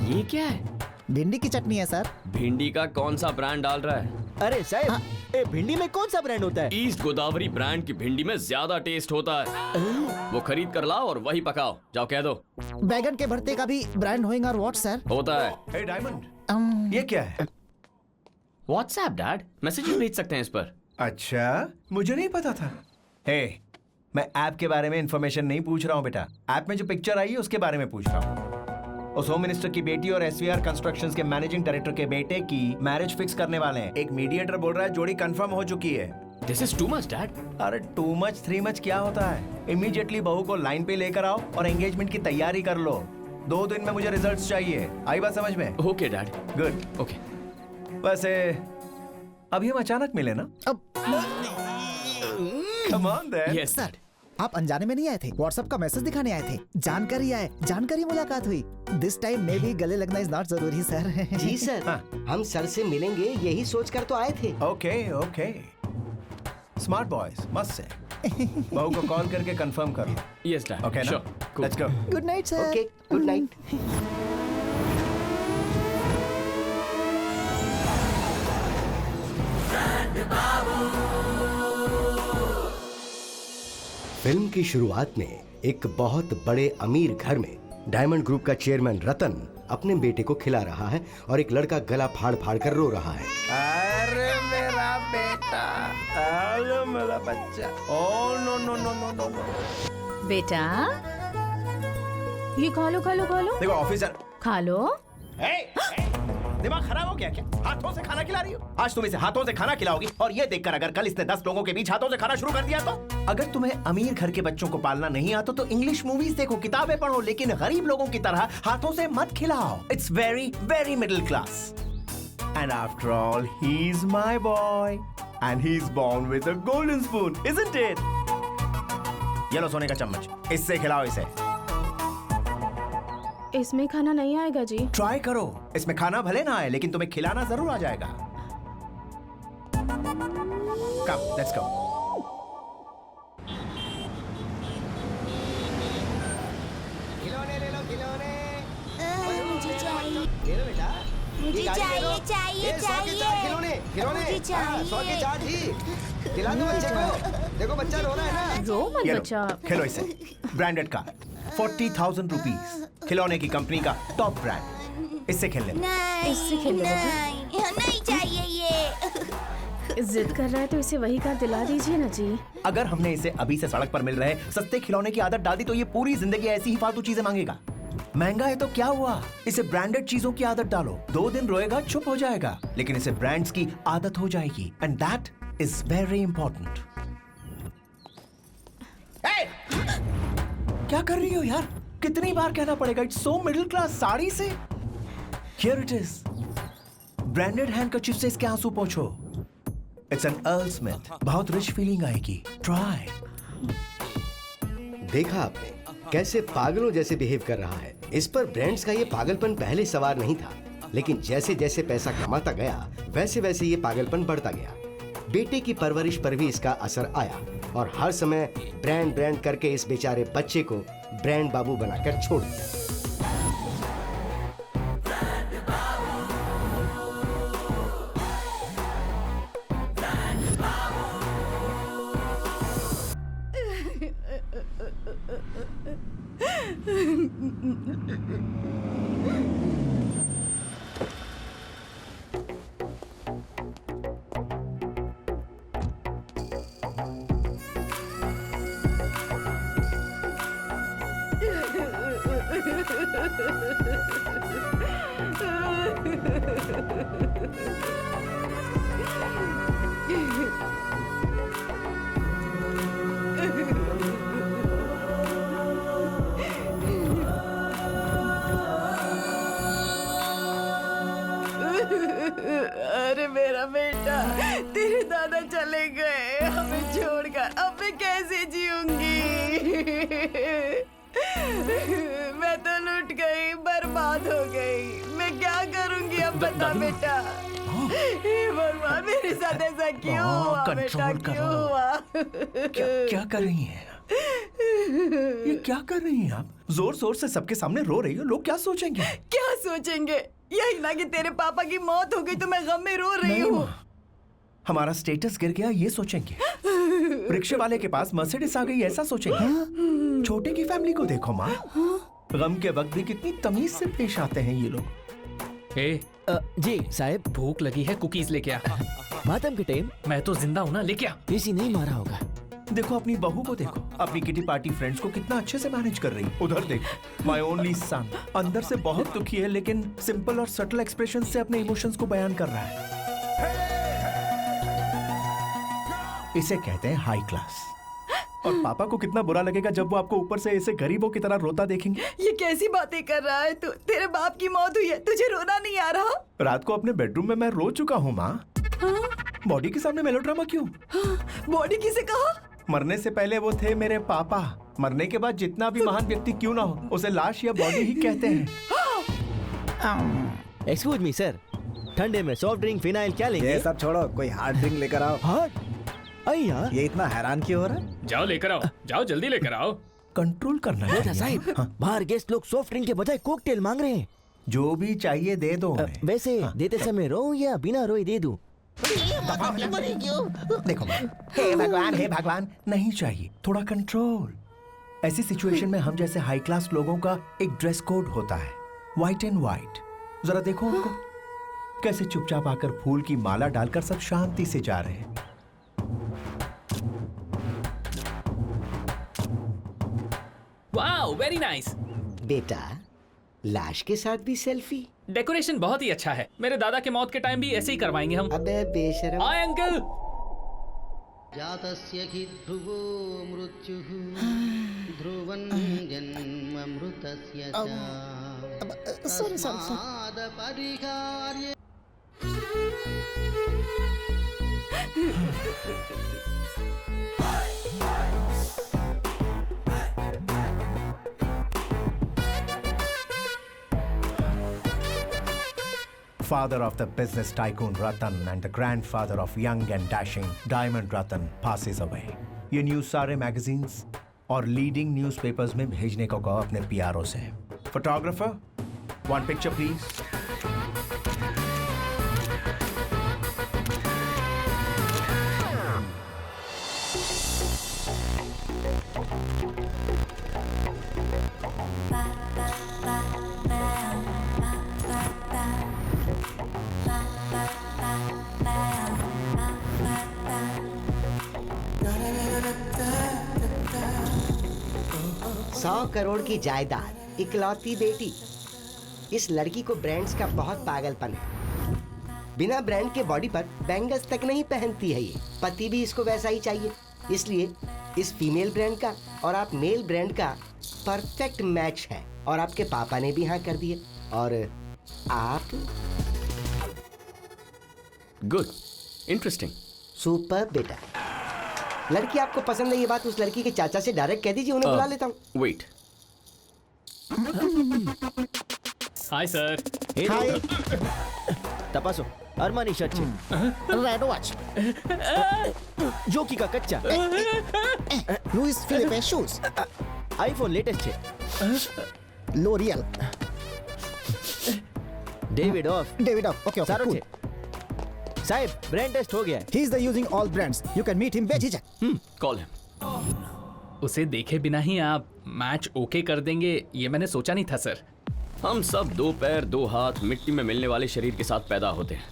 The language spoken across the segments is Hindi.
ये क्या है? भिंडी की चटनी है सर। भिंडी का कौन सा ब्रांड डाल रहा है? अरे साहब, ए भिंडी में कौन सा ब्रांड होता है? ईस्ट गोदावरी ब्रांड की भिंडी में ज्यादा टेस्ट होता है। वो खरीद कर लाओ और वही पकाओ। जाओ कह दो। बैगन के भरते का भी ब्रांड होएगा और व्हाट सर? होता है। हे डायमंड, ये क्या है? व्हाट्सएप डैड, मैसेज भेज सकते हैं इस पर। अच्छा, मुझे नहीं पता था। हे, मैं ऐप के बारे में इंफॉर्मेशन नहीं पूछ रहा हूँ बेटा। ऐप में जो पिक्चर आई है उसके बारे में पूछ रहा हूँ। उस होम मिनिस्टर की बेटी और एसवीआर कंस्ट्रक्शंस के मैनेजिंग डायरेक्टर के बेटे की मैरिज फिक्स करने वाले हैं। एक मीडिएटर बोल रहा है जोड़ी कंफर्म हो चुकी है। This is too much dad. अरे टू मच थ्री मच क्या होता है? इमीडिएटली बहू को लाइन पे लेकर आओ और एंगेजमेंट की तैयारी कर लो। 2 दिन में मुझे रिजल्ट्स चाहिए। आई बात समझ में? Okay dad. गुड। ओके। वैसे अभी हम अचानक मिले ना? अब come on then. Yes sir, आप अनजाने में नहीं आए थे, व्हाट्सएप का मैसेज दिखाने आए थे। जानकारी मुलाकात हुई। दिस टाइम में भी गले लगना इज नॉट जरूरी सर। जी सर, हम सर से मिलेंगे यही सोचकर तो आए थे। ओके ओके, स्मार्ट बॉयज, मस्त से। बहू को कॉल करके कंफर्म कर लो। Yes dad. ओके ना? Sure. Let's go. Good night sir. Okay, good night. Film की शुरुआत में एक बहुत बड़े अमीर घर में डायमंड ग्रुप का चेयरमैन रतन अपने बेटे को खिला रहा है और एक लड़का गला फाड़ फाड़ कर रो रहा है। अरे मेरा बेटा, अरे मेरा बच्चा। Oh no no no no no no. बेटा, ये खा लो खा लो खा लो। देखो ऑफिसर। खा लो। दिमाग खराब हो गया क्या? हाथों से खाना खिला रही हो? आज तुम इसे हाथों से खाना खिलाओगी और ये देखकर अगर कल इसने 10 लोगों के बीच हाथों से खाना शुरू कर दिया तो? अगर तुम्हें अमीर घर के बच्चों को पालना नहीं आता तो इंग्लिश मूवीज देखो, किताबें पढ़ो, लेकिन गरीब लोगों की तरह हाथों से मत खिलाओ। It's very very middle class. And after all he is my boy and he is born with a golden spoon, isn't it? ये लो सोने का चम्मच, इससे खिलाओ इसे। इसमें खाना नहीं आएगा जी। ट्राई करो, इसमें खाना भले ना आए लेकिन तुम्हें खिलाना जरूर आ जाएगा। कम, लेट्स गो। खिलौने ले लो, खिलौने। मुझे चाहिए, ले लो बेटा। मुझे ये गाड़ी ले लो। चाहिए, ये 100 के 4 खिलौने, खिलौने। मुझे चाहिए। 100 के 4 ही। खिला दो बच्चे को। देखो बच्चा रो रहा है ना। रो मत ये लो, बच्चा। खेलो इसे। ब्रांडेड का 40,000 रुपीज, खिलौने की कंपनी का टॉप ब्रांड। इससे खेल ले। नहीं, इससे खेल लो बेटा। नहीं चाहिए ये। जिद कर रहा है तो इसे वही कार दिला दीजिए ना जी। अगर हमने इसे अभी से सड़क पर मिल रहे सस्ते खिलौने की आदत डाल दी तो ये पूरी जिंदगी ऐसी ही फालतू चीजें मांगेगा। महंगा है तो क्या हुआ, इसे ब्रांडेड चीजों की आदत डालो। 2 दिन रोएगा, चुप हो जाएगा, लेकिन इसे ब्रांड्स की आदत हो जाएगी and that is very important. क्या कर रही हो यार? कितनी बार कहना पड़ेगा? It's so middle class. Sari से here it is. Branded handkerchief से इसके आंसू पोंछो। It's an Earl Smith. बहुत रिच फीलिंग आएगी। ट्राई। देखा आपने कैसे पागलों जैसे बिहेव कर रहा है। इस पर ब्रांड्स का ये पागलपन पहले सवार नहीं था, लेकिन जैसे जैसे पैसा कमाता गया वैसे वैसे ये पागलपन बढ़ता गया। बेटे की परवरिश पर भी इसका असर आया और हर समय ब्रांड ब्रांड करके इस बेचारे बच्चे को ब्रांड बाबू बनाकर छोड़ दिया। अरे मेरा बेटा, तेरे दादा चले गए हमें छोड़कर, अब मैं कैसे जीऊंगी? मैं तो लुट गई, बर्बाद हो गई। मैं क्या करूंगी अब, बता बेटा। हे भगवान, मेरे साथ ऐसा क्यों हुआ बेटा, क्यों हुआ? क्या कर रही हैं? ये क्या कर रही हैं आप? जोर जोर से सबके सामने रो रही हो, लोग क्या सोचेंगे? क्या सोचेंगे? यही ना कि तेरे पापा की मौत हो गई तो मैं गम में रो रही नहीं हूँ। माँ, हमारा स्टेटस गिर गया ये सोचेंगे। रिक्शे वाले के पास मर्सिडीज आ गई ऐसा सोचेंगे। छोटे की फैमिली को देखो माँ, गम के वक्त भी कितनी तमीज से पेश आते हैं ये लोग। जी साहब, भूख लगी है, कुकीज लेके आ। मातम के टाइम मैं तो जिंदा हूँ ना, लेके आ। किसी नहीं मारा होगा। देखो अपनी बहू को देखो, अपनी किटी पार्टी फ्रेंड्स को कितना अच्छे से मैनेज कर रही है। उधर देखो, माय ओनली सन अंदर से बहुत दुखी है, लेकिन सिंपल और सटल एक्सप्रेशन से अपने इमोशंस को बयान कर रहा है। इसे कहते हैं हाई क्लास। और पापा को कितना बुरा लगेगा जब वो आपको ऊपर से ऐसे गरीबों की तरह रोता देखेंगे। ये कैसी बातें कर रहा है तू? तेरे बाप की मौत हुई है, तुझे रोना नहीं आ रहा? रात को अपने बेडरूम में मैं रो चुका हूँ माँ। बॉडी के सामने मेलोड्रामा क्यों? बॉडी किसे कहा? मरने से पहले वो थे मेरे पापा, मरने के बाद जितना भी महान व्यक्ति क्यों ना हो, उसे लाश या बॉडी ही कहते हैं। एक्सक्यूज मी सर, ठंडे में सॉफ्ट ड्रिंक फिनाइल क्या लेंगे? ये सब छोड़ो, कोई हार्ड ड्रिंक लेकर आओ। हार्ड? अय्या, ये इतना हैरान क्यों हो रहा है? जाओ लेकर आओ, जाओ जल्दी लेकर आओ। कंट्रोल करना बेटा चाहिए। साहब, बाहर गेस्ट लोग सॉफ्ट ड्रिंक के बजाय कोकटेल मांग रहे हैं। जो भी चाहिए दे दो उन्हें। वैसे देते समय रो या बिना रोए दे दूं? देखो हे भगवान, नहीं चाहिए, थोड़ा कंट्रोल। ऐसी सिचुएशन में हम जैसे हाई क्लास लोगों का एक ड्रेस कोड होता है, व्हाइट एंड व्हाइट। जरा देखो उनको, कैसे चुपचाप आकर फूल की माला डालकर सब शांति से जा रहे हैं। Wow, very nice. बेटा, लाश के साथ भी सेल्फी? डेकोरेशन बहुत ही अच्छा है। मेरे दादा के मौत के टाइम भी ऐसे ही करवाएंगे हम। अबे बेशरम। Hi uncle. जातस्य हि ध्रुवो मृत्युः ध्रुवं जन्ममृतस्य च तस्मादपरिहार्य। Father of the business tycoon Ratan and the grandfather of young and dashing Diamond Ratan passes away. ये न्यूज सारे मैगजीन्स और लीडिंग न्यूज़पेपर्स में भेजने को कहो अपने पीआरओ से। Photographer, one picture please. $100 crore की जायदाद, इकलौती बेटी। इस लड़की को ब्रांड्स का बहुत पागलपन है। बिना ब्रांड के बॉडी पर बैंगल्स तक नहीं पहनती है ये। पति भी इसको वैसा ही चाहिए, इसलिए इस फीमेल ब्रांड का और आप मेल ब्रांड का परफेक्ट मैच है। और आपके पापा ने भी हाँ कर दिए। और आप? Good, interesting. सुपर बेटा। लड़की आपको पसंद है, ये बात उस लड़की के चाचा से डायरेक्ट कह दीजिए, उन्हें बुला लेता हूँ। वेट। Hi sir. हाय। तपासो, अरमानी शर्ट छे। रेड वॉच, जोकी का कच्चा। Louis Philippe shoes, iPhone latest छे। L'Oreal, Davidoff. ओके सारो छे। साहब, ब्रांड टेस्ट हो गया है। He is the using all brands. You can meet him बेझिझक। Call him. उसे देखे बिना ही आप मैच ओके कर देंगे, ये मैंने सोचा नहीं था सर। हम सब 2 पैर 2 हाथ मिट्टी में मिलने वाले शरीर के साथ पैदा होते हैं,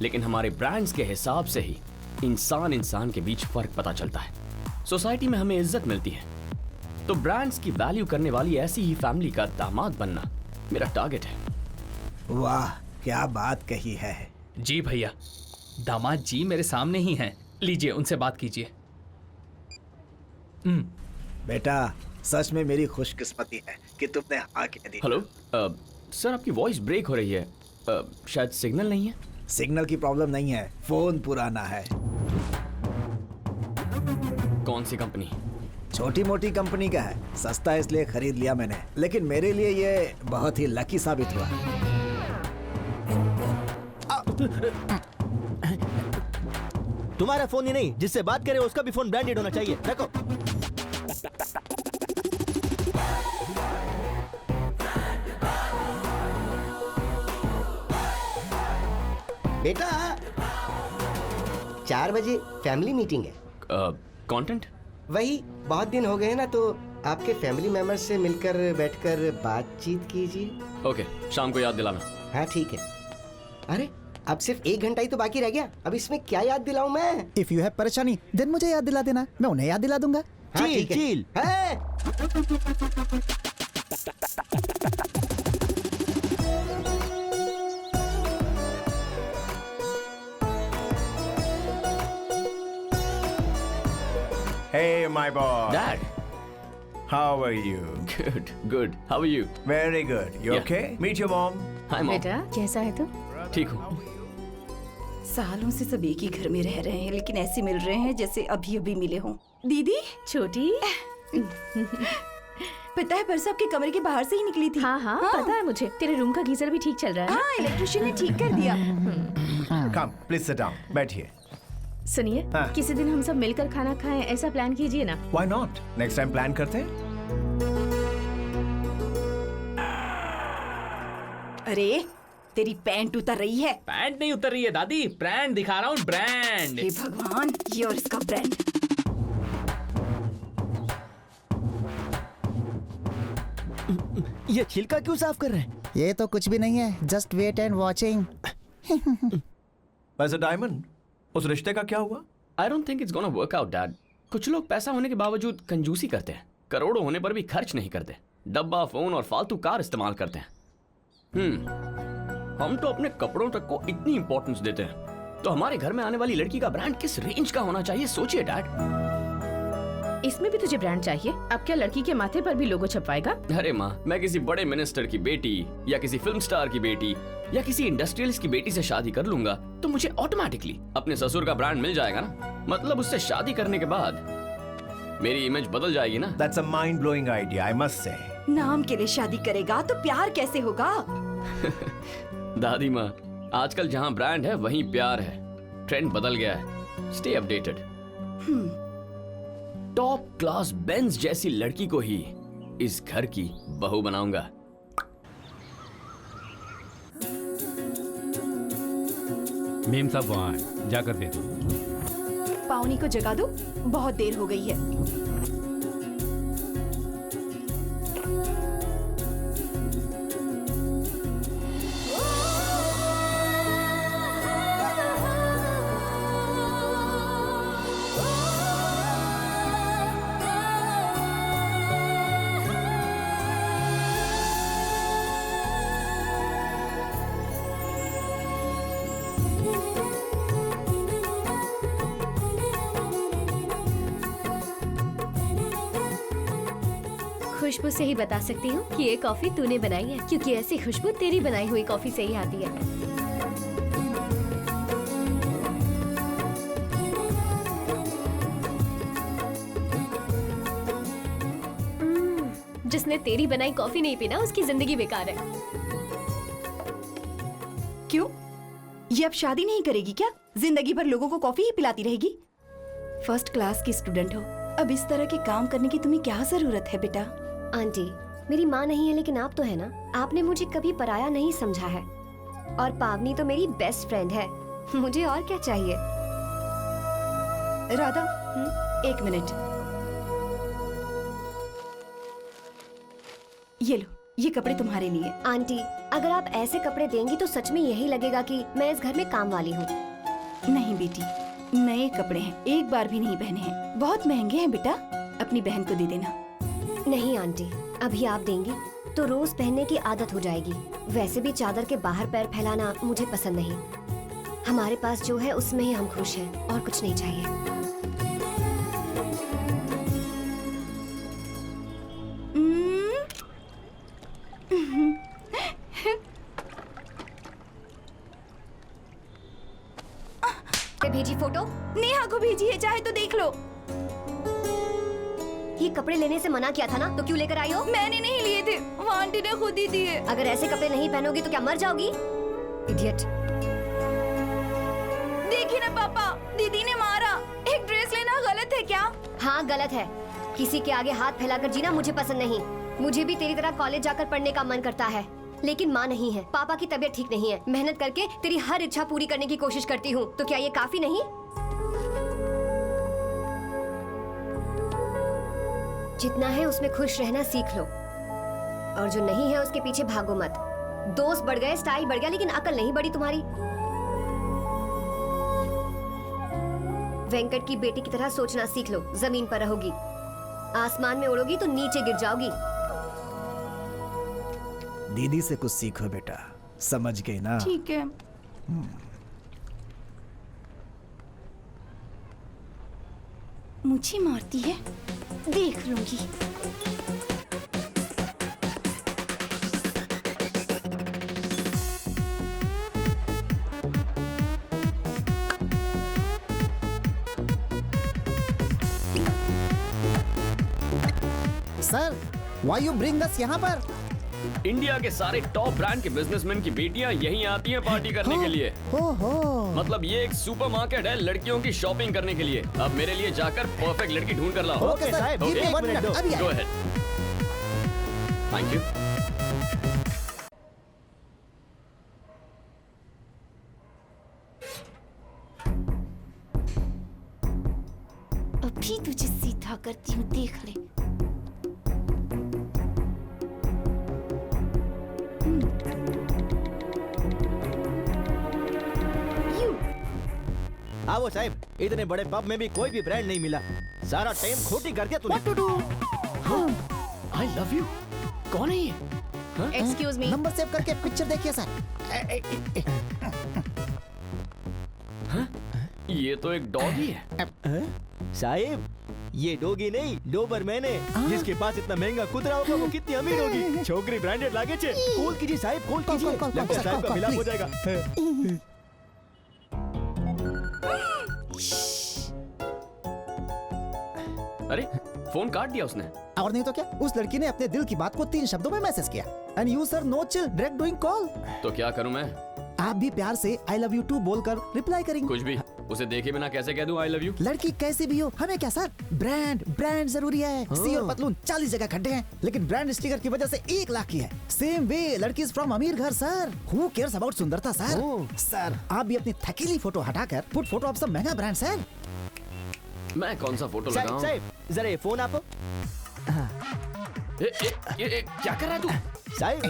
लेकिन हमारे ब्रांड्स के हिसाब से ही इंसान के बीच फर्क पता चलता है। सोसाइटी में हमें इज्जत मिलती है, तो ब्रांड्स की वैल्यू करने वाली ऐसी ही फैमिली का दामाद बनना मेरा टारगेट है। वाह, क्या बात कही है। जी भैया, दामाद जी मेरे सामने ही हैं। लीजिए, उनसे बात कीजिए। बेटा, सच में मेरी खुशकिस्मती है कि तुमने हाँ कह दी। हेलो सर, आपकी वॉइस ब्रेक हो रही है। शायद सिग्नल नहीं है। सिग्नल की प्रॉब्लम नहीं है, फोन पुराना है। कौन सी कंपनी? छोटी मोटी कंपनी का है, सस्ता है इसलिए खरीद लिया मैंने, लेकिन मेरे लिए ये बहुत ही लकी साबित हुआ। तुम्हारा फोन ही नहीं, जिससे बात करे उसका भी फोन ब्रांडेड होना चाहिए। रखो। बेटा 4 बजे फैमिली मीटिंग है। कंटेंट? वही, बहुत दिन हो गए ना, तो आपके फैमिली मेंबर्स से मिलकर बैठकर बातचीत कीजिए। ओके, शाम को याद दिलाना। हाँ ठीक है। अरे अब सिर्फ 1 घंटा ही तो बाकी रह गया, अब इसमें क्या याद दिलाऊं मैं? इफ यू हैव परेशानी देन मुझे याद दिला देना, मैं उन्हें याद दिला दूंगा। हाँ चिल, ठीक है। Chill. Hey, my boy. Dad. How are you? Good, good. How are you? Very good. You Yeah. okay? Meet your mom. Hi, mom. बेटा कैसा है तू? ठीक हूँ। सालों से सब एक ही घर में रह रहे हैं, लेकिन ऐसे मिल रहे हैं जैसे अभी अभी मिले हों। दीदी, छोटी। पता है परसों आपके कमरे के बाहर से ही निकली थी। हाँ, पता है मुझे। तेरे रूम का गीजर भी ठीक चल रहा है। हाँ, इलेक्ट्रिशियन ने ठीक कर दिया। Come, please sit down. बैठिए। सुनिए, हाँ। किसी दिन हम सब मिलकर खाना खाएं, ऐसा प्लान कीजिए ना। Why not? Next time plan करते हैं। अरे तेरी पैंट उतर रही है। पैंट नहीं उतर रही है दादी, ब्रांड दिखा रहा हूँ, ब्रांड। हे भगवान, ये और इसका ब्रांड। ये छिलका क्यों साफ कर रहे हैं? ये तो कुछ भी नहीं है, जस्ट वेट एंड वॉचिंग। वैसे डायमंड, उस रिश्ते का क्या हुआ? I don't think it's gonna work out, Dad. कुछ लोग पैसा होने के बावजूद कंजूसी करते हैं, करोड़ों होने पर भी खर्च नहीं करते, डब्बा, फोन और फालतू कार इस्तेमाल करते हैं। हम तो अपने कपड़ों तक को इतनी इंपॉर्टेंस देते हैं, तो हमारे घर में आने वाली लड़की का ब्रांड किस रेंज का होना चाहिए, सोचिए डैड। इसमें भी तुझे ब्रांड चाहिए? अब क्या लड़की के माथे पर भी लोगो छपवाएगा? अरे माँ, मैं किसी बड़े मिनिस्टर की बेटी या किसी फिल्म स्टार की बेटी या किसी इंडस्ट्रियलिस्ट की बेटी से शादी कर लूंगा तो मुझे ऑटोमेटिकली अपने ससुर का ब्रांड मिल जाएगा ना। मतलब उससे शादी करने के बाद मेरी इमेज बदल जाएगी ना। That's a mind-blowing idea, I must say. नाम के लिए शादी करेगा तो प्यार कैसे होगा? दादी माँ, आजकल जहाँ ब्रांड है वहीं प्यार है। ट्रेंड बदल गया है। Stay updated. Top class Benz जैसी लड़की को ही इस घर की बहू बनाऊंगा। मेम साहब वहाँ जाकर दे दो। पावनी को जगा दो, बहुत देर हो गई है। खुशबू से ही बता सकती हूँ कि ये कॉफी तूने बनाई है, क्योंकि ऐसी खुशबू तेरी बनाई हुई कॉफी से ही आती है। जिसने तेरी बनाई कॉफी नहीं पीना उसकी जिंदगी बेकार है। क्यों? ये अब शादी नहीं करेगी क्या? जिंदगी भर लोगों को कॉफी ही पिलाती रहेगी? फर्स्ट क्लास की स्टूडेंट हो, अब इस तरह के काम करने की तुम्हें क्या जरूरत है बेटा? आंटी, मेरी माँ नहीं है लेकिन आप तो है ना। आपने मुझे कभी पराया नहीं समझा है, और पावनी तो मेरी बेस्ट फ्रेंड है। मुझे और क्या चाहिए? राधा, एक मिनट। ये लो, ये कपड़े तुम्हारे लिए। आंटी, अगर आप ऐसे कपड़े देंगी तो सच में यही लगेगा कि मैं इस घर में काम वाली हूँ। नहीं बेटी, नए कपड़े हैं, एक बार भी नहीं पहने हैं, बहुत महंगे हैं बेटा, अपनी बहन को दे देना। नहीं आंटी, अभी आप देंगी तो रोज पहनने की आदत हो जाएगी। वैसे भी चादर के बाहर पैर फैलाना मुझे पसंद नहीं। हमारे पास जो है उसमें ही हम खुश हैं, और कुछ नहीं चाहिए। भेजी फोटो? नेहा को भेजी है, चाहे तो देख लो। ये कपड़े लेने से मना किया था ना, तो क्यों लेकर आई हो? मैंने नहीं लिए थे, वो आंटी ने खुद ही दिए। अगर ऐसे कपड़े नहीं पहनोगी तो क्या मर जाओगी? इडियट। देखिए ना पापा, दीदी ने मारा। एक ड्रेस लेना गलत है क्या? हाँ गलत है। किसी के आगे हाथ फैलाकर जीना मुझे पसंद नहीं। मुझे भी तेरी तरह कॉलेज जाकर पढ़ने का मन करता है, लेकिन माँ नहीं है, पापा की तबीयत ठीक नहीं है। मेहनत करके तेरी हर इच्छा पूरी करने की कोशिश करती हूँ, तो क्या ये काफी नहीं? जितना है उसमें खुश रहना सीख लो, और जो नहीं है उसके पीछे भागो मत। दोस्त बढ़ गए, स्टाइल बढ़ गया, लेकिन अकल नहीं बढ़ी तुम्हारी। वेंकट की बेटी की तरह सोचना सीख लो। जमीन पर रहोगी, आसमान में उड़ोगी तो नीचे गिर जाओगी। दीदी से कुछ सीखो बेटा, समझ गई ना? ठीक है। मुझे मारती है, देख लूंगी। Sir, why you bring us यहाँ पर? इंडिया के सारे टॉप ब्रांड के बिजनेसमैन की बेटियां यहीं आती हैं पार्टी करने के लिए। मतलब ये एक सुपरमार्केट है लड़कियों की शॉपिंग करने के लिए। अब मेरे लिए जाकर परफेक्ट लड़की ढूंढ कर लाओ। ओके साहब, give me 1 minute, अभी गो अहेड। Thank you. अभी तुझे सीधा करती हूँ, देख ले। आओ साहब, इतने बड़े पब में भी कोई भी ब्रांड नहीं मिला। सारा टाइम खोटी कर दिया तूने। What to do? I love you. कौन है ये? Excuse me. नंबर सेव करके पिक्चर देखिए सर। ये तो एक डॉग ही है। साहिब, ये डोगी नहीं, डोबरमैन है। जिसके पास इतना महंगा कुतरा होगा वो कितनी अमीर होगी। छोकरी ब्रांडेड लागे छे। कॉल कीजिए साहिब, कॉल कीजिए। लगता है साहिब का मिलाप हो जाएगा। अरे फोन काट दिया उसने। और नहीं तो क्या, उस लड़की ने अपने दिल की बात को 3 शब्दों में मैसेज किया। And you sir no chill, direct doing call. तो क्या करूं मैं? आप भी प्यार से आई लव यू टू बोलकर रिप्लाई करेंगे। कुछ भी। उसे देखे बिना कैसे कह दूं आई लव यू? लड़की कैसी भी हो, हमें क्या सर, ब्रांड जरूरी है। सी और पतलून 40 जगह खड्डे हैं, लेकिन ब्रांड स्टिकर की वजह से 1 लाख की है। सेम वे लड़की इज फ्रॉम अमीर घर सर। हु केयर्स अबाउट सुंदरता सर? सर आप भी अपनी थकीली फोटो हटाकर पुट फोटो ऑफ सम महंगा ब्रांड सर। मैं कौन सा फोटो साहिब, लगाऊं? साहिब, जरा ये फोन आपो। ये क्या कर रहा है तू? साहिब,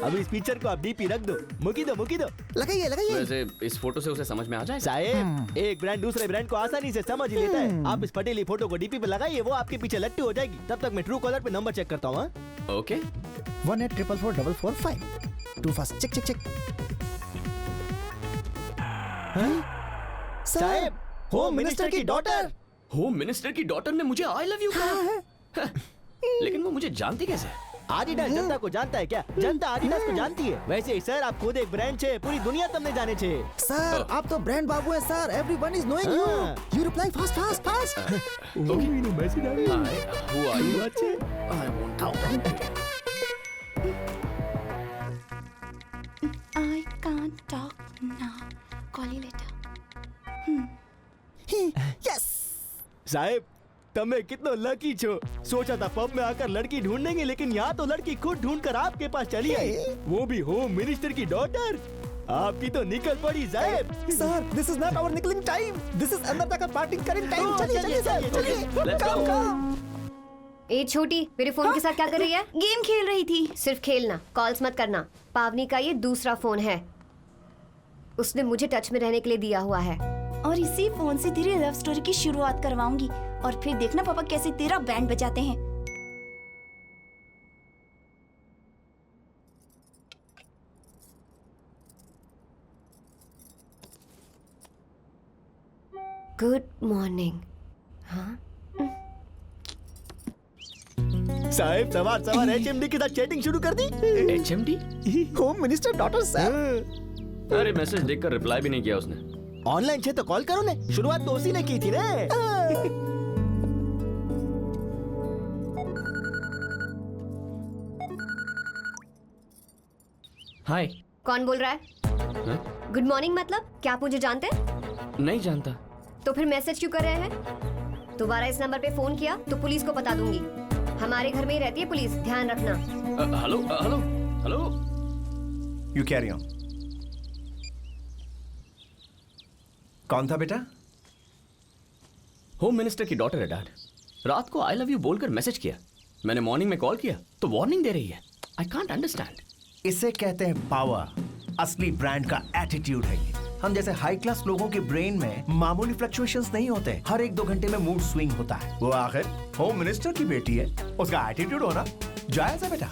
अभी इस पिक्चर को आप डीपी रख दो। मुकी दो, मुकी दो। लगाइए, लगाइए। वैसे इस फोटो से उसे समझ में आ जाएगा? साहिब, एक ब्रांड दूसरे ब्रांड को आसानी से समझ ही लेता है। आप इस पटेली फोटो को डीपी पे लगाइए, वो आपके पीछे लट्टू हो जाएगी। तब तक मैं ट्रू कॉलर पे नंबर चेक करता हूँ। Okay. 1844445 two fast check check check. साहिब, होम मिनिस्टर की डॉटर। होम मिनिस्टर की डॉटर ने मुझे आई लव यू कहा। लेकिन वो मुझे जानती कैसे? आदिडास जनता को जानता है क्या? जनता आदिडास को जानती है। वैसे ही सर, आप खुद एक ब्रांड छे, पूरी दुनिया तुमने जाने छे। सर आप तो ब्रांड बाबू है sir, everyone is knowing you. You reply fast fast fast. Okay, message आ गया। Who are you? I want talk. I can't talk now. Call you later. Yes साहिब, તમે कितना लकी छो। सोचा था पब में आकर लड़की ढूंढेंगे, लेकिन यहाँ तो लड़की खुद ढूंढकर आपके पास चली आई, वो भी होम मिनिस्टर की डॉटर। आपकी तो निकल पड़ी साहिब। Sir this is not our निकलिंग टाइम, दिस इज अंदर तक पार्टी करेंग टाइम। चलिए चलिए सर, चलिए कम कम। ए छोटी, मेरे फोन के साथ क्या कर रही है? गेम खेल रही थी। सिर्फ खेलना, कॉल्स मत करना। पावनी का ये दूसरा फोन है, उसने मुझे टच में रहने के लिए दिया हुआ है। और इसी फोन से तेरी लव स्टोरी की शुरुआत करवाऊंगी, और फिर देखना पापा कैसे तेरा बैंड बजाते हैं। Good morning. हाँ साहिब, सवार सवार HMD के साथ चैटिंग शुरू कर दी। HMD? Home minister daughter sir. अरे मैसेज देखकर रिप्लाई भी नहीं किया उसने। ऑनलाइन छे तो कॉल करो ने, शुरुआत तो उसी ने की थी ने। हाय। कौन बोल रहा है? गुड मॉर्निंग मतलब क्या आप मुझे जानते हैं? नहीं जानता। तो फिर मैसेज क्यों कर रहे हैं? दोबारा इस नंबर पे फोन किया तो पुलिस को बता दूंगी। हमारे घर में ही रहती है पुलिस, ध्यान रखना। Hello hello hello. You carry on. कौन था बेटा? होम मिनिस्टर की डॉटर है डैड। रात को आई लव यू बोलकर मैसेज किया। मैंने मॉर्निंग में कॉल किया तो वार्निंग दे रही है। I can't understand. इसे कहते हैं पावर। असली ब्रांड का एटीट्यूड है ये। हम जैसे हाई क्लास लोगों के ब्रेन में मामूली फ्लक्चुएशंस नहीं होते, हर 1-2 घंटे में मूड स्विंग होता है। वो आखिर होम मिनिस्टर की बेटी है, उसका एटीट्यूड होना जायज है बेटा।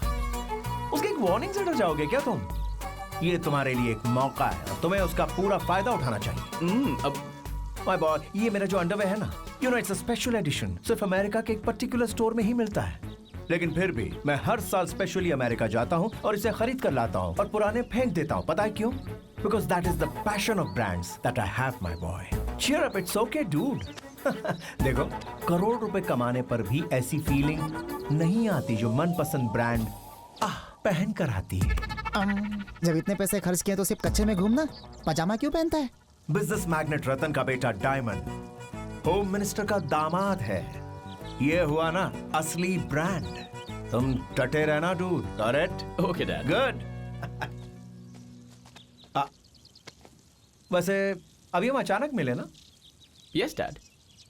उसकी एक वार्निंग से डर जाओगे क्या तुम? ये तुम्हारे लिए एक मौका है और तुम्हें उसका पूरा फायदा उठाना चाहिए। अब माय बॉय, ये मेरा जो अंडरवेयर है ना, you know it's a special edition, सिर्फ अमेरिका के एक पर्टिकुलर स्टोर में ही मिलता है। लेकिन फिर भी मैं हर साल स्पेशली अमेरिका जाता हूँ और इसे खरीद कर लाता हूँ और पुराने फेंक देता हूँ। पता है क्यों? Because that is the passion of brands that I have, my boy. Cheer up, it's okay, dude. देखो, करोड़ रुपए कमाने पर भी ऐसी फीलिंग नहीं आती जो मनपसंद ब्रांड पहन कर आती है। जब इतने पैसे खर्च किए तो सिर्फ कच्चे में घूमना, पजामा क्यों पहनता है? बिजनेस मैग्नेट रतन का बेटा डायमंड होम मिनिस्टर का दामाद है। ये हुआ ना असली ब्रांड। तुम टटे रहना dude. Correct? Okay dad. Good. वैसे अभी हम अचानक मिले ना? Yes dad.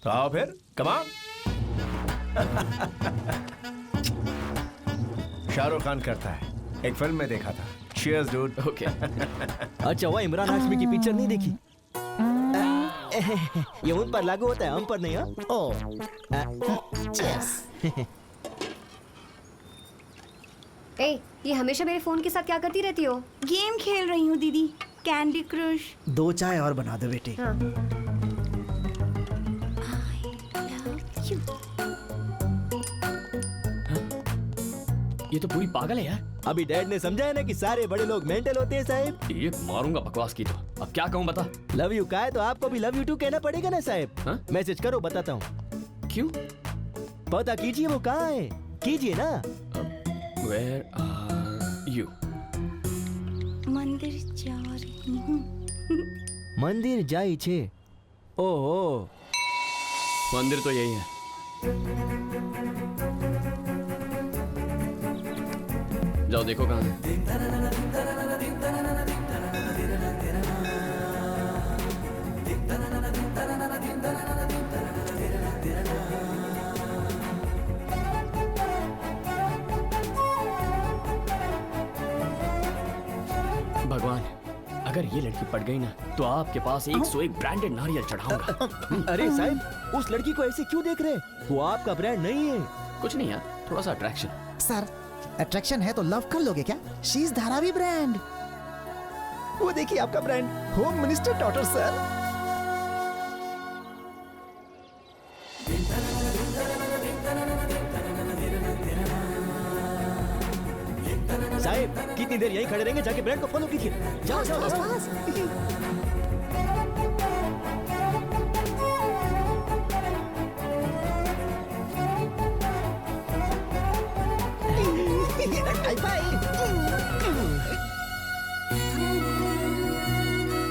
तो आओ फिर, कम ऑन। शाहरुख खान करता है, एक फिल्म में देखा था। Cheers, dude. ओके। अच्छा, वह इमरान हाशमी की पिक्चर नहीं देखी? ये उन पर लागू होता है, हम पर नहीं। ए, ये हमेशा मेरे फोन के साथ क्या करती रहती हो? गेम खेल रही हूँ दीदी, कैंडी क्रश। 2 चाय और बना दो बेटी। हाँ। ये तो पूरी पागल है यार। अभी डैड ने समझाया ना कि सारे बड़े लोग मेंटल होते हैं साहब। ये मारूंगा बकवास की तो। अब क्या कहूँ बता। लव यू का है तो आपको भी लव यू टू कहना पड़ेगा ना साहब। मैसेज करो, बताता हूँ। क्यों? पता कीजिए वो कहाँ है, कीजिए ना। Where are you? मंदिर जा रही हूँ। मंदिर जाई छे। ओहो, मंदिर तो यही है। जाओ देखो कहाँ है। भगवान, अगर ये लड़की पड़ गई ना तो आपके पास 101 ब्रांडेड नारियल चढ़ाऊंगा। अरे साहब, उस लड़की को ऐसे क्यों देख रहे? वो आपका ब्रांड नहीं है। कुछ नहीं यार, थोड़ा सा अट्रैक्शन। सर, अट्रैक्शन है तो लव कर लोगे क्या? She is Dharavi brand. वो देखिए आपका brand, home minister daughter sir. साहब, कितनी देर यहीं खड़े रहेंगे? जाके ब्रांड को फॉलो कीजिए। जाओ जाओ जाओ।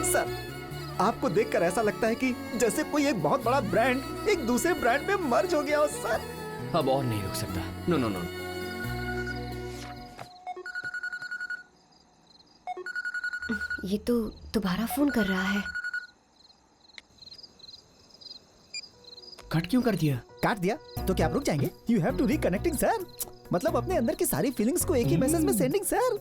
सर, आपको देखकर ऐसा लगता है कि जैसे कोई एक बहुत बड़ा ब्रांड एक दूसरे ब्रांड में मर्ज हो गया हो सर। अब और नहीं रुक सकता। No no no. ये तो दोबारा फोन कर रहा है। कट क्यों कर दिया? काट दिया तो क्या आप रुक जाएंगे? You have to reconnecting sir. मतलब अपने अंदर की सारी फीलिंग्स को एक ही मैसेज में सेंडिंग सर।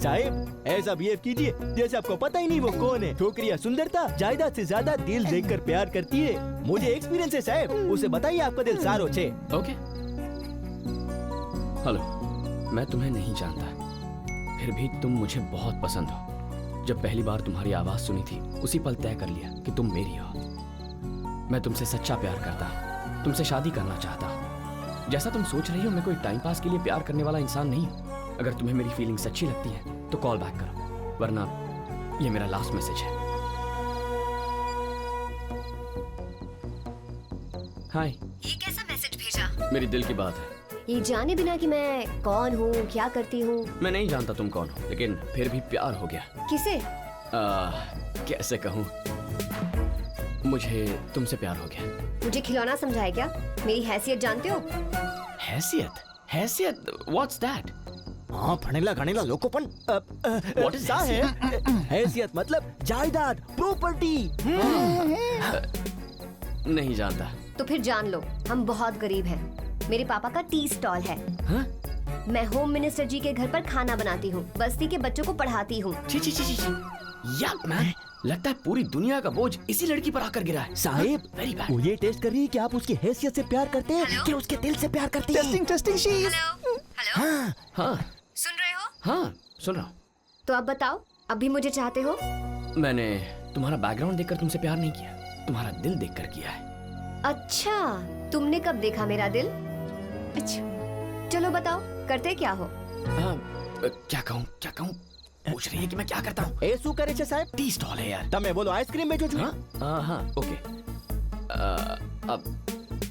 साहब, ऐसा बिहेव कीजिए जैसे आपको पता ही नहीं वो कौन है। छोकरियां सुंदरता जायदाद से ज्यादा दिल देखकर प्यार करती है। मुझे एक्सपीरियंस है साहब, उसे बताइए आपका दिल सारो छे। ओके। हेलो, मैं तुम्हें नहीं जानता, फिर भी तुम मुझे बहुत पसंद हो। जब पहली बार तुम्हारी आवाज सुनी थी उसी पल तय कर लिया कि तुम मेरी हो। मैं तुमसे सच्चा प्यार करता हूँ, तुमसे शादी करना चाहता हूँ। जैसा तुम सोच रही हो, मैं कोई टाइम पास के लिए प्यार करने वाला इंसान नहीं हूँ। अगर तुम्हें मेरी फीलिंग्स अच्छी लगती है तो कॉल बैक करो, वरना ये मेरा लास्ट मैसेज है। हाय। ये कैसा मैसेज भेजा? मेरी दिल की बात है। ये जाने बिना कि मैं कौन हूँ, क्या करती हूँ। मैं नहीं जानता तुम कौन हो, लेकिन फिर भी प्यार हो गया। किसे? कैसे कहूँ, मुझे तुमसे प्यार हो गया। मुझे खिलौना समझा है क्या? मेरी हैसियत जानते हो? हैसियत? हैसियत? What's that? हाँ फणेला गणेला लोको पण What is साहेब हैसियत मतलब जायदाद प्रॉपर्टी। नहीं जानता। तो फिर जान लो, हम बहुत गरीब हैं। मेरे पापा का टी स्टॉल है। हाँ? मैं होम मिनिस्टर जी के घर पर खाना बनाती हूँ, बस्ती के बच्चों को पढ़ाती हूँ। छी छी छी छी छी। यार मैन, लगता है पूरी दुनिया का बोझ इसी लड़की पर आकर गिरा है। Sahib very bad. वो ये टेस्ट कर रही है कि आप उसकी हैसियत से प्यार करते हैं कि उसके दिल से प्यार करते हैं। Testing testing शीज। हाँ हाँ सुन रहे हो? हाँ सुन रहा हूँ। तो अब बताओ, अब भी मुझे चाहते हो? मैंने तुम्हारा बैकग्राउंड देखकर तुमसे प्यार नहीं किया, तुम्हारा दिल देखकर किया है। अच्छा, तुमने कब देखा मेरा दिल? अच्छा चलो बताओ, करते क्या हो? क्या कहूँ पूछ रही है कि मैं क्या करता हूँ। ए શું કરે છે સાહેબ? टी स्टॉल है यार। તમે બોલો આઈસ્ક્રીમ બેચો છો? हाँ ओके। अब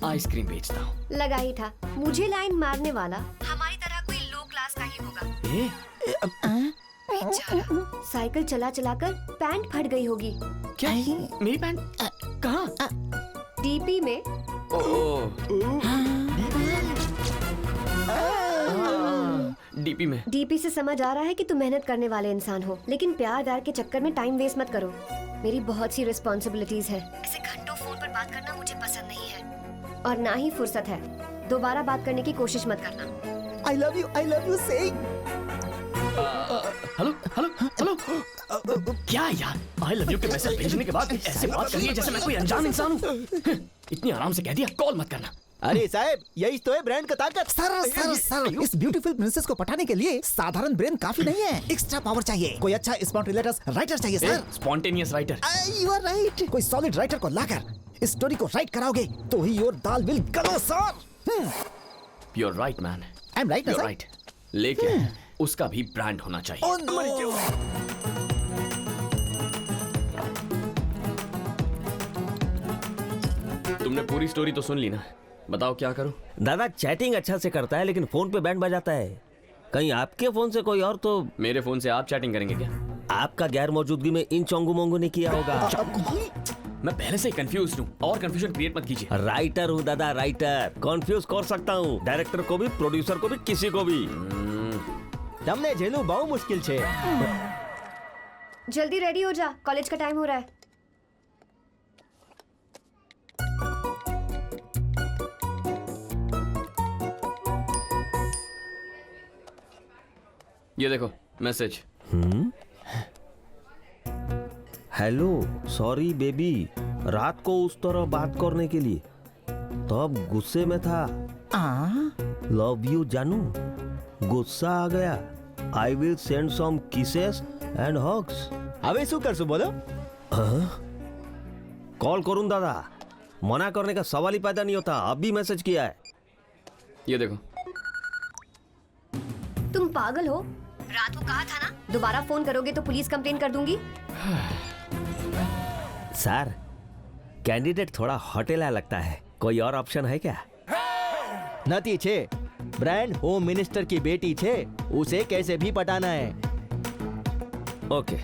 आइसक्रीम बेचता हूँ। लगा ही था, मुझे लाइन मारने वाला हमारी तरह कोई लो क्लास का ही होगा। बेचारा, साइकिल चला चला कर पैंट फट गई होगी। क्या? मेरी पैंट कहाँ? डीपी में। डीपी में। डीपी से समझ आ रहा है कि तुम मेहनत करने वाले इंसान हो, लेकिन प्यार व्यार के चक्कर में टाइम वेस्ट मत करो। मेरी बहुत सी रिस्पॉन्सिबिलिटीज है। ऐसे घंटों फोन पर बात करना मुझे पसंद नहीं है, और ना ही फुर्सत है। दोबारा बात करने की कोशिश मत करना। I love you saying। Hello hello hello. क्या यार, आई लव यू के मैसेज भेजने के बाद ऐसे बात कर रही है जैसे मैं कोई अनजान इंसान हूँ। इतनी आराम से कह दिया कॉल मत करना। अरे साहब, यही तो है ब्रांड का ताकत। सर, इस ब्यूटीफुल प्रिंसेस को पटाने के लिए साधारण ब्रेन काफी नहीं है, एक्स्ट्रा पावर चाहिए। कोई अच्छा स्पॉन्टेनियस राइटर चाहिए sir. Spontaneous writer? You are right. कोई सॉलिड राइटर को लाकर स्टोरी को राइट कराओगे तो ही your dal will glow sir. You are right man. I am right ना सर? राइट, लेकिन उसका भी ब्रांड होना चाहिए। Oh, no. तुमने पूरी स्टोरी तो सुन ली ना, बताओ क्या करूं? दादा चैटिंग अच्छा से करता है, लेकिन फोन पे बैंड बजाता है। कहीं आपके फोन से कोई और तो? मेरे फोन से आप चैटिंग करेंगे क्या? आपका गैर मौजूदगी में इन चोंगू मोंगू ने किया होगा। मैं पहले से ही कंफ्यूज हूँ, और कंफ्यूजन क्रिएट मत कीजिए। राइटर हूँ दादा, राइटर। कंफ्यूज कर सकता हूँ डायरेक्टर को भी, प्रोड्यूसर को भी, किसी को भी। તમને જેલું બહુ મુશ્કેલ છે। जल्दी रेडी हो जा, कॉलेज का टाइम हो रहा है। ये देखो मैसेज। हेलो, सॉरी बेबी, रात को उस तरह बात करने के लिए तब गुस्से में था। लव यू जानू, गुस्सा आ गया। I will send some kisses and hugs. હવે શું કરશું બોલો? कॉल करूं दादा, मना करने का सवाल ही पैदा नहीं होता। अब भी मैसेज किया है। ये देखो। तुम पागल हो? रात को कहा था ना, दोबारा फोन करोगे तो पुलिस कंप्लेन कर दूंगी। सर, कैंडिडेट थोड़ा होटेला लगता है, कोई और ऑप्शन है क्या? નથી છે। ब्रांड होम मिनिस्टर की बेटी छे, उसे कैसे भी पटाना है। ओके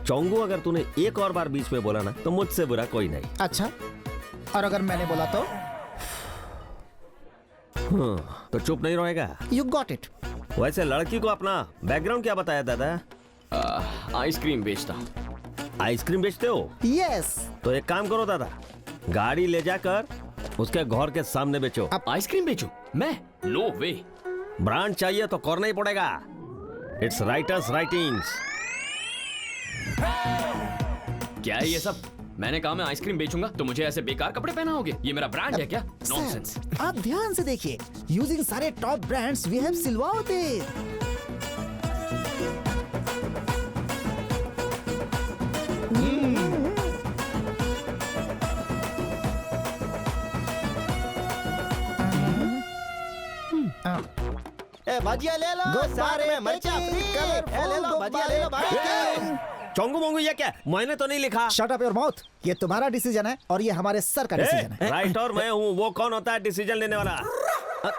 चोंगू, अगर तूने एक और बार बीच में बोला ना तो मुझसे बुरा कोई नहीं। अच्छा, और अगर मैंने बोला तो? तो चुप नहीं रहेगा। You got it. वैसे लड़की को अपना बैकग्राउंड क्या बताया दादा? आइसक्रीम बेचता हूँ। आइसक्रीम बेचते हो? यस। तो एक काम करो दादा, गाड़ी ले जाकर उसके घर के सामने बेचो। अब आइसक्रीम बेचूं? मैं? नो वे। ब्रांड चाहिए तो करना ही पड़ेगा। It's writers writings. क्या है ये सब? मैंने कहा मैं आइसक्रीम बेचूंगा तो मुझे ऐसे बेकार कपड़े पहनाओगे? ये मेरा ब्रांड है क्या? नॉनसेंस। आप ध्यान से देखिए, यूजिंग सारे टॉप ब्रांड्स वी हैव सिलवाओ दे। भजिया ले लो, सारे में मर्चा फ्री। ले लो भजिया, ले लो भाई। चोंगू मोंगू ये क्या? मैंने तो नहीं लिखा। Shut up your mouth. ये तुम्हारा डिसीजन है और ये हमारे सर का डिसीजन है। राइटर मैं हूँ, वो कौन होता है डिसीजन लेने वाला?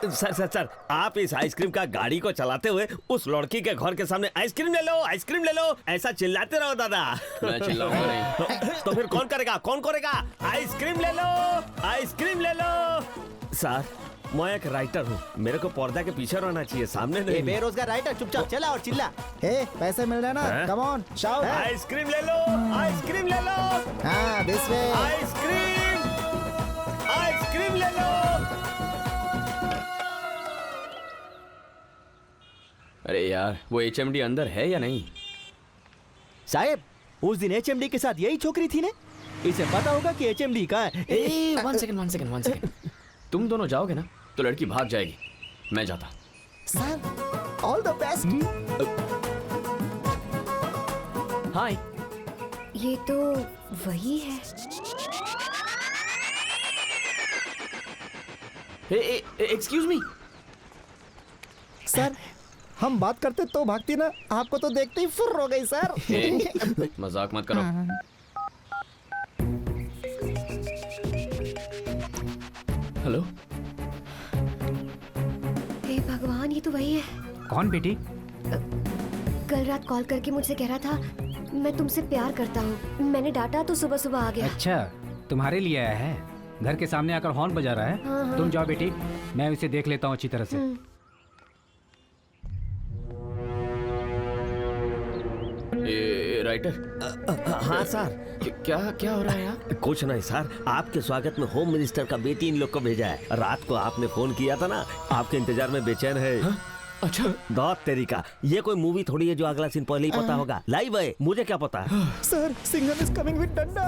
सर सर सर, आप इस आइसक्रीम का गाड़ी को चलाते हुए उस लड़की के घर के सामने आइसक्रीम ले लो, आइसक्रीम ले लो, ऐसा चिल्लाते रहो दादा। मैं चिल्लाऊंगा नहीं। तो फिर कौन करेगा? कौन करेगा? आइसक्रीम ले लो, आइसक्रीम ले लो। सर, मैं एक राइटर हूँ, मेरे को पर्दा के पीछे रहना चाहिए, सामने ए नहीं। बेरोजगार राइटर, चुपचाप चला और चिल्ला। ए पैसे मिल रहे ना, हैं? Come on shout. आइसक्रीम ले लो, आइसक्रीम ले लो, हाँ दिस वे। आइसक्रीम, आइसक्रीम ले लो। अरे यार, वो HMD अंदर है या नहीं? साहब, उस दिन HMD के साथ यही छोकरी थी ने? इसे पता होगा कि HMD कहाँ है। One second. तुम दोनों जाओगे ना तो लड़की भाग जाएगी, मैं जाता। Sir all the best. Hi. ये तो वही है। एक्सक्यूज मी सर, हम बात करते तो भागती ना, आपको तो देखते ही फुर्र हो गई सर। मजाक मत करो। हेलो। हे भगवान, ये तो वही है। कौन बेटी? कल रात कॉल करके मुझसे कह रहा था मैं तुमसे प्यार करता हूँ। मैंने डांटा तो सुबह सुबह आ गया। अच्छा, तुम्हारे लिए आया है। घर के सामने आकर हॉर्न बजा रहा है। हाँ। तुम जाओ बेटी, मैं उसे देख लेता हूँ अच्छी तरह से। राइटर। हाँ सर। क्या हो रहा है यहाँ? कुछ नहीं सर, आपके स्वागत में होम मिनिस्टर का बेटी इन लोग को भेजा है। रात को आपने फोन किया था ना, आपके इंतजार में बेचैन है। हाँ? अच्छा। दौत तेरी का, ये कोई मूवी थोड़ी है जो अगला सीन पहले ही पता होगा। लाइव है, मुझे क्या पता। Sir, Singham is coming with डंडा।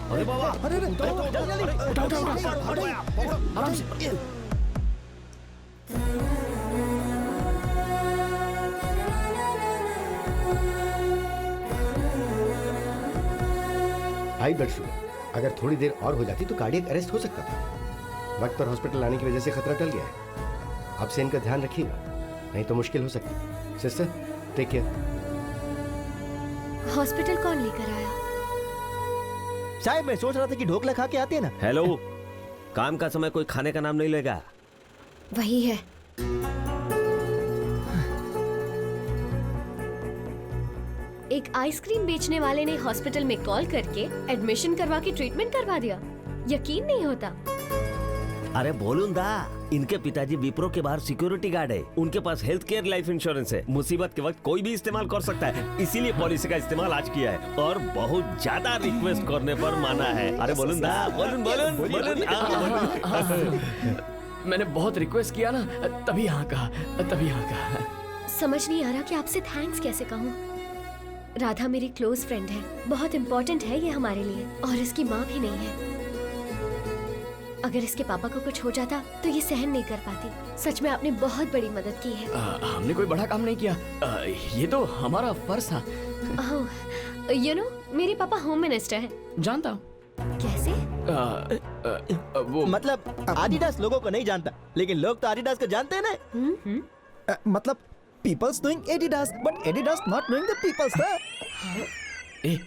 अरे बाबा, अरे आराम से। हाई ब्लड शुगर अगर थोड़ी देर और हो जाती तो कार्डियक अरेस्ट हो सकता था। वक्त पर हॉस्पिटल आने की वजह से खतरा टल गया है। अब से इनका ध्यान रखिएगा, नहीं तो मुश्किल हो सकती। Sister, take care. हॉस्पिटल कौन लेकर आया? साहब, मैं सोच रहा था कि ढोकला खा के आते हैं ना। हेलो, काम का समय कोई खाने का नाम नहीं लेगा। वही है। एक आइसक्रीम बेचने वाले ने हॉस्पिटल में कॉल करके एडमिशन करवा के ट्रीटमेंट करवा दिया। यकीन नहीं होता। अरे बोलूं दा, इनके पिताजी विप्रो के बाहर सिक्योरिटी गार्ड है। उनके पास हेल्थ केयर लाइफ इंश्योरेंस है। मुसीबत के वक्त कोई भी इस्तेमाल कर सकता है, इसीलिए पॉलिसी का इस्तेमाल आज किया है और बहुत ज्यादा रिक्वेस्ट करने पर माना है। अरे बोलूं दा, बोलूं। मैंने बहुत रिक्वेस्ट किया ना, तभी हाँ कहा। समझ नहीं आ रहा कि आपसे थैंक्स कैसे कहूँ। राधा मेरी क्लोज फ्रेंड है, बहुत इम्पोर्टेंट है ये हमारे लिए, और इसकी माँ भी नहीं है। अगर इसके पापा को कुछ हो जाता तो ये सहन नहीं कर पाती। सच में आपने बहुत बड़ी मदद की है। हमने कोई बड़ा काम नहीं किया, ये तो हमारा फर्ज था। यू नो, मेरे पापा होम मिनिस्टर हैं। जानता हूँ। कैसे? वो मतलब आदिडास लोगों को नहीं जानता, लेकिन लोग तो आदिडास को जानते हैं ना। मतलब peoples knowing Adidas, but Adidas not knowing the peoples. ए,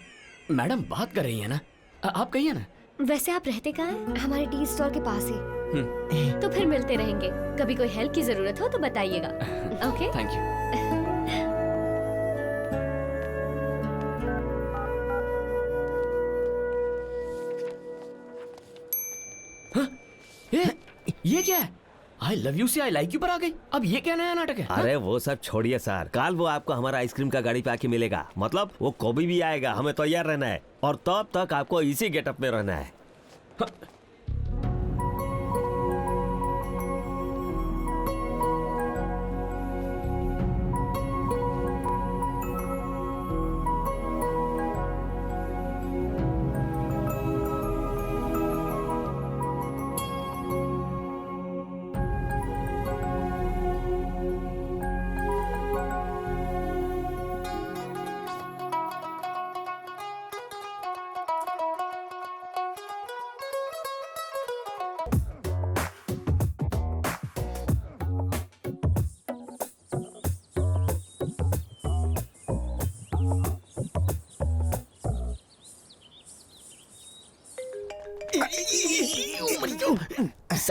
मैडम बात कर रही है ना, आप कहिए ना। वैसे आप रहते कहाँ हैं? हमारे टी स्टॉल के पास ही। तो फिर मिलते रहेंगे। कभी कोई हेल्प की जरूरत हो तो बताइएगा। ओके? Thank you. ये क्या है? आई लव यू से आई लाइक यू पर आ गई। अब ये क्या नया नाटक है? अरे वो सब छोड़िए सर, कल वो आपको हमारा आइसक्रीम का गाड़ी पे आके मिलेगा। मतलब वो कभी भी आएगा, हमें तैयार रहना है और तब तक आपको इसी गेटअप में रहना है।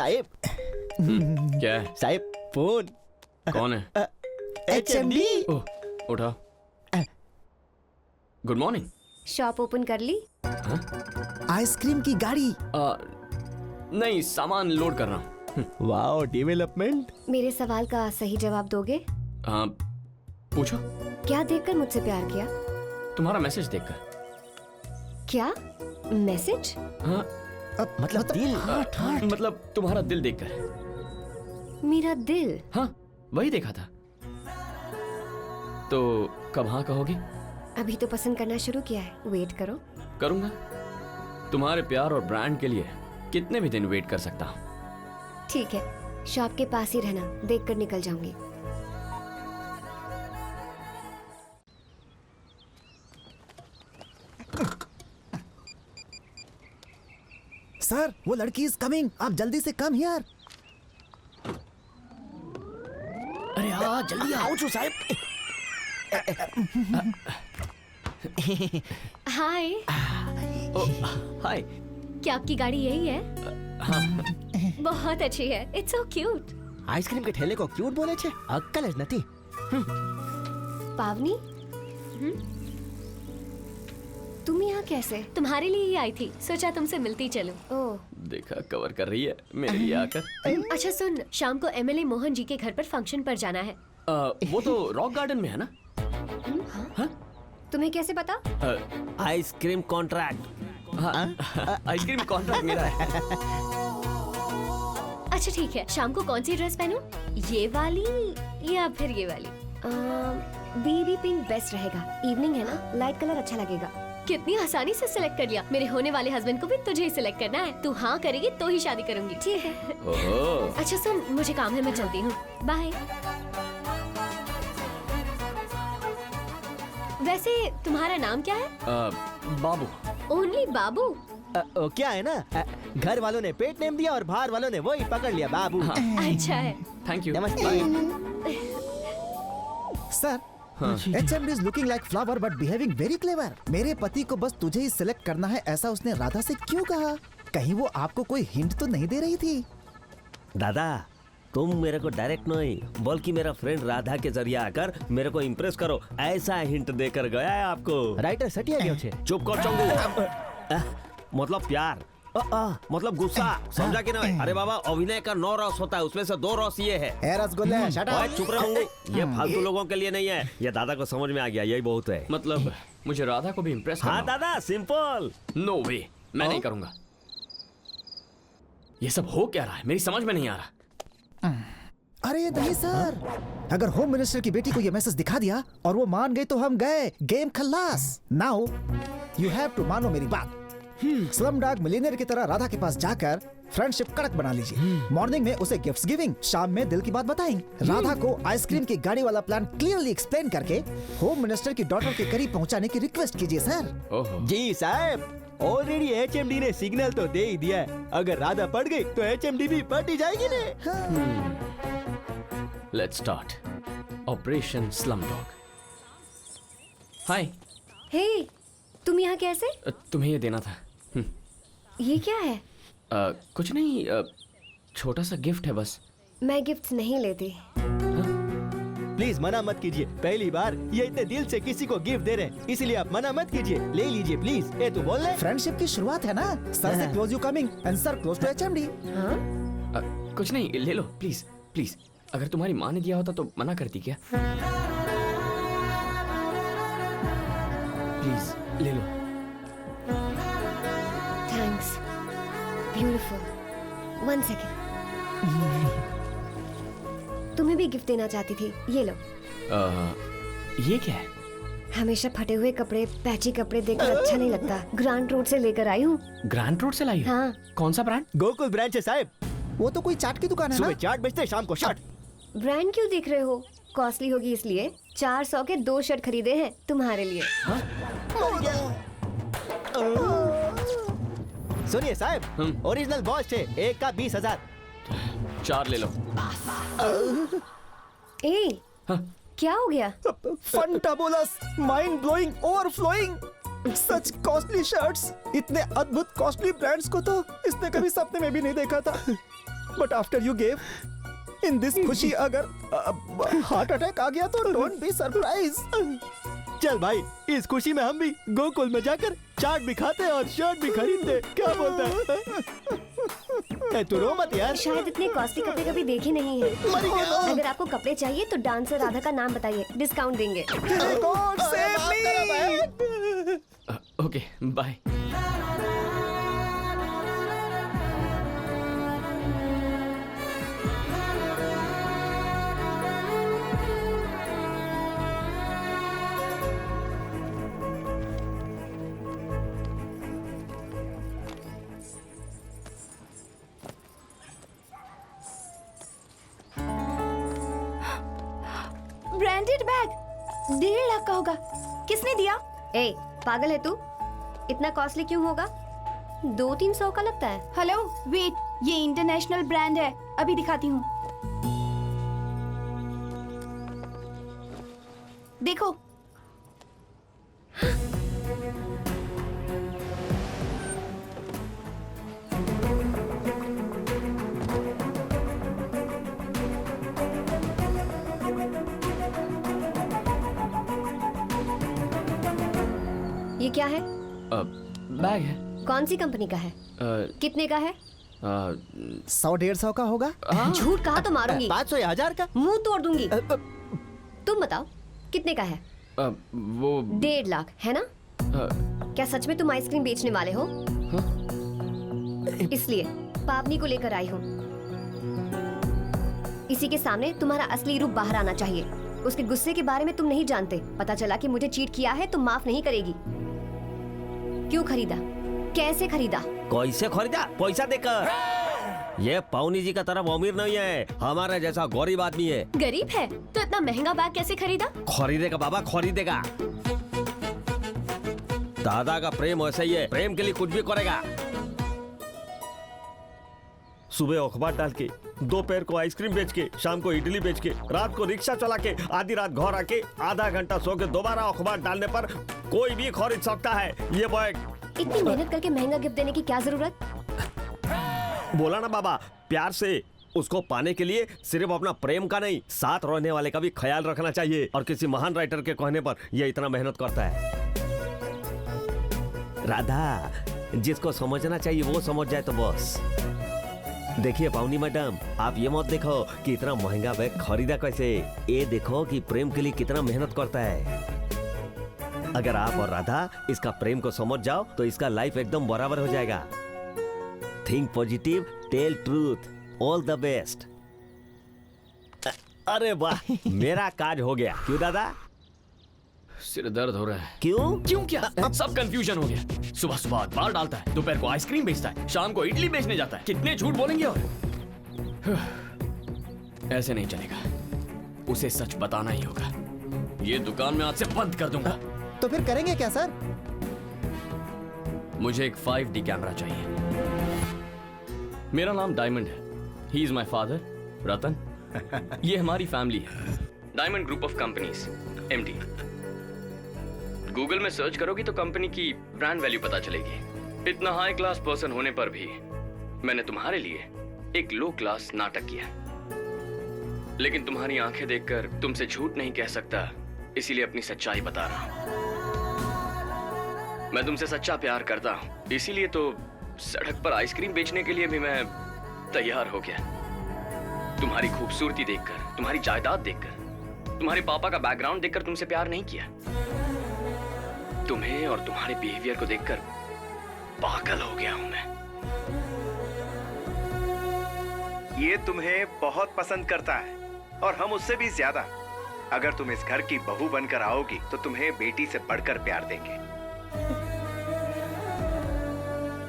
साहेब क्या है? साहेब फोन। कौन है? HMD। ओह, उठा। Good morning. शॉप ओपन कर ली? आइसक्रीम की गाड़ी। नहीं, सामान लोड कर रहा हूँ। Wow, development. मेरे सवाल का सही जवाब दोगे? हाँ, पूछो। क्या देखकर मुझसे प्यार किया? तुम्हारा मैसेज देखकर। क्या मैसेज? हाँ, मतलब दिल। मतलब तुम्हारा दिल देखकर। मेरा दिल? हाँ, वही देखा था। तो कब हाँ कहोगी? अभी तो पसंद करना शुरू किया है, वेट करो। करूंगा। तुम्हारे प्यार और ब्रांड के लिए कितने भी दिन वेट कर सकता हूँ। ठीक है, शॉप के पास ही रहना, देखकर निकल जाऊंगी। सर, वो लड़की इज कमिंग, आप जल्दी से कम हियर। अरे हाँ, जल्दी आओ। आओ साहब। हाय। हाय। क्या आपकी गाड़ी यही है? बहुत अच्छी है, इट्स सो क्यूट। आइसक्रीम के ठेले को क्यूट बोले छे? अक्कल ज नथी। पावनी, तुम यहाँ कैसे? तुम्हारे लिए ही आई थी, सोचा तुमसे मिलती चलूं। ओह, देखा, कवर कर रही है मेरे लिए आकर। अच्छा सुन, शाम को एमएलए मोहन जी के घर पर फंक्शन पर जाना है। वो तो रॉक गार्डन में है ना? हाँ? तुम्हें कैसे पता? Ice cream contract. हाँ, आइसक्रीम कॉन्ट्रैक्ट मेरा है। अच्छा ठीक है, शाम को कौन सी ड्रेस पहनूं? ये वाली या फिर ये वाली? बेबी पिंक बेस्ट रहेगा, इवनिंग है ना, लाइट कलर अच्छा लगेगा। कितनी आसानी से सिलेक्ट कर लिया। मेरे होने वाले हस्बैंड को भी तुझे ही सिलेक्ट करना है। तू हाँ करेगी तो ही शादी करूंगी। ठीक है। अच्छा सुन, मुझे काम है, मैं चलती हूँ, बाय। वैसे तुम्हारा नाम क्या है? बाबू। ओनली बाबू? क्या है ना, घर वालों ने पेट नेम दिया और बाहर वालों ने वही पकड़ लिया, बाबू। अच्छा है। Thank you. नमस्ते। Sir, HMD is looking like flower but behaving very clever. मेरे पति को बस तुझे ही सिलेक्ट करना है, ऐसा उसने राधा से क्यों कहा? कहीं वो आपको कोई हिंट तो नहीं दे रही थी? दादा, तुम मेरे को डायरेक्ट नहीं बल्कि मेरा फ्रेंड राधा के जरिए आकर मेरे को इम्प्रेस करो, ऐसा हिंट देकर गया है आपको। राइटर सटिया गया छे। चुप कर चंगू। मतलब प्यार, मतलब गुस्सा, समझा कि नहीं? अरे बाबा, अभिनय का 9 रस होता है, उसमें से 2 रस ये है। रसगुल्ले, शट अप। चुप रहो, ये फालतू लोगों के लिए नहीं है, ये दादा को समझ में आ गया, यही बहुत है। मतलब मुझे राधा को भी इम्प्रेस करना? हाँ दादा, सिंपल। नो वे, मैं नहीं करूंगा। ये सब हो क्या रहा है, मेरी समझ में नहीं आ रहा। अरे नहीं सर, अगर होम मिनिस्टर की बेटी को ये मैसेज दिखा दिया और वो मान गई तो हम गए, गेम खल्लास। नाउ यू हैव टू मानो मेरी बात। स्लम डॉग मिलियनेयर की तरह राधा के पास जाकर फ्रेंडशिप कड़क बना लीजिए। मॉर्निंग में उसे गिफ्ट्स गिविंग, शाम में दिल की बात बताएंगे। राधा को आइसक्रीम की गाड़ी वाला प्लान क्लियरली एक्सप्लेन करके होम मिनिस्टर की डॉटर के करीब पहुंचाने की रिक्वेस्ट कीजिए सर। जी साहब, ऑलरेडी HMD ने सिग्नल तो दे ही दिया है, अगर राधा पड़ गई तो HMD भी पट ही जाएगी ने। Let's start operation slumdog. Hi. Hey, तुम यहाँ कैसे? तुम्हें ये देना था। ये क्या है? कुछ नहीं, छोटा सा गिफ्ट है बस। मैं गिफ्ट्स नहीं लेती। प्लीज मना मत कीजिए, पहली बार ये इतने दिल से किसी को गिफ्ट दे रहे हैं, इसलिए आप मना मत कीजिए, ले लीजिए प्लीज। ये तो बोल रहे फ्रेंडशिप की शुरुआत है ना, सर से close you coming and sir close to HMD। कुछ नहीं, ले लो प्लीज प्लीज। अगर तुम्हारी माँ ने दिया होता तो मना करती क्या? प्लीज ले लो। Thanks, beautiful. 1 सेकेंड, तुम्हें भी गिफ्ट देना चाहती थी, ये लो। ये क्या है? हमेशा फटे हुए कपड़े, पैची कपड़े देखकर अच्छा नहीं लगता, ग्रांड रोड से लेकर आई हूँ। ग्रांड रोड से लाई हो? हाँ। कौन सा ब्रांड? गोकुल ब्रांड है साहब। वो तो कोई चाट की दुकान है सुबह ना? चाट बेचते हैं, शाम को शर्ट। ब्रांड क्यों देख रहे हो? कॉस्टली होगी इसलिए। 400 के 2 शर्ट खरीदे हैं तुम्हारे लिए। सुनिए साहब, ओरिजिनल बॉस है, एक का 20,000। 4 ले लो। ए, क्या हो गया? फंटाबुलस, माइंड ब्लोइंग, ओवरफ्लोइंग। सच कॉस्टली शर्ट्स, इतने अद्भुत कॉस्टली ब्रांड्स को तो इसने कभी सपने में भी नहीं देखा था। But after you gave in this खुशी अगर हार्ट अटैक आ गया तो डोंट बी सरप्राइज। चल भाई, इस खुशी में हम भी गोकुल में जाकर चाट भी खाते और शर्ट भी खरीदते, क्या बोलता है? तू रो मत यार। शायद इतने कॉस्टली कपड़े कभी देखे नहीं है। अगर आपको कपड़े चाहिए तो डांसर राधा का नाम बताइए, डिस्काउंट देंगे। Okay bye. Branded bag 1.5 lakh का होगा। किसने दिया? ए, पागल है तू? इतना कॉस्टली क्यों होगा? 200-300 का लगता है। हेलो वेट, ये इंटरनेशनल ब्रांड है, अभी दिखाती हूँ। देखो। ये क्या है? बैग है। कौन सी कंपनी का है? कितने का है? 100-150 का होगा। झूठ कहा तो मारूंगी। 500 या 1000 का? मुंह तोड़ दूंगी। तुम बताओ कितने का है? वो 1.5 लाख है ना? क्या सच में तुम आइसक्रीम बेचने वाले हो? इसलिए पावनी को लेकर आई हूँ। इसी के सामने तुम्हारा असली रूप बाहर आना चाहिए। उसके गुस्से के बारे में तुम नहीं जानते। पता चला कि मुझे चीट किया है तो माफ नहीं करेगी। क्यों खरीदा? कैसे खरीदा? कैसे खरीदा? पैसा देकर। ये पावनी जी का तरफ अमीर नहीं है, हमारा जैसा गरीब आदमी है। गरीब है तो इतना महंगा बैग कैसे खरीदा? खरीदेगा बाबा, खरीदेगा। दादा का प्रेम ऐसा ही है, प्रेम के लिए कुछ भी करेगा। सुबह अखबार डाल के, दोपहर को आइसक्रीम बेच के, शाम को इडली बेच के, रात को रिक्शा चला के, आधी रात घर आके आधा घंटा सो के दोबारा अखबार डालने पर कोई भी खरीद सकता है ये बैग। इतनी मेहनत करके महंगा गिफ्ट देने की क्या जरूरत? बोला ना बाबा, प्यार से उसको पाने के लिए सिर्फ अपना प्रेम का नहीं, साथ रहने वाले का भी ख्याल रखना चाहिए। और किसी महान राइटर के कहने पर ये इतना मेहनत करता है। राधा, जिसको समझना चाहिए वो समझ जाए तो बस। देखिए पावनी मैडम, आप ये मत देखो कि इतना महंगा बैग खरीदा कैसे, ये देखो कि प्रेम के लिए कितना मेहनत करता है। अगर आप और राधा इसका प्रेम को समझ जाओ तो इसका लाइफ एकदम बराबर हो जाएगा। Think positive, tell truth, all the best. अरे वाह, मेरा काज हो गया। क्यों दादा? सिर दर्द हो रहा है। क्यों? क्यों क्या? सब कंफ्यूजन हो गया। सुबह सुबह अखबार डालता है, दोपहर को आइसक्रीम बेचता है, शाम को इडली बेचने जाता है। कितने झूठ बोलेंगे? और ऐसे नहीं चलेगा, उसे सच बताना ही होगा। ये दुकान में आज से बंद कर दूंगा। तो फिर करेंगे क्या सर? मुझे एक 5D कैमरा चाहिए। मेरा नाम डायमंड है। ही इज माई फादर रतन। ये हमारी फैमिली है। Diamond group of companies, MD। Google में सर्च करोगी तो कंपनी की ब्रांड वैल्यू पता चलेगी। इतना हाई क्लास पर्सन होने पर भी मैंने तुम्हारे लिए एक लो क्लास नाटक किया। लेकिन तुम्हारी आंखें देखकर तुमसे झूठ नहीं कह सकता, इसीलिए अपनी सच्चाई बता रहा हूं। मैं तुमसे सच्चा प्यार करता हूं, इसीलिए तो सड़क पर आइसक्रीम बेचने के लिए भी मैं तैयार हो गया। तुम्हारी खूबसूरती देखकर, तुम्हारी जायदाद देखकर, तुम्हारे पापा का बैकग्राउंड देखकर तुमसे प्यार नहीं किया। तुम्हें और तुम्हारे बिहेवियर को देखकर पागल हो गया हूं मैं। ये तुम्हें बहुत पसंद करता है और हम उससे भी ज्यादा। अगर तुम इस घर की बहू बनकर आओगी तो तुम्हें बेटी से बढ़कर प्यार देंगे।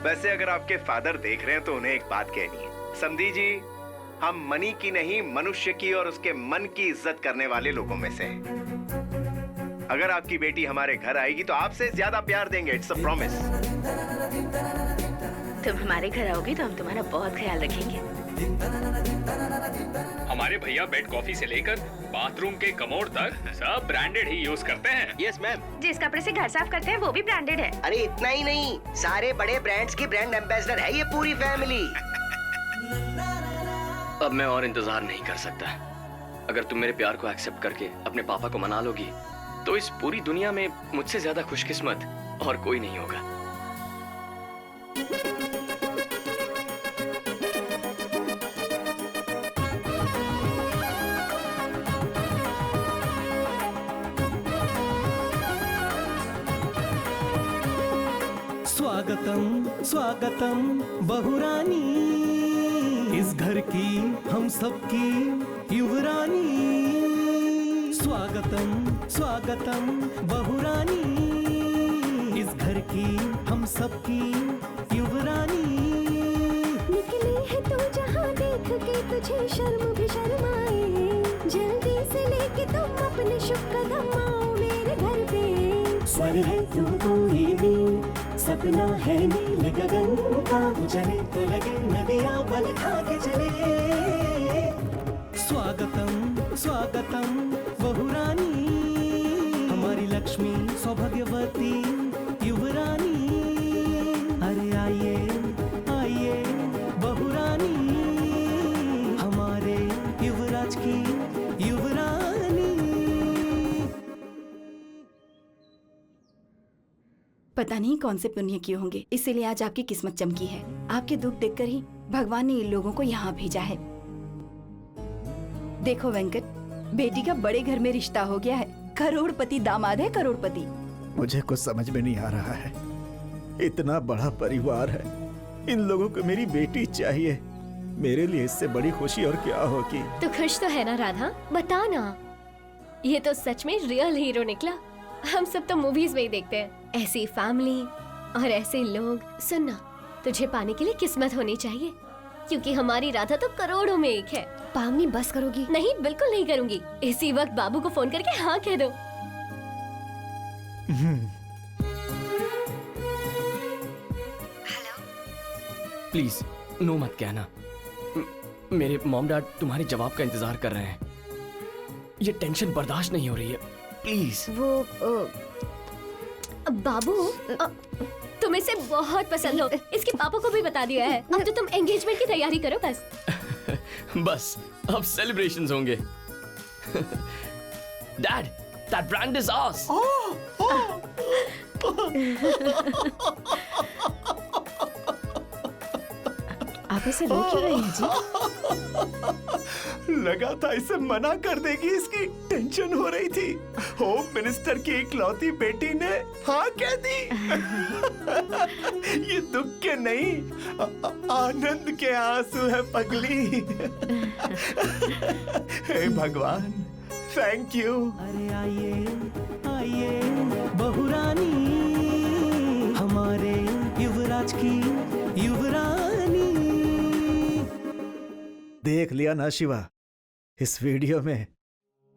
वैसे अगर आपके फादर देख रहे हैं तो उन्हें एक बात कहनी है। समधी जी, हम मनी की नहीं, मनुष्य की और उसके मन की इज्जत करने वाले लोगों में से हैं। अगर आपकी बेटी हमारे घर आएगी तो आपसे ज्यादा प्यार देंगे। It's a promise. तुम हमारे घर आओगी तो हम तुम्हारा बहुत ख्याल रखेंगे। हमारे भैया बेड कॉफी से लेकर बाथरूम के कमोड तक सब ब्रांडेड ही यूज करते हैं। Yes ma'am. जिस कपड़े से घर साफ करते हैं वो भी ब्रांडेड है। अरे इतना ही नहीं, सारे बड़े ब्रांड्स की ब्रांड एम्बेसडर है ये पूरी फैमिली। अब मैं और इंतजार नहीं कर सकता। अगर तुम मेरे प्यार को एक्सेप्ट करके अपने पापा को मना लोगी तो इस पूरी दुनिया में मुझसे ज्यादा खुशकिस्मत और कोई नहीं होगा। स्वागतम स्वागतम बहुरानी, इस घर की हम सबकी युवरानी। स्वागतम स्वागतम बहुरानी, इस घर की हम सबकी युवरानी। निकली है तू जहाँ देख के तुझे शर्म भी शर्माए, जल्दी से लेके तुम अपने शुभ कदम आओ मेरे घर पे। स्वर है तू कोई भी, सपना है नील गगन का, चले तो लगे नदियाँ बल खा के चले। स्वागतम स्वागतम बहुरानी, हमारी लक्ष्मी सौभाग्यवती युवरानी। अरे आइए आइए बहुरानी, हमारे युवराज की युवरानी। पता नहीं कौन से पुण्य किए होंगे, इसीलिए आज आपकी किस्मत चमकी है। आपके दुख देखकर ही भगवान ने इन लोगों को यहाँ भेजा है। देखो वेंकट, बेटी का बड़े घर में रिश्ता हो गया है, करोड़पति दामाद है, करोड़पति। मुझे कुछ समझ में नहीं आ रहा है। इतना बड़ा परिवार है, इन लोगों को मेरी बेटी चाहिए। मेरे लिए इससे बड़ी खुशी और क्या होगी। तो खुश तो है ना राधा, बता ना। ये तो सच में रियल हीरो निकला। हम सब तो मूवीज में ही देखते हैं ऐसी फैमिली और ऐसे लोग। सुनना, तुझे पाने के लिए किस्मत होनी चाहिए, क्योंकि हमारी राधा तो करोड़ों में एक है। पावनी बस करोगी? नहीं, बिल्कुल नहीं करूंगी। इसी वक्त बाबू को फोन करके हाँ कह दो। प्लीज नो मत कहना। मेरे मॉम डैड तुम्हारे जवाब का इंतजार कर रहे हैं। ये टेंशन बर्दाश्त नहीं हो रही है, प्लीज। वो बाबू, तुम इसे बहुत पसंद हो, इसके पापा को भी बता दिया है। अब तो तुम एंगेजमेंट की तैयारी करो बस। बस अब सेलिब्रेशंस होंगे। Dad, that brand is ours. आप इसे रो क्यों रहे हैं जी? लगा था इसे मना कर देगी, इसकी टेंशन हो रही थी। होम मिनिस्टर की इकलौती बेटी ने हाँ कह दी। ये दुख के नहीं, आनंद के आंसू है पगली। हे भगवान, थैंक यू। अरे आइए आइए बहुरानी, हमारे युवराज की युवरानी। देख लिया ना शिवा, इस वीडियो में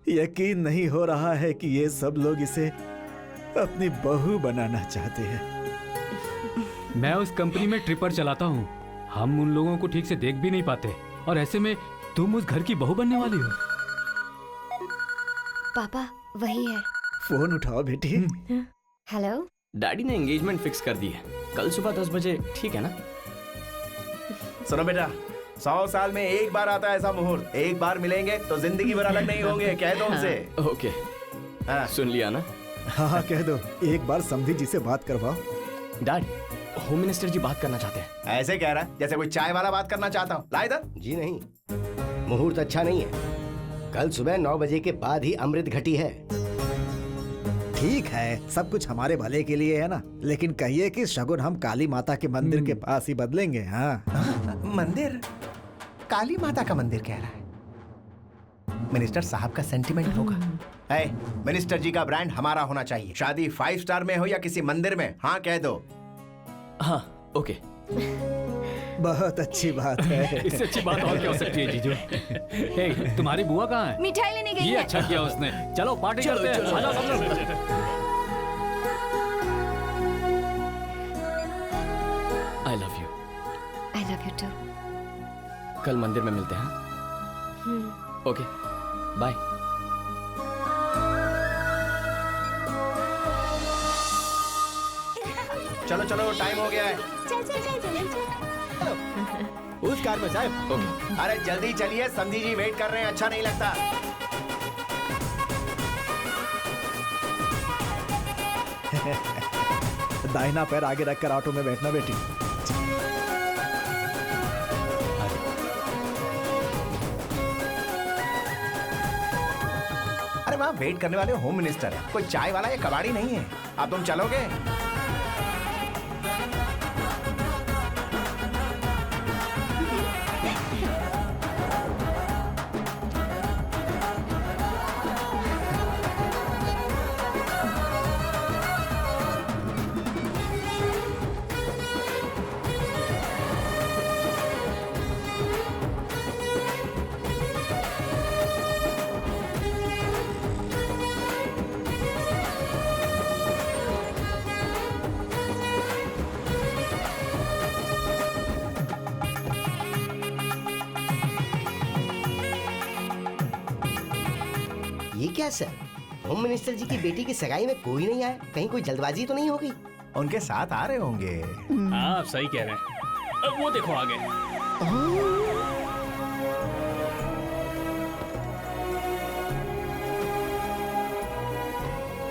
यकीन नहीं हो रहा है कि ये सब लोग इसे अपनी बहू बनाना चाहते हैं। मैं उस कंपनी में ट्रिपर चलाता हूँ। हम उन लोगों को ठीक से देख भी नहीं पाते, और ऐसे में तुम उस घर की बहू बनने वाली हो। पापा वही है। फोन उठाओ बेटी। हेलो। डैडी ने एंगेजमेंट फिक्स कर दी है, कल सुबह 10 बजे, ठीक है ना? सुनो बेटा, 100 साल में एक बार आता है ऐसा मुहूर्त। एक बार मिलेंगे तो जिंदगी भर अलग नहीं होंगे, कह दो उनसे। ओके, सुन लिया ना? हाँ कह दो, एक बार समधी जी से बात करवाओ। डैड, होम मिनिस्टर जी बात करना चाहते हैं। ऐसे कह रहा है जैसे कोई चाय वाला बात करना चाहता हूँ। ला इधर। जी नहीं, मुहूर्त अच्छा नहीं है। कल सुबह 9 बजे के बाद ही अमृत घटी है। ठीक है, सब कुछ हमारे भले के लिए है ना, लेकिन कहिए कि शगुन हम काली माता के मंदिर के पास ही बदलेंगे। हाँ मंदिर? काली माता का मंदिर कह रहा है। मिनिस्टर साहब का सेंटिमेंट होगा। मिनिस्टर जी का ब्रांड हमारा होना चाहिए। शादी 5 स्टार में हो या किसी मंदिर में, हाँ कह दो। हाँ ओके। बहुत अच्छी बात है। इससे अच्छी बात और क्या हो सकती है जीजू? हे, तुम्हारी बुआ कहाँ है? मिठाई लेने गई ये है। अच्छा किया उसने। चलो पार्टी करते हैं। आ जाओ सब लोग। I love you. I love you too. कल मंदिर में मिलते हैं। Okay, bye. चलो चलो, टाइम हो गया है। चल चल चल चल चल। उस कार में साहब। अरे जल्दी चलिए, समझी जी वेट कर रहे हैं, अच्छा नहीं लगता। दाहिना पैर आगे रखकर ऑटो में बैठना बेटी। अरे वहाँ वेट करने वाले होम मिनिस्टर है, कोई चाय वाला या कबाड़ी नहीं है। अब तुम चलोगे? ये क्या सर, होम मिनिस्टर जी की बेटी की सगाई में कोई नहीं आया? कहीं कोई जल्दबाजी तो नहीं हो गई? उनके साथ आ रहे होंगे। हाँ सही कह रहे हैं। अब वो देखो आ गए।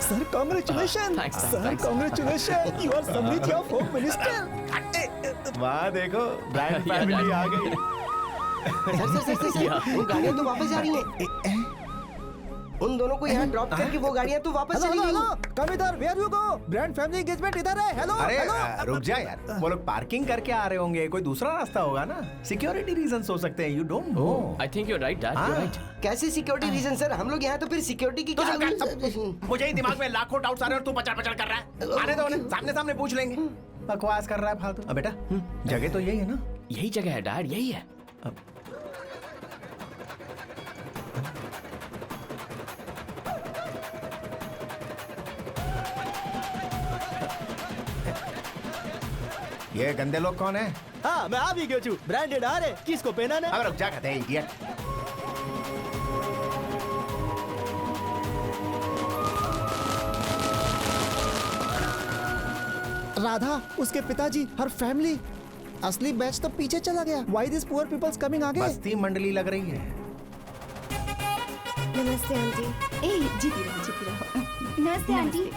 Sir congratulation, sir congratulation, you are Samriddhi of home minister. वाह देखो, ब्रांड फैमिली आ गई। सर, वो गाड़ियाँ तो वापस जा रही हैं। उन दोनों को यहाँ ड्रॉप करके वो गाड़ियाँ तो वापस चली गई। कम इधर, where you go? Brand family engagement इधर है। हेलो अरे हेलो। रुक जा यार, वो लोग पार्किंग करके आ रहे होंगे, कोई दूसरा रास्ता होगा ना। सिक्योरिटी रीजन हो सकते हैं, you don't know. I think you are right dad, you right. कैसे सिक्योरिटी रीजन सर? हम लोग यहाँ तो फिर सिक्योरिटी की क्या? मुझे ही दिमाग में लाखों डाउट्स आ रहे हैं और तू पचड़ पचड़ कर रहा है। आने दो उन्हें, सामने सामने पूछ लेंगे। बकवास कर रहा है फालतू। अब बेटा जगह तो यही है ना? यही जगह है डैड, यही है। ये गंदे लोग कौन है? हाँ मैं आ भी गया छू। ब्रांडेड आ रहे, किसको पहना है? अब रुक जा, कहते हैं इडियट। राधा, उसके पिताजी, हर फैमिली, असली बैच तो पीछे चला गया। Why these poor people's coming आगे? बस्ती मंडली लग रही है। नमस्ते आंटी। ए जीती रहो। नमस्ते आंटी।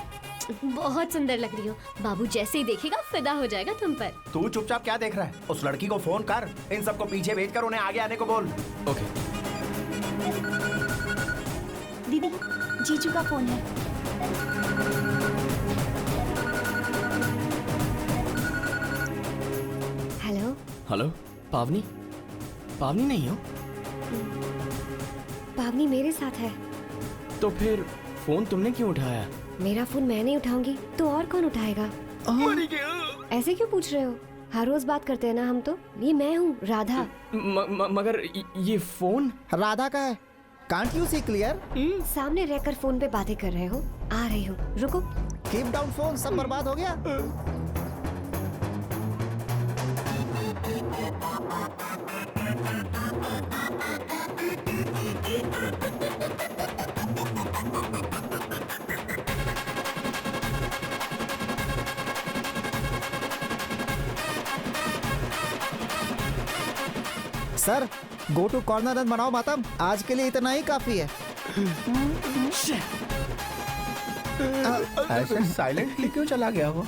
बहुत सुंदर लग रही हो। बाबू जैसे ही देखेगा फिदा हो जाएगा तुम पर। तू चुपचाप क्या देख रहा है? उस लड़की को फोन कर, इन सबको पीछे भेजकर उन्हें आगे आने को बोल। ओके। दीदी, जीजू का फोन है। हेलो हेलो, पावनी? पावनी नहीं हो? पावनी मेरे साथ है। तो फिर फोन तुमने क्यों उठाया? मेरा फोन मैं नहीं उठाऊंगी तो और कौन उठाएगा? ऐसे क्यों पूछ रहे हो? हर रोज बात करते हैं ना हम तो। ये मैं हूँ राधा। मगर ये फोन राधा का है। Can't you see clear? सामने रहकर फोन पे बातें कर रहे हो। आ रही हूँ, रुको। कीप डाउन फोन, सब बर्बाद हो गया। Sir, go to corner and मनाओ मातम। आज के लिए इतना ही काफी है। ऐसे साइलेंटली क्यों चला गया वो?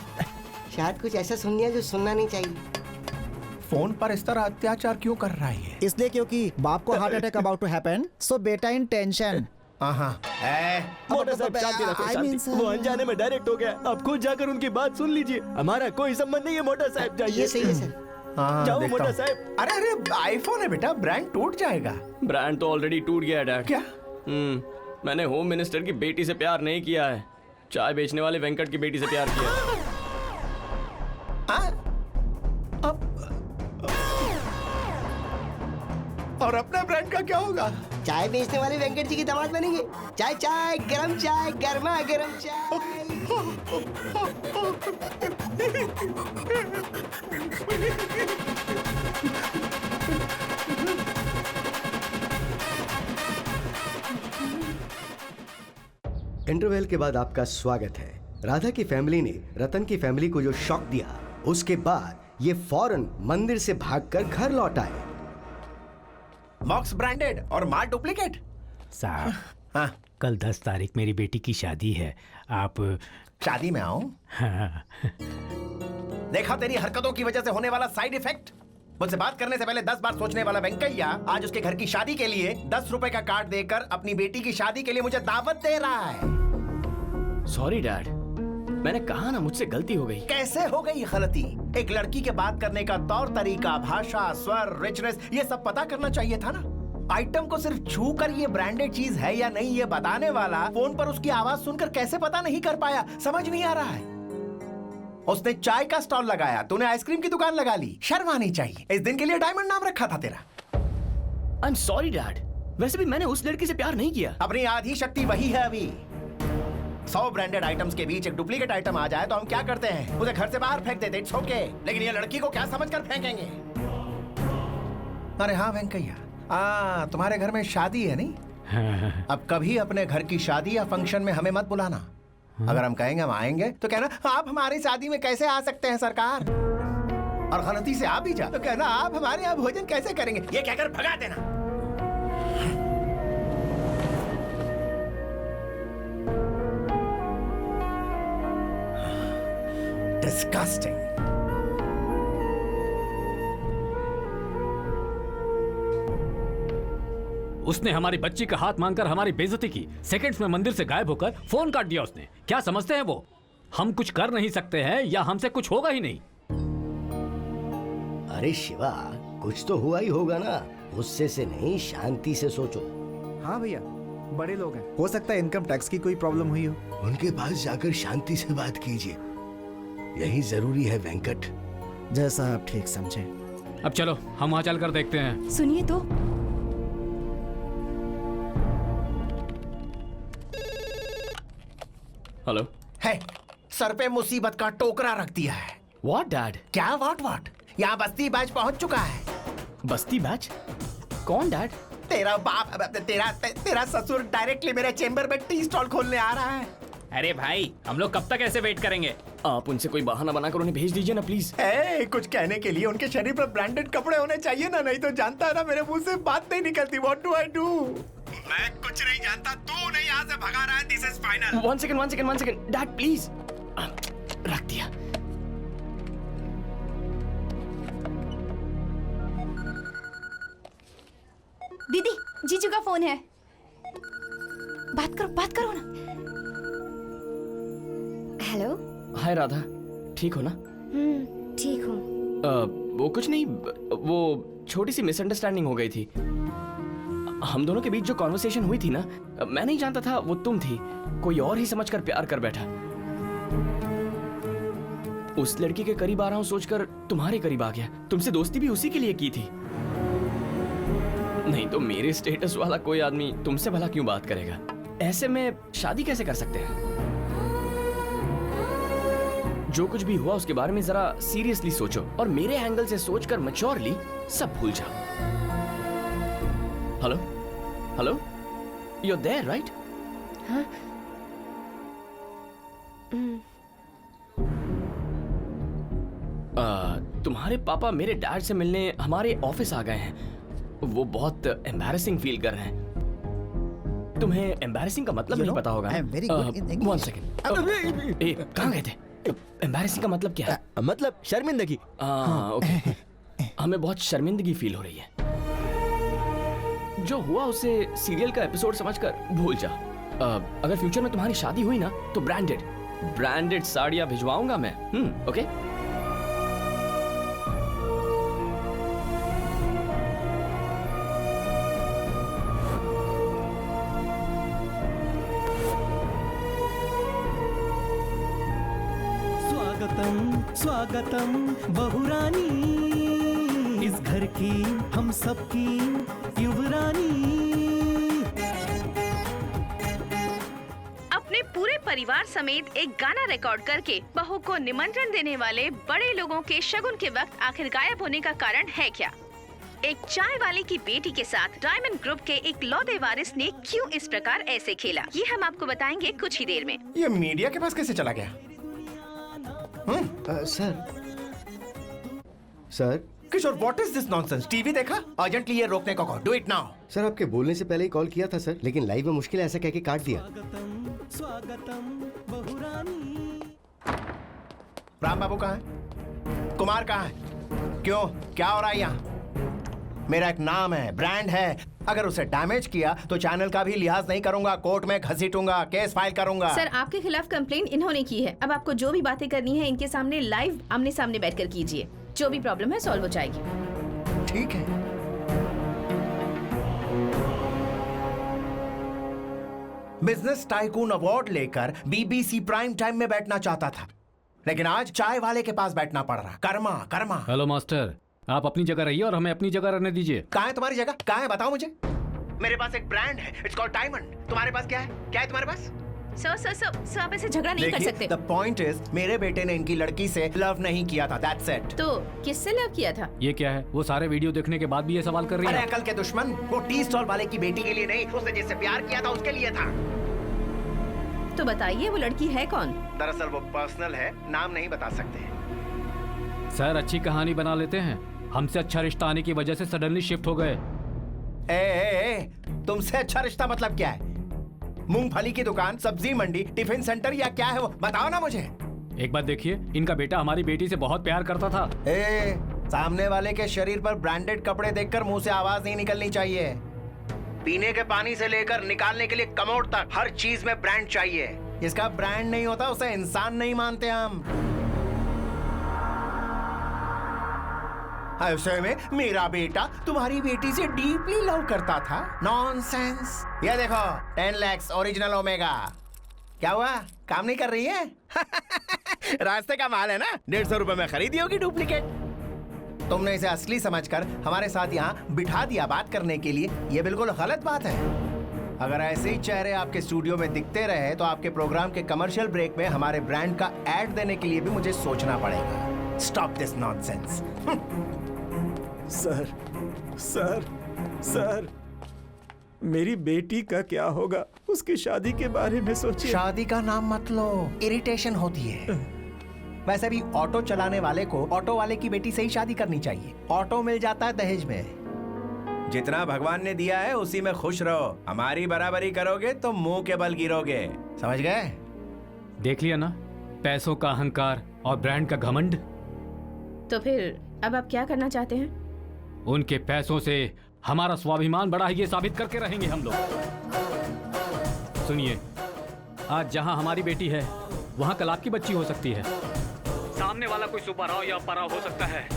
शायद कुछ ऐसा सुन लिया जो सुनना नहीं चाहिए। फोन पर इस तरह अत्याचार क्यों कर रहा है? इसलिए क्योंकि बाप को heart attack about to happen, so बेटा इन टेंशन। मोटा साहब शांति रखो, शांति। वो अनजाने में डायरेक्ट हो गया। अब खुद जाकर उनकी बात सुन लीजिए। हमारा कोई संबंध नहीं है मोटा साहब। जाइए। ये सही है सर। जाओ देखता मोटा हूँ। साहब। अरे अरे, आईफोन है बेटा, ब्रांड टूट जाएगा। ब्रांड तो ऑलरेडी टूट गया है डैड। क्या? मैंने होम मिनिस्टर की बेटी से प्यार नहीं किया है, चाय बेचने वाले वेंकट की बेटी से प्यार किया है। और अपने ब्रांड का क्या होगा? चाय बेचने वाले वेंकट जी की दामाद बनेंगे। चाय चाय, गरम चाय, गर्मा गरम चाय। इंटरवल के बाद आपका स्वागत है। राधा की फैमिली ने रतन की फैमिली को जो शॉक दिया, उसके बाद ये फौरन मंदिर से भागकर घर लौट आए। बॉक्स ब्रांडेड और माल डुप्लीकेट। साहब, हाँ, कल 10 तारीख मेरी बेटी की शादी है, आप शादी में आओ? हाँ। देखा तेरी हरकतों की वजह से होने वाला साइड इफेक्ट। मुझसे बात करने से पहले 10 बार सोचने वाला वेंकैया आज उसके घर की शादी के लिए 10 रुपए का कार्ड देकर अपनी बेटी की शादी के लिए मुझे दावत दे रहा है। सॉरी डैड, मैंने कहा ना मुझसे गलती हो गई। कैसे हो गई गलती? एक लड़की के बात करने का तौर तरीका, भाषा, स्वर, रिचनेस, ये सब पता करना चाहिए था ना। आइटम को सिर्फ छू कर ये ब्रांडेड चीज है या नहीं ये बताने वाला फोन पर उसकी आवाज सुनकर कैसे पता नहीं कर पाया? समझ नहीं आ रहा है। उसने चाय का स्टॉल लगाया, तूने आइसक्रीम की दुकान लगा ली। शर्म आनी चाहिए। इस दिन के लिए डायमंड नाम रखा था तेरा। आई एम सॉरी डैड, वैसे भी मैंने उस लड़की से प्यार नहीं किया। अपनी आधी शक्ति वही है अभी। 100 ब्रांडेड आइटम्स के बीच एक डुप्लीकेट आइटम आ जाए तो हम क्या करते हैं? उसे घर से बाहर फेंक देते, इट्स ओके। लेकिन ये लड़की को क्या समझकर फेंकेंगे? अरे हाँ वेंकैया, तुम्हारे घर में शादी है नहीं? अब कभी अपने घर की शादी या फंक्शन में हमें मत बुलाना। अगर हम कहेंगे हम आएंगे तो कहना आप हमारी शादी में कैसे आ सकते हैं सरकार, और गलती से आ भी जा तो कहना आप हमारे यहाँ भोजन कैसे करेंगे, ये कहकर भगा देना। डिस्गस्टिंग। उसने हमारी बच्ची का हाथ मांगकर हमारी बेइज्जती की। सेकंड्स में मंदिर से गायब होकर फोन काट दिया उसने। क्या समझते हैं वो हम कुछ कर नहीं सकते हैं या हमसे कुछ होगा ही नहीं? अरे शिवा, कुछ तो हुआ ही होगा ना। गुस्से से नहीं, शांति से सोचो। हाँ भैया, बड़े लोग हैं, हो सकता है इनकम टैक्स की कोई प्रॉब्लम हुई हो। उनके पास जाकर शांति से बात कीजिए, यही जरूरी है वेंकट। जैसा आप ठीक समझे। अब चलो हम वहाँ चल कर देखते हैं। सुनिए तो। हेलो। है, सर पे मुसीबत का टोकरा रख दिया है। What dad? क्या व्हाट? यहाँ बस्ती बैच पहुंच चुका है। बस्ती बैच? कौन डैड? तेरा बाप, तेरा ससुर डायरेक्टली मेरे चेंबर में टी स्टॉल खोलने आ रहा है। अरे भाई, हम लोग कब तक ऐसे वेट करेंगे? आप उनसे कोई बहाना बनाकर उन्हें भेज दीजिए ना प्लीज। कुछ कहने के लिए उनके शरीर पर ब्रांडेड कपड़े होने चाहिए ना, नहीं तो जानता है ना मेरे मुंह से बात नहीं निकलती। What do I do? मैं कुछ नहीं जानता, तू नहीं यहाँ से भगा रहा है। This is final. One second dad please. रख दिया। दीदी, जीजू का फोन है। बात करो ना। हेलो। हाय राधा, ठीक हो ना? ठीक हूँ। वो कुछ नहीं, वो छोटी सी मिसअंडरस्टैंडिंग हो गई थी। हम दोनों के बीच जो कॉन्वर्सेशन हुई थी ना, मैं नहीं जानता था वो तुम थी। कोई और ही समझकर प्यार कर बैठा। उस लड़की के करीब आ रहा हूं सोचकर तुम्हारे करीब आ गया। तुमसे दोस्ती भी उसी के लिए की थी। नहीं तो मेरे स्टेटस वाला कोई आदमी तुमसे भला क्यों बात करेगा? ऐसे में शादी कैसे कर सकते हैं? जो कुछ भी हुआ उसके बारे में जरा सीरियसली सोचो और मेरे एंगल से सोचकर मैच्योरली सब भूल जाओ। Hello, you are there right? हाँ। तुम्हारे पापा मेरे डैड से मिलने हमारे ऑफिस आ गए हैं। वो बहुत एम्बैरेसिंग फील कर रहे हैं। तुम्हें एम्बैरेसिंग का मतलब नहीं पता होगा। वन सेकेंड, कहाँ गए थे? एम्बैरेसिंग का मतलब क्या है? मतलब शर्मिंदगी। ओके। हमें बहुत शर्मिंदगी फील हो रही है। जो हुआ उसे सीरियल का एपिसोड समझकर भूल जाओ। अगर फ्यूचर में तुम्हारी शादी हुई ना तो ब्रांडेड साड़ियां भिजवाऊंगा मैं। ओके? स्वागतम बहुरानी, इस घर की हम सबकी युवरानी। अपने पूरे परिवार समेत एक गाना रिकॉर्ड करके बहू को निमंत्रण देने वाले बड़े लोगों के शगुन के वक्त आखिर गायब होने का कारण है क्या? एक चाय वाले की बेटी के साथ डायमंड ग्रुप के एक लौदे वारिस ने क्यों इस प्रकार ऐसे खेला, ये हम आपको बताएंगे कुछ ही देर में। ये मीडिया के पास कैसे चला गया? Sir, sir Kishore, what is this nonsense? TV देखा? अर्जेंटली ये रोकने को कहो। Do it now. सर आपके बोलने से पहले ही कॉल किया था सर, लेकिन लाइव में मुश्किल है ऐसा कह के काट दिया। राम बाबू कहाँ है? कुमार कहाँ है? क्यों, क्या हो रहा है यहाँ? मेरा एक नाम है, ब्रांड है। अगर उसे डैमेज किया तो चैनल का भी लिहाज नहीं करूंगा, कोर्ट में घसीटूंगा, केस फाइल करूंगा। सर, आपके खिलाफ कंप्लेंट इन्होंने की है। अब आपको जो भी बातें करनी है इनके सामने लाइव आमने सामने बैठकर कीजिए। जो भी प्रॉब्लम है सॉल्व हो जाएगी। ठीक है। बिजनेस टाइकून अवार्ड लेकर बीबीसी प्राइम टाइम में बैठना चाहता था, लेकिन आज चाय वाले के पास बैठना पड़ रहा। कर्मा कर्मा। हेलो मास्टर, आप अपनी जगह रहिए और हमें अपनी जगह रहने दीजिए। कहाँ है तुम्हारी जगह? कहाँ है बताओ मुझे। मेरे पास एक ब्रांड है, इट्स कॉल्ड डायमंड। तुम्हारे पास क्या है? क्या है तुम्हारे पास? सर आप ऐसे झगड़ा नहीं कर सकते। द पॉइंट इज, मेरे बेटे ने इनकी लड़की से लव नहीं किया था, दैट्स इट। तो किससे लव किया था? ये क्या है? वो सारे वीडियो देखने के बाद भी ये सवाल कर रही अरे है। अकल के दुश्मन, वो टी स्टॉल वाले की बेटी के लिए नहीं, उसने जिससे प्यार किया था उसके लिए था। तो बताइए वो लड़की है कौन? दरअसल वो पर्सनल है, नाम नहीं बता सकते। सर अच्छी कहानी बना लेते हैं। हमसे अच्छा रिश्ता आने की वजह से सडनली शिफ्ट हो गए। तुमसे अच्छा रिश्ता मतलब क्या है? मूंगफली की दुकान, सब्जी मंडी, टिफिन सेंटर या क्या है वो? बताओ ना मुझे। एक बात देखिए, इनका बेटा हमारी बेटी से बहुत प्यार करता था। सामने वाले के शरीर पर ब्रांडेड कपड़े देखकर मुंह से आवाज नहीं निकलनी चाहिए। पीने के पानी से लेकर निकालने के लिए कमोड तक हर चीज में ब्रांड चाहिए। जिसका ब्रांड नहीं होता उसे इंसान नहीं मानते हम। ऐसे में मेरा बेटा तुम्हारी बेटी से डीपली लव करता था? नॉनसेंस। ये देखो 10 lakhs ओरिजिनल ओमेगा। क्या हुआ, काम नहीं कर रही है? रास्ते का माल है ना, 150 रुपए में खरीदी होगी डुप्लीकेट। तुमने इसे असली समझकर हमारे साथ यहाँ बिठा दिया बात करने के लिए। ये बिल्कुल गलत बात है। अगर ऐसे ही चेहरे आपके स्टूडियो में दिखते रहे तो आपके प्रोग्राम के कमर्शियल ब्रेक में हमारे ब्रांड का एड देने के लिए भी मुझे सोचना पड़ेगा। Stop this nonsense. Sir sir sir, मेरी बेटी का क्या होगा? उसकी शादी के बारे में सोचिए। शादी का नाम मत लो, इरिटेशन होती है। वैसे भी ऑटो चलाने वाले को ऑटो वाले की बेटी से ही शादी करनी चाहिए। ऑटो मिल जाता है दहेज में। जितना भगवान ने दिया है उसी में खुश रहो। हमारी बराबरी करोगे तो मुंह के बल गिरोगे, समझ गए? देख लिया ना, पैसों का अहंकार और ब्रांड का घमंड। तो फिर अब आप क्या करना चाहते हैं? उनके पैसों से हमारा स्वाभिमान बढ़ा है, ये साबित करके रहेंगे हम लोग। सुनिए, आज जहां हमारी बेटी है वहां कल आपकी बच्ची हो सकती है। सामने वाला कोई सुपरहाउ या पराव हो सकता है,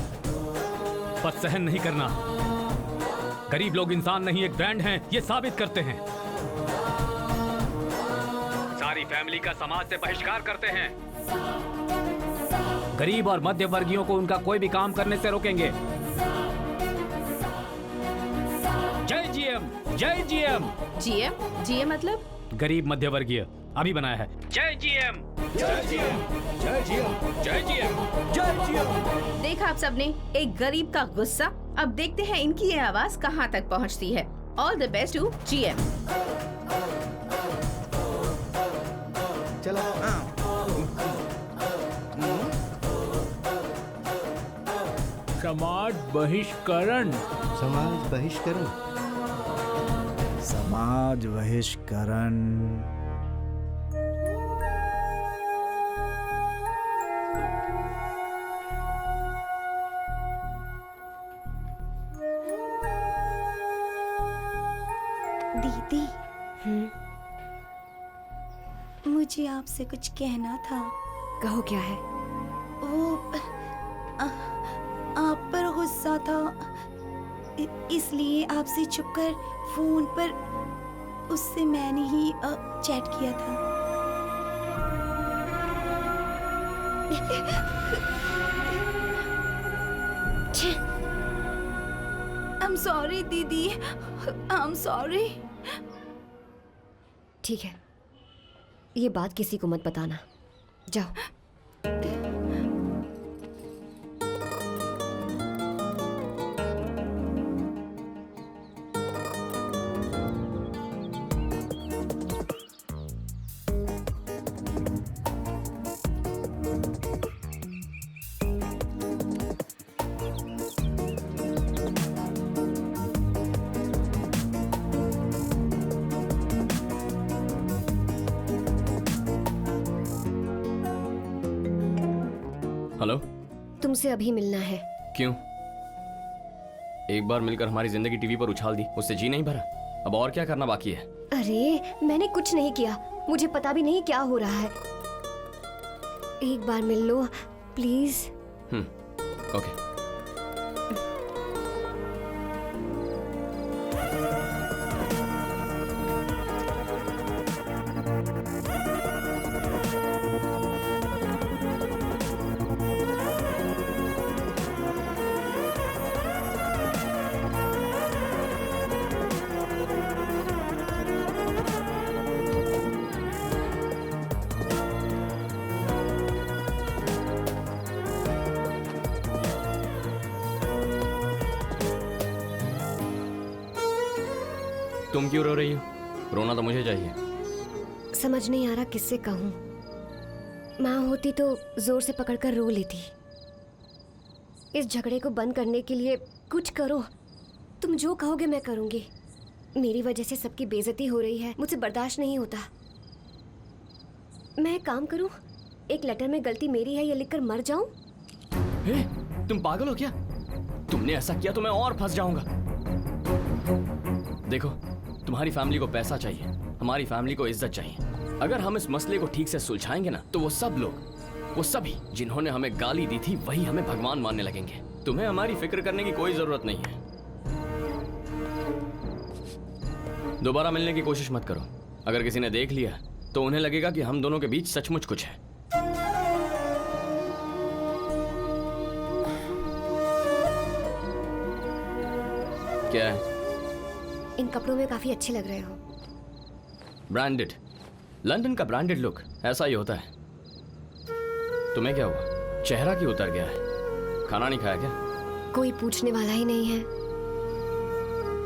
पर सहन नहीं करना। गरीब लोग इंसान नहीं, एक ब्रांड हैं, ये साबित करते हैं। सारी फैमिली का समाज से बहिष्कार करते हैं। गरीब और मध्य वर्गीयों को उनका कोई भी काम करने से रोकेंगे। जय जीएम, जय जीएम। जीएम? जीएम मतलब? गरीब मध्य वर्गीय। अभी बनाया है। जय जीएम, जय जीएम, जय जीएम, जय जीएम, जय जीएम। देखा आप सबने, एक गरीब का गुस्सा। अब देखते हैं इनकी ये आवाज कहां तक पहुंचती है। All the best to GM. चलो। समाज बहिष्करण, समाज बहिष्करण, समाज बहिष्करण। दीदी, मुझे आपसे कुछ कहना था। कहो, क्या है? वो आप पर गुस्सा था, इसलिए आपसे छुपकर फोन पर उससे मैंने ही चैट किया था। I'm sorry दीदी, I'm sorry। ठीक है, ये बात किसी को मत बताना। जाओ। हेलो। तुमसे अभी मिलना है। क्यों? एक बार मिलकर हमारी जिंदगी टीवी पर उछाल दी, उससे जी नहीं भरा। अब और क्या करना बाकी है? अरे मैंने कुछ नहीं किया, मुझे पता भी नहीं क्या हो रहा है। एक बार मिल लो प्लीज। ओके। तुम क्यों रो रही हो? रोना तो मुझे चाहिए। समझ नहीं आ रहा किससे कहूँ। माँ होती तो जोर से पकड़कर रो लेती। इस झगड़े को बंद करने के लिए कुछ करो। तुम जो कहोगे मैं करूँगी। मेरी वजह से सबकी बेइज्जती हो रही है, मुझसे बर्दाश्त नहीं होता। मैं एक काम करूँ, एक लेटर में गलती मेरी है ये लिखकर मर जाऊं? तुम पागल हो क्या? तुमने ऐसा किया तो मैं और फंस जाऊंगा। देखो, तुम्हारी फैमिली को पैसा चाहिए, हमारी फैमिली को इज्जत चाहिए। अगर हम इस मसले को ठीक से सुलझाएंगे ना, तो वो सब लोग, वो सभी जिन्होंने हमें गाली दी थी, वही हमें भगवान मानने लगेंगे। तुम्हें हमारी फिक्र करने की कोई जरूरत नहीं है। दोबारा मिलने की कोशिश मत करो। अगर किसी ने देख लिया तो उन्हें लगेगा कि हम दोनों के बीच सचमुच कुछ है। क्या है? इन कपड़ों में काफी अच्छे लग रहे हो। ब्रांडेड, लंदन का ब्रांडेड लुक ऐसा ही होता है। तुम्हें क्या हुआ? चेहरा क्यों उतर गया है? खाना नहीं खाया क्या? कोई पूछने वाला ही नहीं है।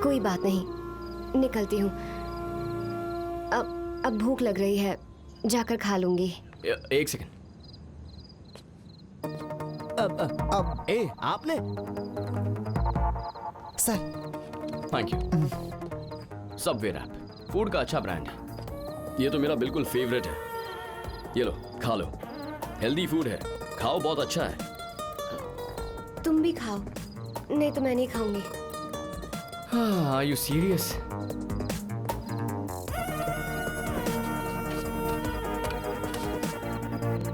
कोई बात नहीं, निकलती हूँ। अब भूख लग रही है, जाकर खा लूंगी। एक सेकंड। आपने? Sir. Thank you. Subway wrap food का अच्छा ब्रांड है। ये तो मेरा बिल्कुल फेवरेट है। ये लो, खा लो। हेल्दी फूड है, खाओ, बहुत अच्छा है। तुम भी खाओ। नहीं तो मैं नहीं खाऊंगी। Are you serious?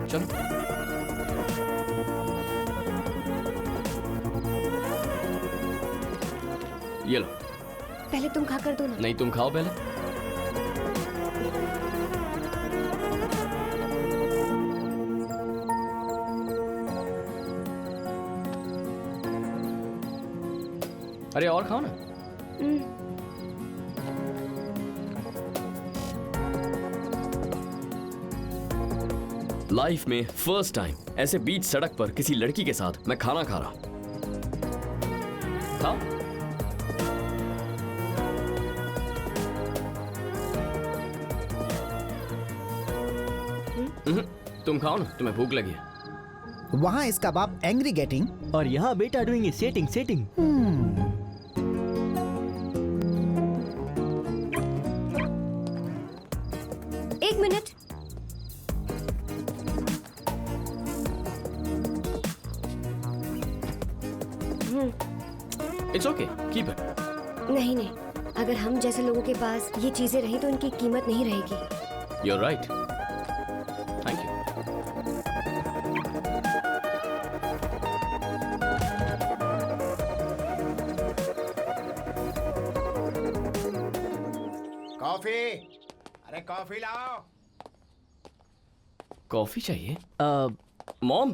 चलो। ये लो। पहले तुम खा कर दो ना। नहीं, तुम खाओ पहले। अरे और खाओ ना। लाइफ में फर्स्ट टाइम ऐसे बीच सड़क पर किसी लड़की के साथ मैं खाना खा रहा। खाओ। तुम खाओ ना, तुम्हें भूख लगी है। वहाँ इसका बाप एंग्री गेटिंग और यहाँ बेटा डूइंग सेटिंग। एक minute. It's okay, keep it. नहीं नहीं, अगर हम जैसे लोगों के पास ये चीजें रही तो इनकी कीमत नहीं रहेगी। You're right. Thank you. Coffee, अरे कॉफी लाओ। कॉफी चाहिए? मॉम,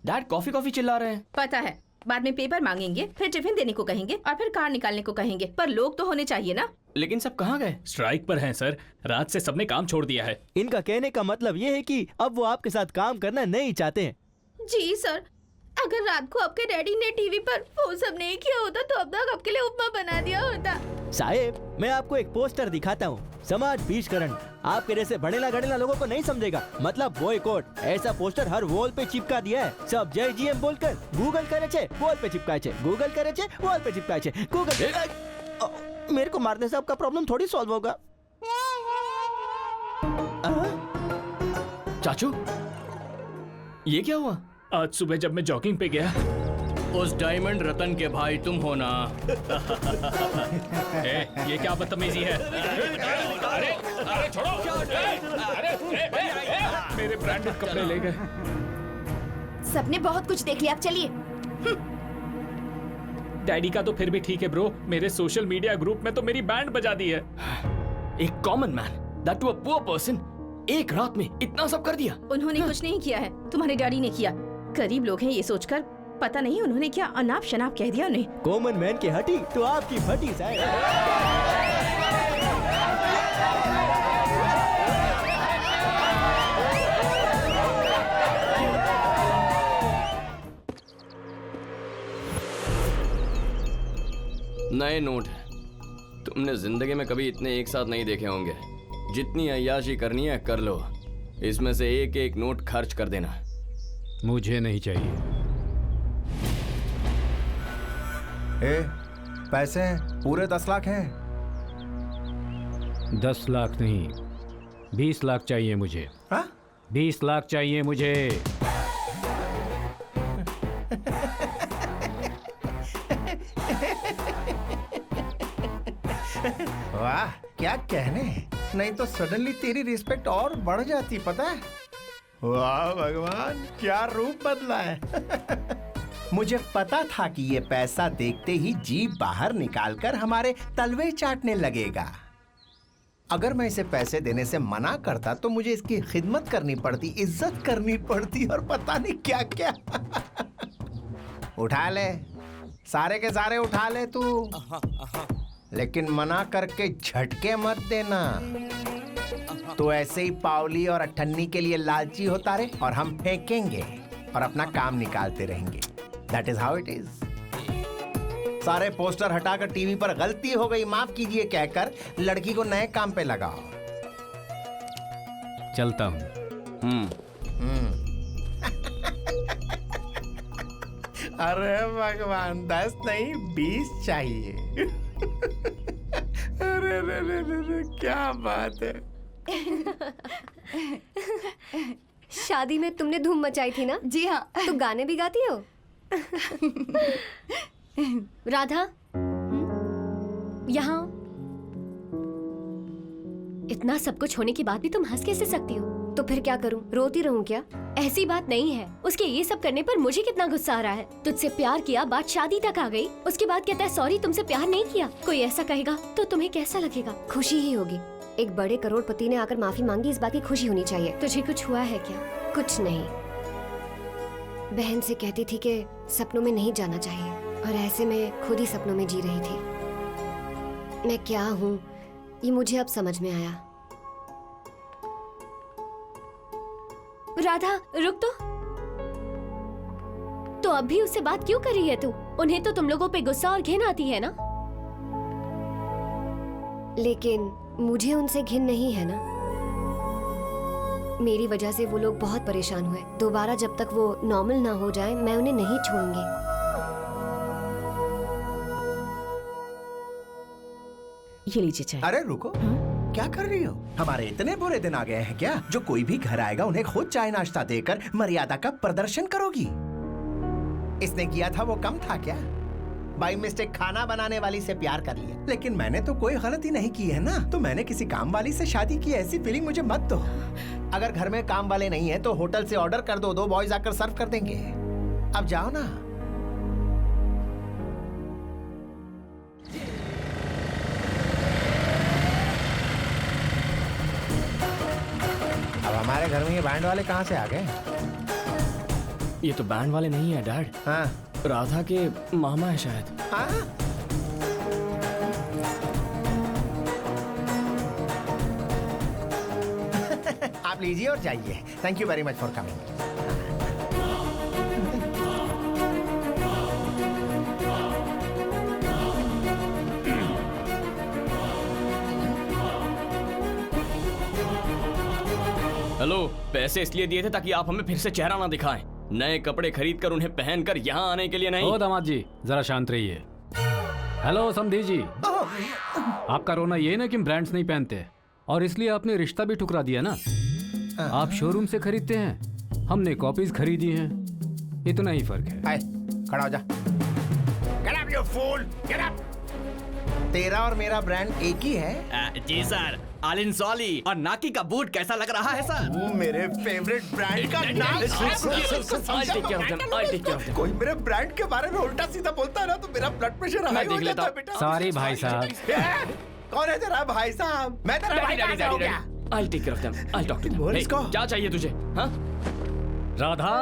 डैड कॉफी चिल्ला रहे हैं। पता है, बाद में पेपर मांगेंगे, फिर टिफिन देने को कहेंगे और फिर कार निकालने को कहेंगे, पर लोग तो होने चाहिए ना। लेकिन सब कहाँ गए? स्ट्राइक पर हैं सर, रात से सबने काम छोड़ दिया है। इनका कहने का मतलब ये है कि अब वो आपके साथ काम करना नहीं चाहते हैं। जी सर, अगर रात को आपके डैडी ने टीवी पर वो सब नहीं किया होता तो अब तक आपके लिए उपमा बना दिया होता। साहेब, मैं आपको एक पोस्टर दिखाता हूँ। समाज बीजकरण आपके जैसे भड़ेला लोगों को नहीं समझेगा, मतलब बॉयकॉट। ऐसा पोस्टर हर वॉल पे चिपका दिया है। सब जय जीएम बोलकर गूगल करे छे, वॉल पे चिपकाए छे, गूगल करे छे, वॉल पे चिपकाए छे, गूगल। मेरे को मारने से आपका प्रॉब्लम थोड़ी सॉल्व होगा। चाचू, ये क्या हुआ? आज सुबह जब मैं जॉगिंग पे गया, उस डायमंड रतन के भाई तुम हो ना? ये क्या बदतमीजी है? अरे छोड़ो! मेरे ब्रांडेड कपड़े ले गए। सबने बहुत कुछ देख लिया, अब चलिए। डैडी का तो फिर भी ठीक है ब्रो, मेरे सोशल मीडिया ग्रुप में तो मेरी बैंड बजा दी है। एक common man, that too a poor person, एक रात में इतना सब कर दिया। उन्होंने कुछ नहीं किया है, तुम्हारे डैडी ने किया। गरीब लोग हैं ये सोचकर, पता नहीं उन्होंने क्या अनाप शनाप कह दिया उन्हें। कॉमन मैन की हटी तो आपकी फटी साहब। नए नोट है। तुमने जिंदगी में कभी इतने एक साथ नहीं देखे होंगे। जितनी अय्याशी करनी है कर लो, इसमें से एक एक नोट खर्च कर देना। मुझे नहीं चाहिए। पैसे हैं, पूरे 10 लाख हैं। 10 लाख नहीं, 20 लाख चाहिए मुझे। 20 लाख चाहिए मुझे। वाह क्या कहने, नहीं तो सडनली तेरी रिस्पेक्ट और बढ़ जाती, पता है? वाह भगवान, क्या रूप बदला है। मुझे पता था कि ये पैसा देखते ही जीभ बाहर निकालकर हमारे तलवे चाटने लगेगा। अगर मैं इसे पैसे देने से मना करता तो मुझे इसकी खिदमत करनी पड़ती, इज्जत करनी पड़ती और पता नहीं क्या क्या। उठा ले, सारे के सारे उठा ले तू, लेकिन मना करके झटके मत देना। तो ऐसे ही पावली और अठन्नी के लिए लालची होता रहे और हम फेंकेंगे और अपना काम निकालते रहेंगे। That is how it is. सारे पोस्टर हटाकर टीवी पर गलती हो गई माफ कीजिए कहकर लड़की को नए काम पे लगाओ। चलता हूँ। अरे भगवान, 10 नहीं 20 चाहिए। अरे रे रे रे रे, क्या बात है। शादी में तुमने धूम मचाई थी ना? जी हाँ। तो गाने भी गाती हो? राधा, यहाँ इतना सब कुछ होने के बाद भी तुम हंस कैसे सकती हो? तो फिर क्या करूं, रोती रहूं क्या? ऐसी बात नहीं है। उसके ये सब करने पर मुझे कितना गुस्सा आ रहा है। तुझसे प्यार किया, बात शादी तक आ गई, उसके बाद कहता है सॉरी तुमसे प्यार नहीं किया। कोई ऐसा कहेगा तो तुम्हें कैसा लगेगा? खुशी ही होगी। एक बड़े करोड़पति ने आकर माफी मांगी, इस बात की खुशी होनी चाहिए। तुझे कुछ हुआ है क्या? कुछ नहीं। बहन से कहती थी कि सपनों में नहीं जाना चाहिए, और ऐसे में खुद ही सपनों में जी रही थी। मैं क्या हूँ ये मुझे अब समझ में आया। राधा रुक तो अब भी उससे बात क्यों कर रही है तू? उन्हें तो तुम लोगों पे गुस्सा और घिन आती है ना? लेकिन मुझे उनसे घिन नहीं है ना। मेरी वजह से वो लोग बहुत परेशान हुए। दोबारा जब तक वो नॉर्मल ना हो जाए मैं उन्हें नहीं छोड़ूंगी। ये लीजिए चाय। अरे रुको, क्या कर रही हो? हमारे इतने बुरे दिन आ गए हैं क्या जो कोई भी घर आएगा उन्हें खुद चाय नाश्ता देकर मर्यादा का प्रदर्शन करोगी? इसने किया था वो कम था क्या? बाई मिस्टेक खाना बनाने वाली से प्यार कर लिया, लेकिन मैंने तो कोई गलती नहीं की है ना। तो मैंने किसी काम वाली से शादी की, ऐसी फीलिंग मुझे मत दो। अगर घर में काम वाले नहीं है तो होटल से ऑर्डर कर दो, 2 बॉयज आकर सर्व कर देंगे। अब जाओ ना। अब हमारे घर में ये बैंड वाले कहाँ से आ गए? ये तो बैंड वाले नहीं है डैड। हाँ, राधा के मामा है शायद। हाँ? आप लीजिए और जाइए। Thank you very much for coming. Hello, पैसे इसलिए दिए थे ताकि आप हमें फिर से चेहरा ना दिखाएं। नए कपड़े खरीद कर उन्हें पहनकर यहाँ आने के लिए नहीं। ओ दामाद जी, जरा शांत रहिए। हेलो समधी जी, आपका रोना ये ना कि ब्रांड्स नहीं पहनते, और इसलिए आपने रिश्ता भी ठुकरा दिया ना। आप शोरूम से खरीदते हैं, हमने कॉपीज खरीदी हैं। इतना ही फर्क है। आए, खड़ा हो जा। Get up, you fool! Get up! तेरा और मेरा ब्रांड एक ही है। जी सर, आलिन सॉली और नाकी का बूट कैसा लग रहा है सर? वो मेरे फेवरेट ब्रांड का नाम है। कोई मेरे ब्रांड के बारे में उल्टा सीधा बोलता है ना तो मेरा ब्लड प्रेशर हाई हो जाता है बेटा। सॉरी भाई साहब। कौन है तेरा भाई साहब? मैं तेरा भाई कहाँ से हो गया? I'll take care of them. I'll talk to them. Hey, क्या चाहिए तुझे? हाँ? राधा,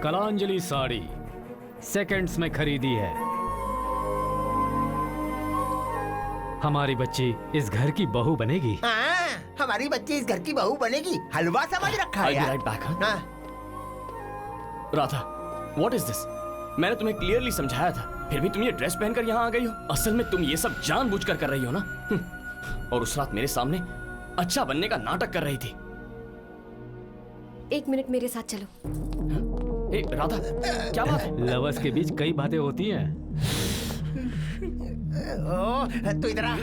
कलांजलि साड़ी सेकंड्स में खरीदी है। हमारी बच्ची इस घर की बहू बनेगी। हाँ, हमारी बच्ची इस घर की बहू बनेगी। हलवा समझ रखा है यार। हाँ? Radha, what is this? मैंने तुम्हें क्लियरली समझाया था, फिर भी तुम ये ड्रेस पहनकर यहाँ आ गई हो। असल में तुम ये सब जानबूझकर कर रही हो ना? और उस रात मेरे सामने अच्छा बनने का नाटक कर रही थी। 1 मिनट मेरे साथ चलो। ए, राधा, क्या बात है? लवर्स के बीच कई बातें होती हैं। तू इधर आ,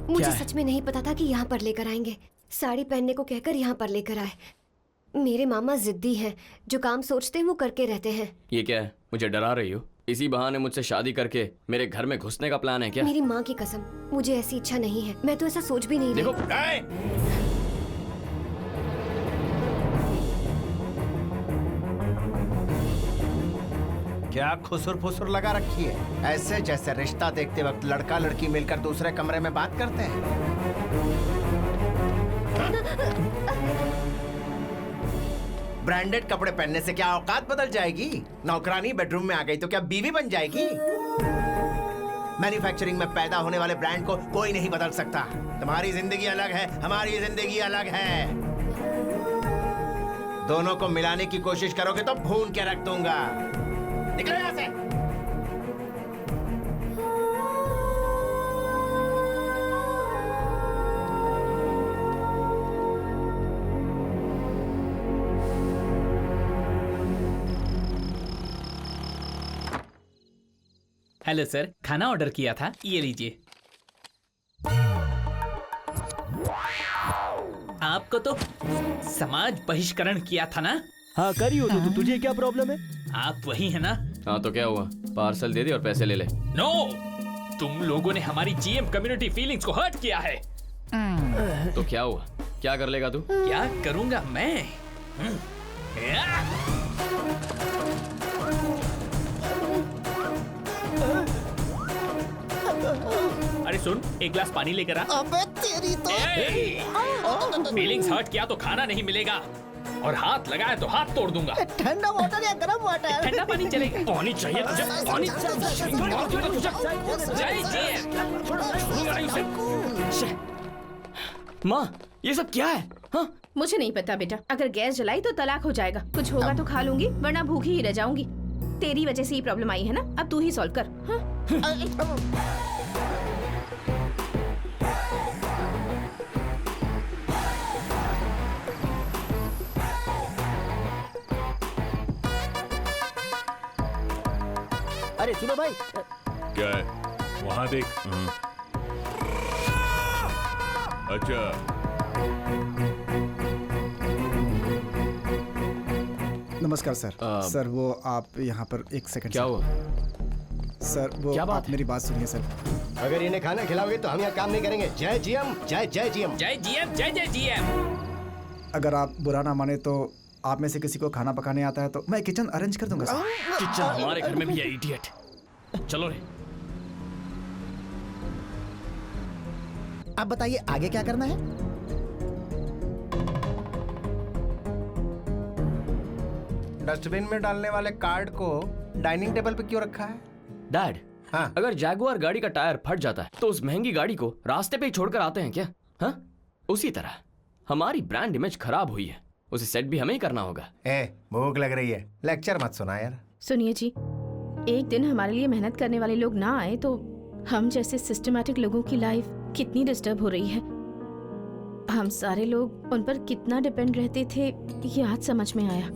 मुझे सच में नहीं पता था कि यहाँ पर लेकर आएंगे। साड़ी पहनने को कहकर यहाँ पर लेकर आए। मेरे मामा जिद्दी हैं, जो काम सोचते हैं वो करके रहते हैं। ये क्या है? मुझे डरा रही हो? इसी बहाने मुझसे शादी करके मेरे घर में घुसने का प्लान है क्या? मेरी माँ की कसम, मुझे ऐसी इच्छा नहीं है। मैं तो ऐसा सोच भी नहीं देखो, क्या खुसुर फुसुर लगा रखी है? ऐसे जैसे रिश्ता देखते वक्त लड़का लड़की मिलकर दूसरे कमरे में बात करते हैं। ब्रांडेड कपड़े पहनने से क्या औकात बदल जाएगी? नौकरानी बेडरूम में आ गई तो क्या बीवी बन जाएगी? मैन्युफैक्चरिंग में पैदा होने वाले ब्रांड को कोई नहीं बदल सकता। तुम्हारी जिंदगी अलग है, हमारी जिंदगी अलग है। दोनों को मिलाने की कोशिश करोगे तो भून के रख दूंगा। निकलो यहाँ से। हेलो सर, खाना ऑर्डर किया था, ये लीजिए। आपको तो समाज बहिष्करण किया था ना? हाँ करी हो तो तुझे क्या प्रॉब्लम है? आप वही है ना? हाँ तो क्या हुआ? पार्सल दे दे और पैसे ले ले। नो, तुम लोगों ने हमारी जीएम कम्युनिटी फीलिंग्स को हर्ट किया है। तो क्या हुआ? क्या कर लेगा तू? क्या करूंगा मैं? अरे सुन, एक गिलास पानी लेकर आ। अबे तेरी तो फीलिंग्स हर्ट किया तो खाना नहीं मिलेगा, और हाथ लगाया तो हाथ तोड़ दूंगा। ठंडा वाटर या गर्म वाटर? ठंडा पानी चलेगा। पानी चाहिए तुझे? पानी माँ, ये सब क्या है? हाँ? मुझे नहीं पता बेटा। अगर गैस जलाई तो तलाक हो जाएगा। कुछ होगा तो खा लूंगी, वरना भूखी ही रह जाऊंगी। तेरी वजह से ये प्रॉब्लम आई है ना? अब तू ही सॉल्व कर। हाँ? अरे सुनो भाई। क्या है? वहाँ देख। अच्छा, नमस्कार सर। सर वो आप यहाँ पर 1 सेकंड। क्या हुआ? सर वो क्या बात आप मेरी बात सुनिए सर। अगर इन्हें खाना खिलाओगे तो हम यहाँ काम नहीं करेंगे। जय जीएम, जय जय जीएम, जय जीएम, जय जय जीएम। अगर आप बुरा ना माने तो आप में से किसी को खाना पकाने आता है तो मैं किचन अरेंज कर दूंगा सर। किचन हमारे घर में भी है, इडियट। चलो रे। आप बताइए आगे क्या करना है? डस्टबिन में डालने वाले कार्ड को डाइनिंग टेबल पे क्यों रखा है? डैड, हाँ? अगर जैगुआर गाड़ी का टायर फट जाता है तो उस महंगी गाड़ी को रास्ते पे ही छोड़कर आते हैं क्या? हाँ? उसी तरह हमारी ब्रांड इमेज खराब हुई है, उसे सेट भी हमें ही करना होगा। भूख लग रही है, लेक्चर मत सुना यार। सुनिए जी, एक दिन हमारे लिए मेहनत करने वाले लोग ना आए तो हम जैसे सिस्टमैटिक लोगों की लाइफ कितनी डिस्टर्ब हो रही है। हम सारे लोग उन पर कितना डिपेंड रहते थे, ये आज समझ में आया।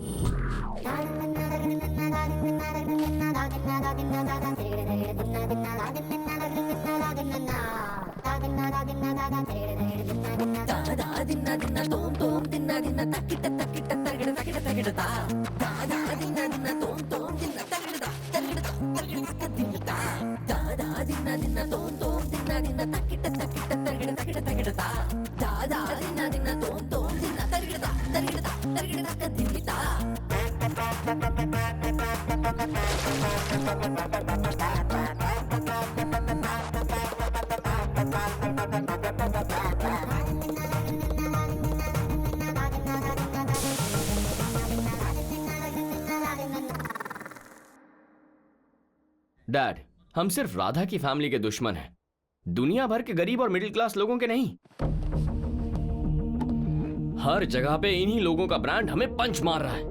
डैड, हम सिर्फ राधा की फैमिली के दुश्मन हैं, दुनिया भर के गरीब और मिडिल क्लास लोगों के नहीं। हर जगह पे इन्हीं लोगों का ब्रांड हमें पंच मार रहा है।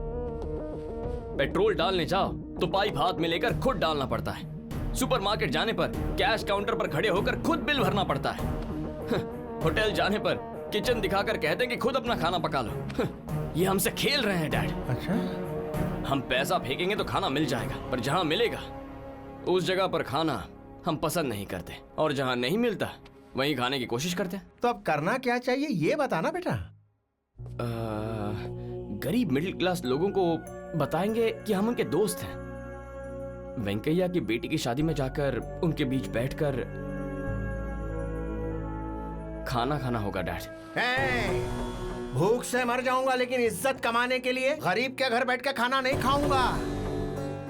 पेट्रोल डालने जाओ तो पाइप हाथ में लेकर खुद डालना पड़ता है। सुपरमार्केट जाने पर कैश काउंटर पर खड़े होकर खुद बिल भरना पड़ता है। होटल जाने पर किचन दिखाकर कहते हैं कि खुद अपना खाना पका लो। ये हमसे खेल रहे हैं डैड। अच्छा, हम पैसा फेंकेंगे तो खाना मिल जाएगा, पर जहां मिलेगा उस जगह पर खाना हम पसंद नहीं करते, और जहां नहीं मिलता वहीं खाने की कोशिश करते हैं। तो अब करना क्या चाहिए ये बताना बेटा। गरीब मिडिल क्लास लोगों को बताएंगे कि हम उनके दोस्त हैं। वेंकैया की बेटी की शादी में जाकर उनके बीच बैठकर खाना खाना होगा डैड। भूख से मर जाऊंगा लेकिन इज्जत कमाने के लिए गरीब के घर बैठ के खाना नहीं खाऊंगा।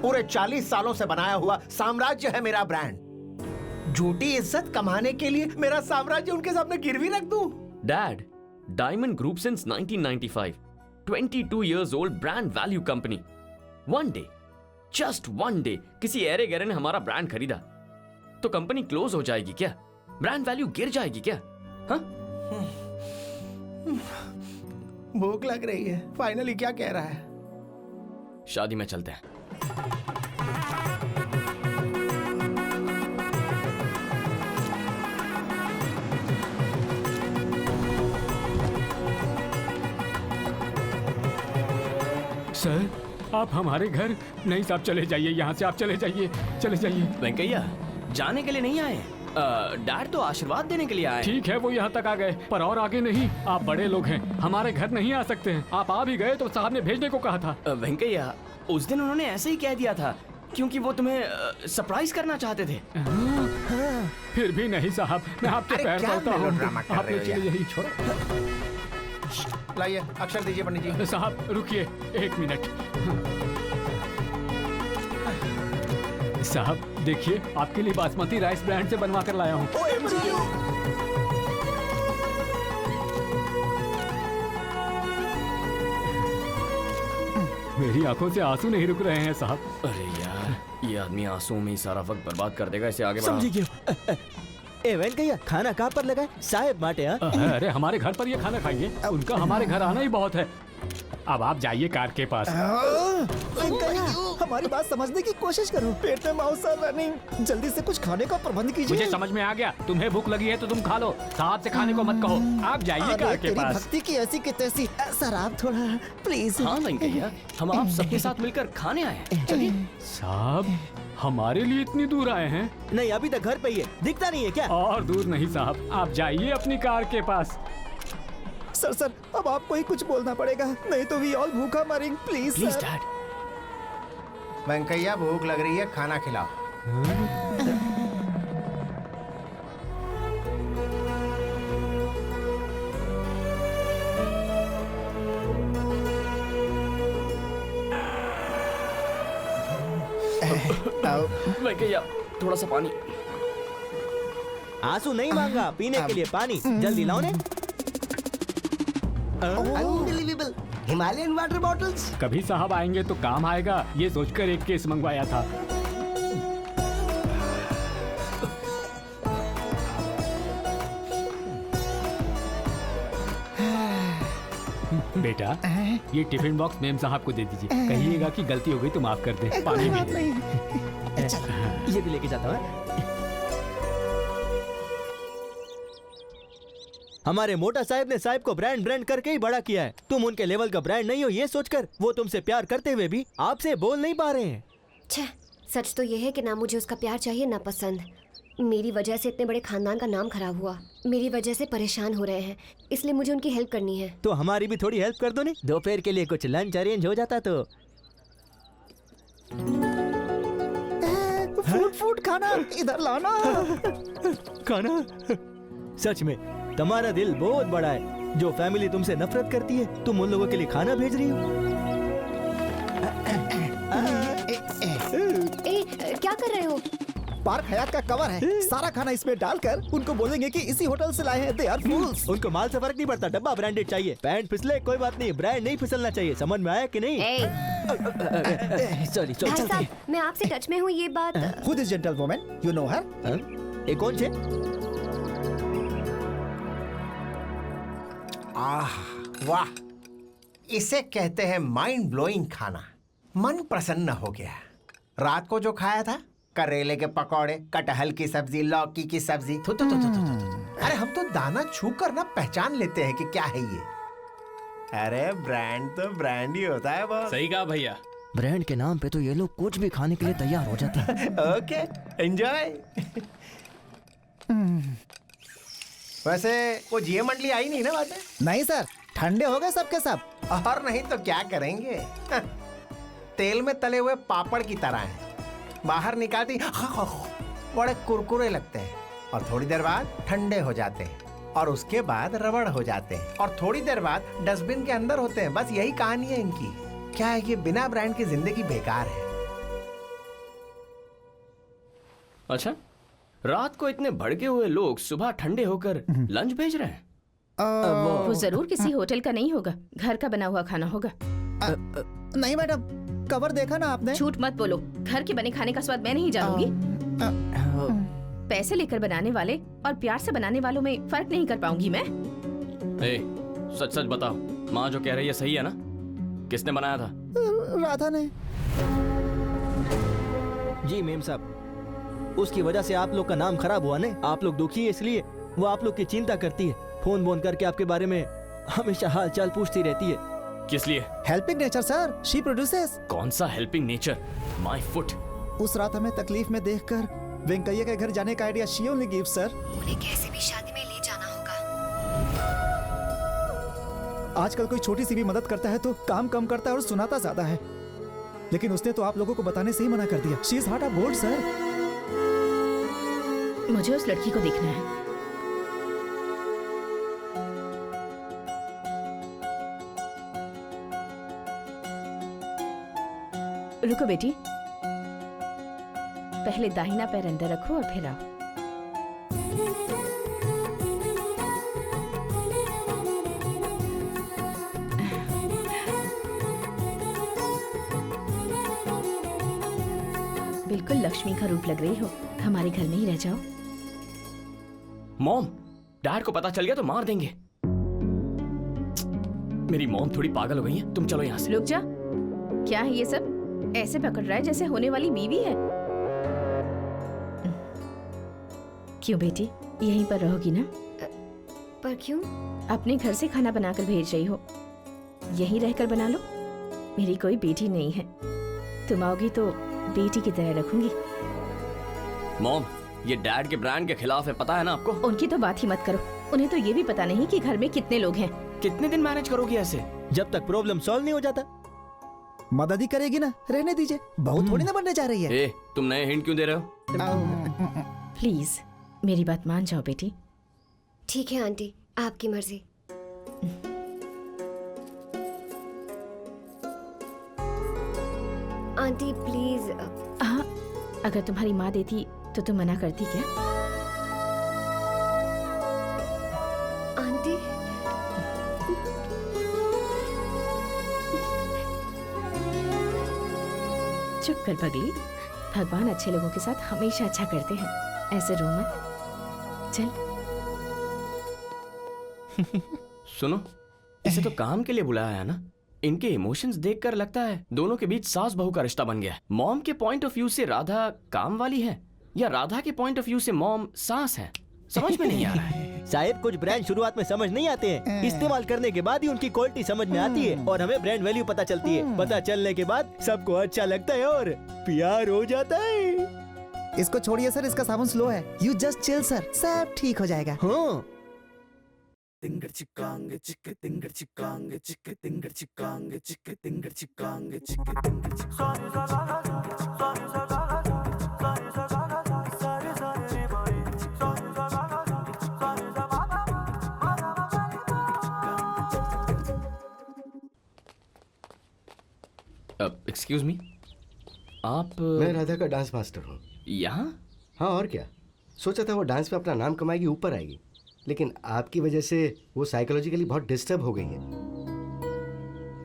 पूरे 40 सालों से बनाया हुआ साम्राज्य है मेरा ब्रांड। झूठी इज्जत कमाने के लिए मेरा साम्राज्य उनके सामने गिरवी रख दूं? Dad, diamond group since 1995, 22 years old brand value company. One day, just one day, किसी ऐरे गहरे ने हमारा ब्रांड खरीदा तो कंपनी क्लोज हो जाएगी क्या? ब्रांड वैल्यू गिर जाएगी क्या? हाँ? भूख लग रही है। फाइनली क्या कह रहा है? शादी में चलते हैं। सर, आप हमारे घर नहीं साहब, चले जाइए यहाँ से, आप चले जाइए, चले जाइए। वेंकैया, जाने के लिए नहीं आए, डैड तो आशीर्वाद देने के लिए आए। ठीक है, वो यहाँ तक आ गए, पर और आगे नहीं। आप बड़े लोग हैं, हमारे घर नहीं आ सकते हैं। आप आ भी गए तो साहब ने भेजने को कहा था। वेंकैया, उस दिन उन्होंने ऐसे ही कह दिया था क्योंकि वो तुम्हें सरप्राइज करना चाहते थे। फिर भी नहीं साहब, मैं आपके पैर पड़ता हूँ, आप ले चले जाइए। लाइए, अक्षर दीजिए पंडित जी। साहब रुकिए 1 मिनट। साहब देखिए, आपके लिए बासमती राइस ब्रांड से बनवा कर लाया हूँ। मेरी आंखों से आंसू नहीं रुक रहे हैं साहब। अरे यार, ये आदमी आंसुओं में ही सारा वक्त बर्बाद कर देगा, इसे आगे बढ़ा। समझी क्यों? ए वेंकैया, खाना कहाँ पर लगा है? साहेब माटे। अरे हमारे घर पर ये खाना खाइए, उनका हमारे घर आना ही बहुत है। अब आप जाइए कार के पास। वेंकैया, हमारी बात समझने की कोशिश करो। पेट में माउस रनिंग, जल्दी से कुछ खाने का प्रबंध कीजिए। मुझे समझ में आ गया, तुम्हें भूख लगी है तो तुम खा लो, साहब से खाने को मत कहो। आप जाइए कार के पास। भक्ति की ऐसी की तैसी। सर आप थोड़ा प्लीज। हाँ वेंकैया, हम आप सबके साथ मिलकर खाने आए हैं, चलिए। साहब हमारे लिए इतनी दूर आए हैं? नहीं, अभी तक घर पे ही है, दिखता नहीं है क्या? और दूर नहीं साहब, आप जाइए अपनी कार के पास। सर अब आपको ही कुछ बोलना पड़ेगा, नहीं तो वी ऑल भूखा मरेंगे। Please please dad. वेंकैया, भूख लग रही है, खाना खिलाओ। वेंकैया, थोड़ा सा पानी। आंसू नहीं मांगा, पीने के लिए पानी जल्दी लाओ ने। Unbelievable, Himalayan water bottles. कभी साहब आएंगे तो काम आएगा, ये सोचकर एक केस मंगवाया था। बेटा, ये टिफिन बॉक्स मेम साहब को दे दीजिए, कहिएगा कि गलती हो गई तो माफ कर दे। पानी भी दे। ये भी लेके जाता हूँ। हमारे मोटा साहब ने साहब को ब्रांड ब्रांड करके ही बड़ा किया है। तुम उनके लेवल का ब्रांड नहीं हो ये सोचकर वो तुमसे प्यार करते हुए भी आपसे बोल नहीं पा रहे हैं। छह, सच तो ये है कि ना मुझे उसका प्यार चाहिए ना पसंद। मेरी वजह से इतने बड़े खानदान का नाम खराब हुआ, मेरी वजह से परेशान हो रहे हैं, इसलिए मुझे उनकी हेल्प करनी है। तो हमारी भी थोड़ी हेल्प कर दो नहीं? दोपहर के लिए कुछ लंच अरेंज हो जाता तो। फूड फूड खाना इधर लाना। खाना? सच में तुम्हारा दिल बहुत बड़ा है। जो फैमिली तुमसे नफरत करती है तुम उन लोगों के लिए खाना भेज रही हो। क्या कर रहे हो? पार्क हयात का कवर है, सारा खाना इसमें डालकर उनको बोलेंगे कि इसी होटल से लाए हैं। They are fools. उनको माल से फर्क नहीं पड़ता, डब्बा ब्रांडेड चाहिए। पैंट फिसले कोई बात नहीं, ब्रांड नहीं फिसलना चाहिए। समझ में आया कि नहीं? सॉरी भाई साहब, मैं आपसे टच में हूँ ये बात। Who this gentlewoman? You know her? ये कौन से? आह वाह, इसे कहते हैं माइंड ब्लोइंग खाना। मन प्रसन्न हो गया। रात को जो खाया था करेले के पकौड़े, कटहल की सब्जी, लौकी की सब्जी, थू थू थू थू थू थू। अरे हम तो दाना छू कर ना पहचान लेते हैं कि क्या है ये। अरे ब्रांड तो ब्रांड ही होता है बॉस। सही कहा भैया। ब्रांड के नाम पे तो ये लोग कुछ भी खाने के लिए तैयार हो जाते हैं। Okay, enjoy. वैसे वो जीए मंडली आई नहीं ना बातें? नहीं सर, ठंडे हो गए सबके सब। और नहीं तो क्या करेंगे। तेल में तले हुए पापड़ की तरह हैं। बाहर निकालती बड़े कुरकुरे लगते हैं और थोड़ी देर बाद ठंडे हो जाते हैं और उसके बाद रबड़ हो जाते हैं और थोड़ी देर बाद डस्टबिन के अंदर होते हैं। बस यही कहानी है इनकी। क्या है कि बिना ब्रांड की जिंदगी बेकार है। अच्छा, रात को इतने भड़के हुए लोग सुबह ठंडे होकर लंच भेज रहे हैं? वो जरूर किसी होटल का नहीं होगा, घर का बना हुआ खाना होगा। नहीं मैडम, कवर देखा ना आपने? झूठ मत बोलो, घर के बने खाने का स्वाद मैं नहीं जानूंगी। पैसे लेकर बनाने वाले और प्यार से बनाने वालों में फर्क नहीं कर पाऊंगी मैं। ए, सच सच बताओ, माँ जो कह रही है सही है ना? किसने बनाया था? राधा ने। जी मेम साहब, उसकी वजह से आप लोग का नाम खराब हुआ ने। आप लोग दुखी है इसलिए वो आप लोग की चिंता करती है। फोन बोन करके आपके बारे में हमेशा हाल चाल पूछती रहती है। किस लिए? Helping nature sir, she produces. कौन सा हेल्पिंग नेचर? My foot. उस रात हमें तकलीफ में देखकर वेंकैया के घर जाने का idea she only gives sir. उन्हें कैसे भी शादी में ले जाना होगा। आजकल कोई छोटी सी भी मदद करता है तो काम कम करता है और सुनाता ज्यादा है। लेकिन उसने तो आप लोगों को बताने से ही मना कर दिया। She is heart of gold sir. मुझे उस लड़की को देखना है। रुको बेटी, पहले दाहिना पैर अंदर रखो और फिर आओ। बिल्कुल लक्ष्मी का रूप लग रही हो। हमारे घर में ही रह जाओ। मॉम, डैड को पता चल गया तो मार देंगे। मेरी मॉम थोड़ी पागल हो गई है। तुम चलो यहाँ से। रुक जा, क्या है ये सब? ऐसे पकड़ रहा है जैसे होने वाली बीवी है। क्यों बेटी, यहीं पर रहोगी ना? पर क्यों? अपने घर से खाना बनाकर भेज रही हो, यहीं रहकर बना लो। मेरी कोई बेटी नहीं है, तुम आओगी तो बेटी की तरह रखूंगी। मॉम, ये डैड के ब्रांड के खिलाफ है, पता है ना आपको? उनकी तो बात ही मत करो। उन्हें तो ये भी पता नहीं कि घर में कितने लोग हैं। कितने दिन मैनेज करोगी ऐसे? जब तक प्रॉब्लम सॉल्व नहीं हो जाता। मदद ही करेगी ना, रहने दीजिए। बहुत थोड़ी ना बनने जा रही है। ए, तुम नए हिंट क्यों दे रहे हो? प्लीज मेरी बात मान जाओ बेटी। ठीक है आंटी, आपकी मर्जी। Aunty please. हाँ, अगर तुम्हारी माँ देती तो तुम मना करती क्या? आंटी चुप कर पगली। भगवान अच्छे लोगों के साथ हमेशा अच्छा करते हैं। ऐसे रो मत। चल। सुनो, इसे तो काम के लिए बुलाया है ना? इनके इमोशंस देखकर लगता है दोनों के बीच सास बहू का रिश्ता बन गया है। मॉम के पॉइंट ऑफ व्यू से राधा काम वाली है या राधा के पॉइंट ऑफ व्यू से मॉम सास है, समझ में नहीं आ रहा है। साहब कुछ ब्रांड शुरुआत में समझ नहीं आते हैं, इस्तेमाल करने के बाद ही उनकी क्वालिटी समझ में आती है और हमें ब्रांड वैल्यू पता चलती है। पता चलने के बाद सबको अच्छा लगता है और प्यार हो जाता है। इसको छोड़िए सर, इसका साबुन स्लो है। यू जस्ट चिल सर, सब ठीक हो जाएगा। हाँ। एक्सक्यूज मी, आप? मैं राधा का डांस मास्टर हूँ। यहाँ? हाँ और क्या, सोचा था वो डांस में अपना नाम कमाएगी, ऊपर आएगी, लेकिन आपकी वजह से वो साइकोलॉजिकली बहुत डिस्टर्ब हो गई है।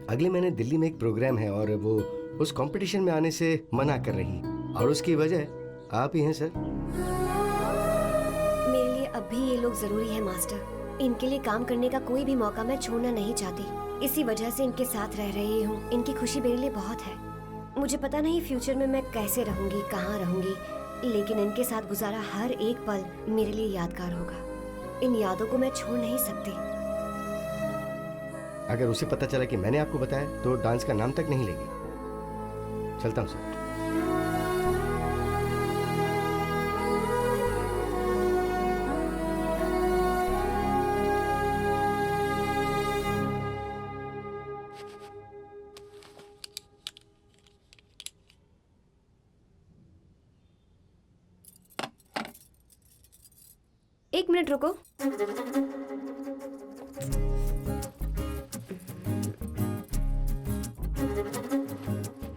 अगले महीने दिल्ली में एक प्रोग्राम है और वो उस कंपटीशन में आने से मना कर रही, और उसकी वजह आप ही हैं सर। मेरे लिए अब भी ये लोग जरूरी है मास्टर। इनके लिए काम करने का कोई भी मौका मैं छोड़ना नहीं चाहती। इसी वजह से इनके साथ रह रही हूँ। इनकी खुशी मेरे लिए बहुत है। मुझे पता नहीं फ्यूचर में मैं कैसे रहूंगी, कहाँ रहूंगी, लेकिन इनके साथ गुजारा हर एक पल मेरे लिए यादगार होगा। इन यादों को मैं छोड़ नहीं सकती। अगर उसे पता चला कि मैंने आपको बताया तो डांस का नाम तक नहीं लेगी। चलता हूँ सर। एक मिनट रुको।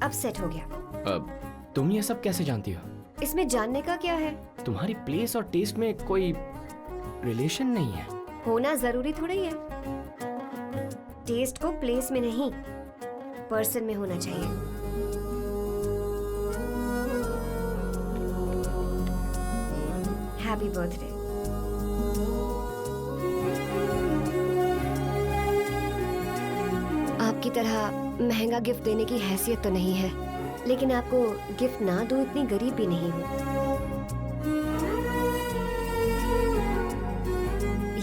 अब सेट हो गया। तुम ये सब कैसे जानती हो? इसमें जानने का क्या है? तुम्हारी प्लेस और टेस्ट में कोई रिलेशन नहीं है। होना जरूरी थोड़ा ही है। टेस्ट को प्लेस में नहीं, पर्सन में होना चाहिए। Happy birthday. आपकी तरह महंगा गिफ्ट देने की हैसियत तो नहीं है, लेकिन आपको गिफ्ट ना दूं इतनी गरीब भी नहीं हूँ।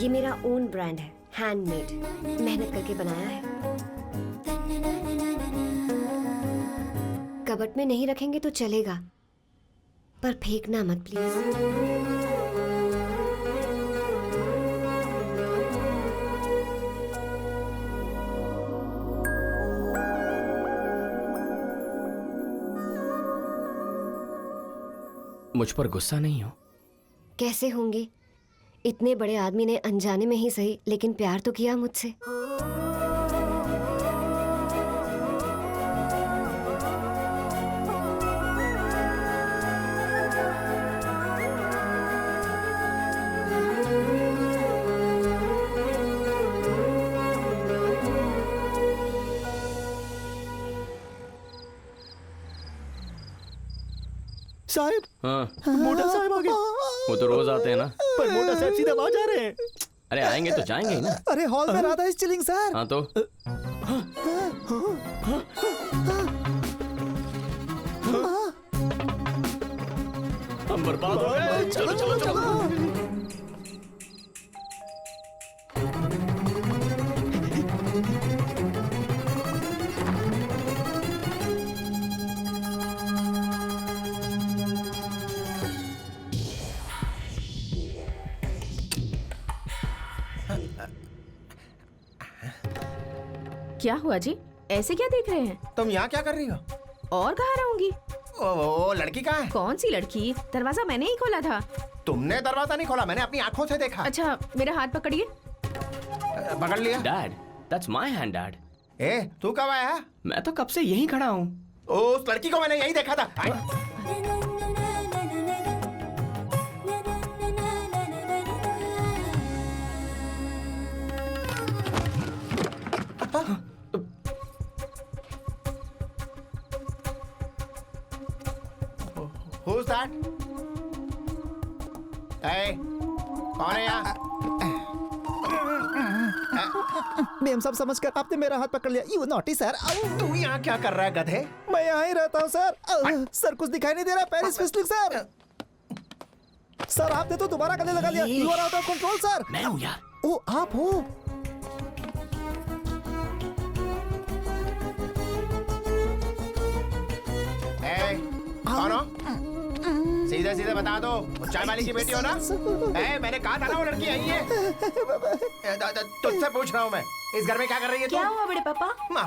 ये मेरा ओन ब्रांड है, हैंडमेड, मेहनत करके बनाया है। कबर्ड में नहीं रखेंगे तो चलेगा, पर फेंकना मत प्लीज। मुझ पर गुस्सा नहीं हो? कैसे होंगे? इतने बड़े आदमी ने अनजाने में ही सही, लेकिन प्यार तो किया मुझसे। साहिब, हाँ। मोटा साहब आ गए। वो तो रोज आते हैं ना। पर मोटा साहब सीधा वहाँ जा रहे हैं। अरे आएंगे तो जाएंगे ही ना। अरे हॉल में राधा इज चिलिंग सर। हाँ तो हम बर्बाद हो गए। चलो चलो चलो। क्या हुआ जी? ऐसे क्या देख रहे हैं? तुम यहाँ क्या कर रही हो? और कहाँ रहूंगी? ओ लड़की कहाँ है? कौन सी लड़की? दरवाजा मैंने ही खोला था। तुमने दरवाजा नहीं खोला, मैंने अपनी आंखों से देखा। अच्छा मेरा हाथ पकड़िए। पकड़ लिया। Dad, that's my hand dad. ए, तू कब आया? मैं तो कब से यहीं खड़ा हूँ। उस लड़की को मैंने यहीं देखा था। Who's that? Hey, कौन है यहाँ? मैम सब समझकर आपने मेरा हाथ पकड़ लिया। You naughty sir. तू यहाँ क्या कर रहा है गधे? मैं यहाँ ही रहता हूँ सर। सर कुछ दिखाई नहीं दे रहा। Paris फिस्लिंग sir. सर आपने तो दोबारा गले लगा लिया। You are out of control sir. मैं हूँ यार। ओ आप हो। कौन हो? सीधे सीधे बता दो, चाय वाली की बेटी हो ना? मैंने कहा था ना वो लड़की आई है। तुझसे पूछ रहा हूँ मैं, इस घर में क्या कर रही है तू? क्या हुआ बड़े पापा? माँ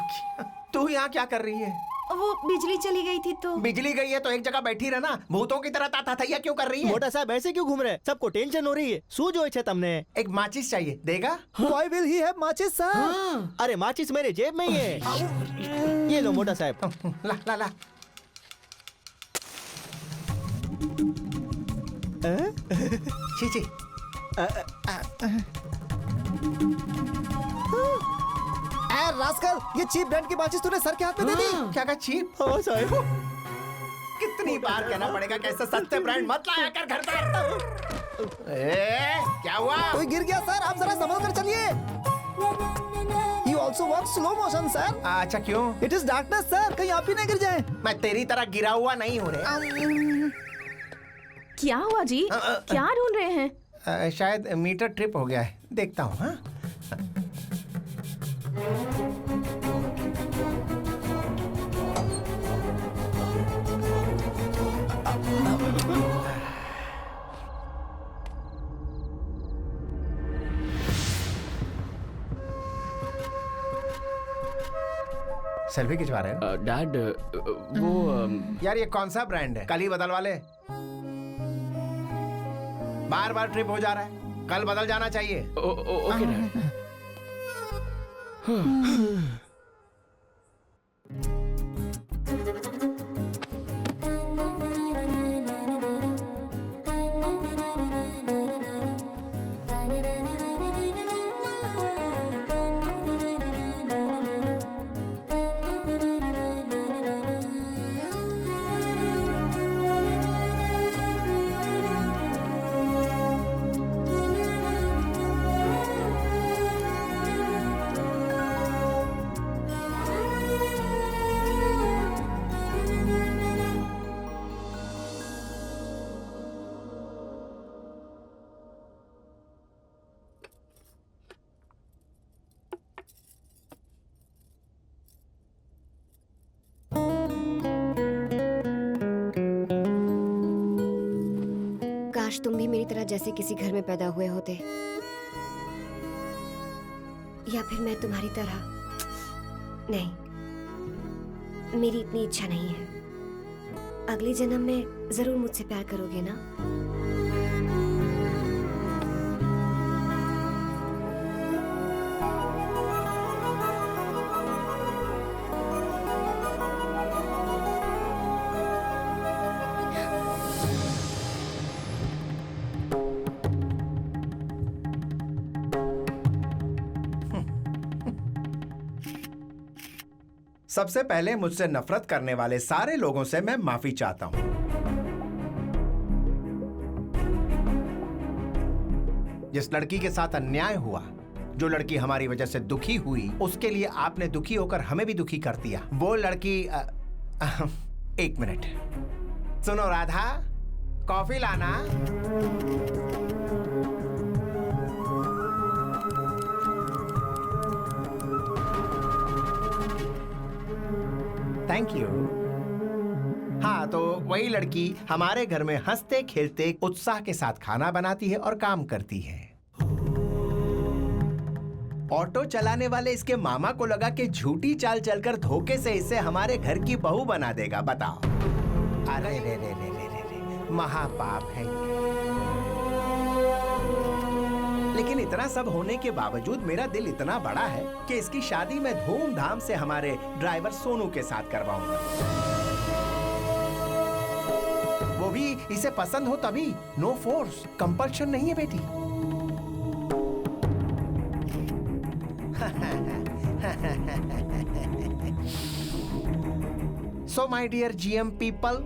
तू यहाँ क्या कर रही है? वो बिजली चली गई थी तो। बिजली गई है तो एक जगह बैठी रहना, भूतों की तरह ताता क्यों कर रही है? मोटा साहब ऐसे क्यों घूम रहे हैं? सबको टेंशन हो रही है। શું જોઈ છે તમને? एक माचिस चाहिए, देगा? Why will he have matches sir? अरे माचिस मेरे जेब में ही है। ये लो मोटा साहब। ला ला ला। छी रास्कल, ये चीप ब्रांड की माचिस तूने सर के हाथ में दे दी। क्या कहा चीप? हाँ साहब। कितनी बार कहना पड़ेगा कि ऐसे सस्ते ब्रांड मत लाया कर घर पर। क्या हुआ? कोई गिर गया सर, आप जरा संभल कर चलिए। He also walks slow motion sir. अच्छा क्यों? It is darkness sir, कहीं आप ही नहीं गिर जाएं। मैं तेरी तरह गिरा हुआ नहीं हूँ रे। क्या हुआ जी? क्या ढूंढ रहे हैं? शायद मीटर ट्रिप हो गया है, देखता हूँ। हाँ सेल्फी खिंचवा रहे हो? डैड वो यार ये कौन सा ब्रांड है? कल ही बदलवा ले। बार बार ट्रिप हो जा रहा है, कल बदल जाना चाहिए। Okay dad. तुम भी मेरी तरह जैसे किसी घर में पैदा हुए होते, या फिर मैं तुम्हारी तरह। नहीं, मेरी इतनी इच्छा नहीं है। अगले जन्म में जरूर मुझसे प्यार करोगे ना? सबसे पहले मुझसे नफरत करने वाले सारे लोगों से मैं माफी चाहता हूं। जिस लड़की के साथ अन्याय हुआ, जो लड़की हमारी वजह से दुखी हुई, उसके लिए आपने दुखी होकर हमें भी दुखी कर दिया। वो लड़की एक मिनट सुनो राधा, कॉफी लाना। Thank you. हाँ, तो वही लड़की हमारे घर में हंसते खेलते उत्साह के साथ खाना बनाती है और काम करती है। ऑटो चलाने वाले इसके मामा को लगा कि झूठी चाल चलकर धोखे से इसे हमारे घर की बहू बना देगा। बताओ, अरे रे रे रे रे रे, महापाप है ये। लेकिन इतना सब होने के बावजूद मेरा दिल इतना बड़ा है कि इसकी शादी मैं धूमधाम से हमारे ड्राइवर सोनू के साथ करवाऊंगा। वो भी इसे पसंद हो तभी। नो फोर्स, कंपल्शन नहीं है बेटी। So my dear GM people,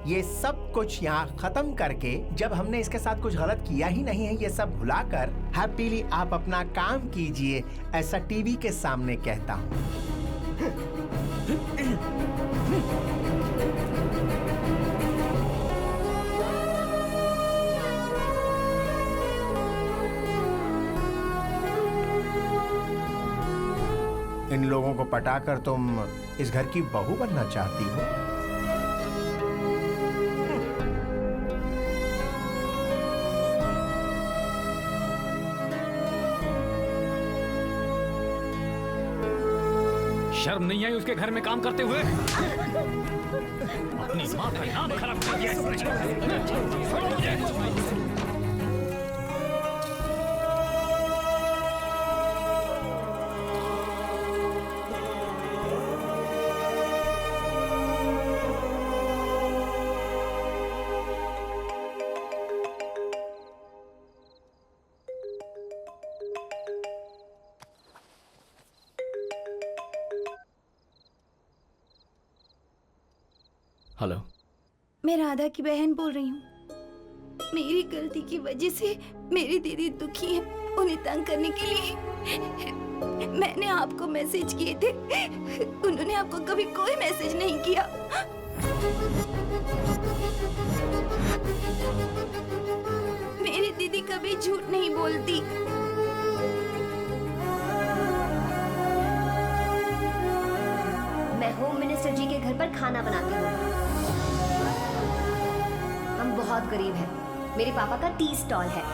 ये सब कुछ यहाँ खत्म करके, जब हमने इसके साथ कुछ गलत किया ही नहीं है, ये सब भुलाकर हैप्पीली आप अपना काम कीजिए, ऐसा टीवी के सामने कहता हूँ। लोगों को पटाकर तुम इस घर की बहू बनना चाहती हो? शर्म नहीं आई उसके घर में काम करते हुए? अपनी माँ का नाम खराब कर दिया इसने। हेलो, मैं राधा की बहन बोल रही हूँ। मेरी गलती की वजह से मेरी दीदी दुखी है। उन्हें तंग करने के लिए मैंने आपको मैसेज किए थे। उन्होंने आपको कभी कोई मैसेज नहीं किया। मेरी दीदी कभी झूठ नहीं बोलती। मैं होम मिनिस्टर जी के घर पर खाना बनाती हूँ। हम बहुत गरीब हैं। मेरे पापा का टी स्टॉल है।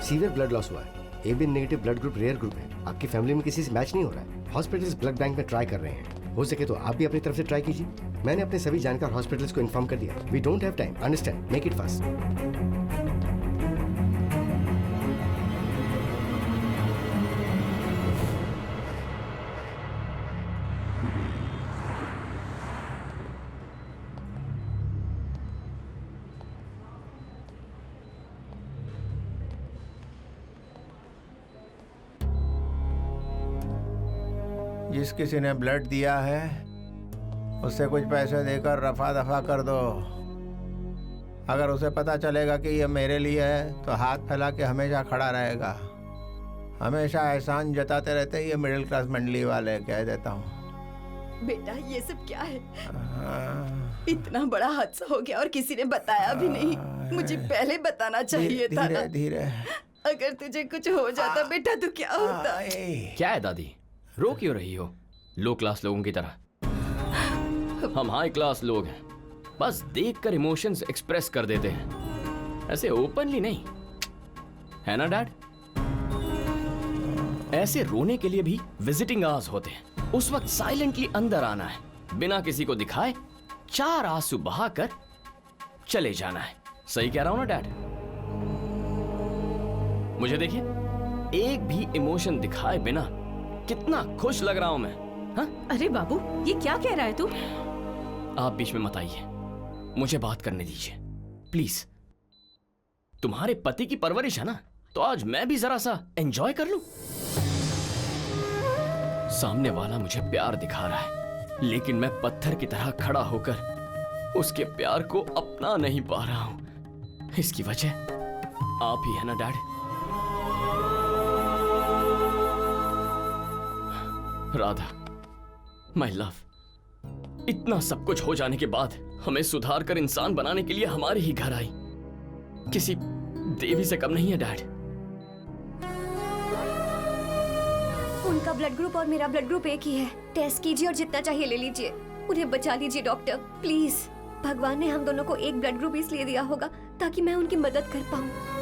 सीवियर ब्लड लॉस हुआ है। AB negative blood group rare group है। आपकी फैमिली में किसी से मैच नहीं हो रहा है। हॉस्पिटल्स ब्लड बैंक में ट्राई कर रहे हैं। हो सके तो आप भी अपनी तरफ से ट्राई कीजिए। मैंने अपने सभी जानकार हॉस्पिटल्स को इन्फॉर्म कर दिया। We don't have time, understand, make it fast. जिस किसी ने ब्लड दिया है उससे कुछ पैसे देकर रफा दफा कर दो। अगर उसे पता चलेगा कि ये मेरे लिए है तो हाथ फैला के हमेशा खड़ा रहेगा। हमेशा एहसान जताते रहते ये मिडिल क्लास मंडली वाले, कह देता हूँ। बेटा ये सब क्या है? इतना बड़ा हादसा हो गया और किसी ने बताया भी नहीं। मुझे पहले बताना चाहिए था। धीरे धीरे। अगर तुझे कुछ हो जाता बेटा तो क्या होता? क्या है दादी, रो क्यों रही हो? लो क्लास लोगों की तरह हम हाई क्लास लोग हैं। बस देखकर इमोशंस एक्सप्रेस कर देते हैं, ऐसे ओपनली नहीं, है ना डैड? ऐसे रोने के लिए भी विजिटिंग आवर्स होते हैं। उस वक्त साइलेंटली अंदर आना है, बिना किसी को दिखाए 4 आंसू बहाकर चले जाना है। सही कह रहा हूं ना डैड? मुझे देखिए, एक भी इमोशन दिखाए बिना कितना खुश लग रहा हूं मैं। हा? अरे बाबू, ये क्या कह रहा है तू? आप बीच में मत आइए, मुझे बात करने दीजिए प्लीज। तुम्हारे पति की परवरिश है ना, तो आज मैं भी जरा सा एंजॉय कर लूं। सामने वाला मुझे प्यार दिखा रहा है, लेकिन मैं पत्थर की तरह खड़ा होकर उसके प्यार को अपना नहीं पा रहा हूं। इसकी वजह आप ही है ना डैड? राधा, माय लव, इतना सब कुछ हो जाने के बाद हमें सुधार कर इंसान बनाने के लिए हमारे ही घर आई। किसी देवी से कम नहीं है डैड। उनका ब्लड ग्रुप और मेरा ब्लड ग्रुप एक ही है। टेस्ट कीजिए और जितना चाहिए ले लीजिए। उन्हें बचा लीजिए डॉक्टर, प्लीज। भगवान ने हम दोनों को एक ब्लड ग्रुप इसलिए दिया होगा ताकि मैं उनकी मदद कर पाऊं।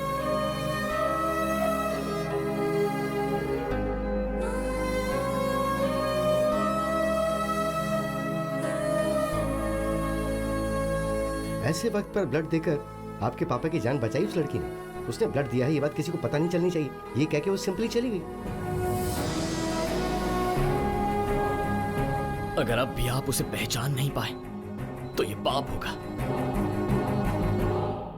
ऐसे वक्त पर ब्लड देकर आपके पापा की जान बचाई उस लड़की ने। उसने ब्लड दिया है, ये बात किसी को पता नहीं चलनी चाहिए। ये कह के वो सिंपली चली गई। अगर अब भी आप उसे पहचान नहीं पाए तो ये पाप होगा।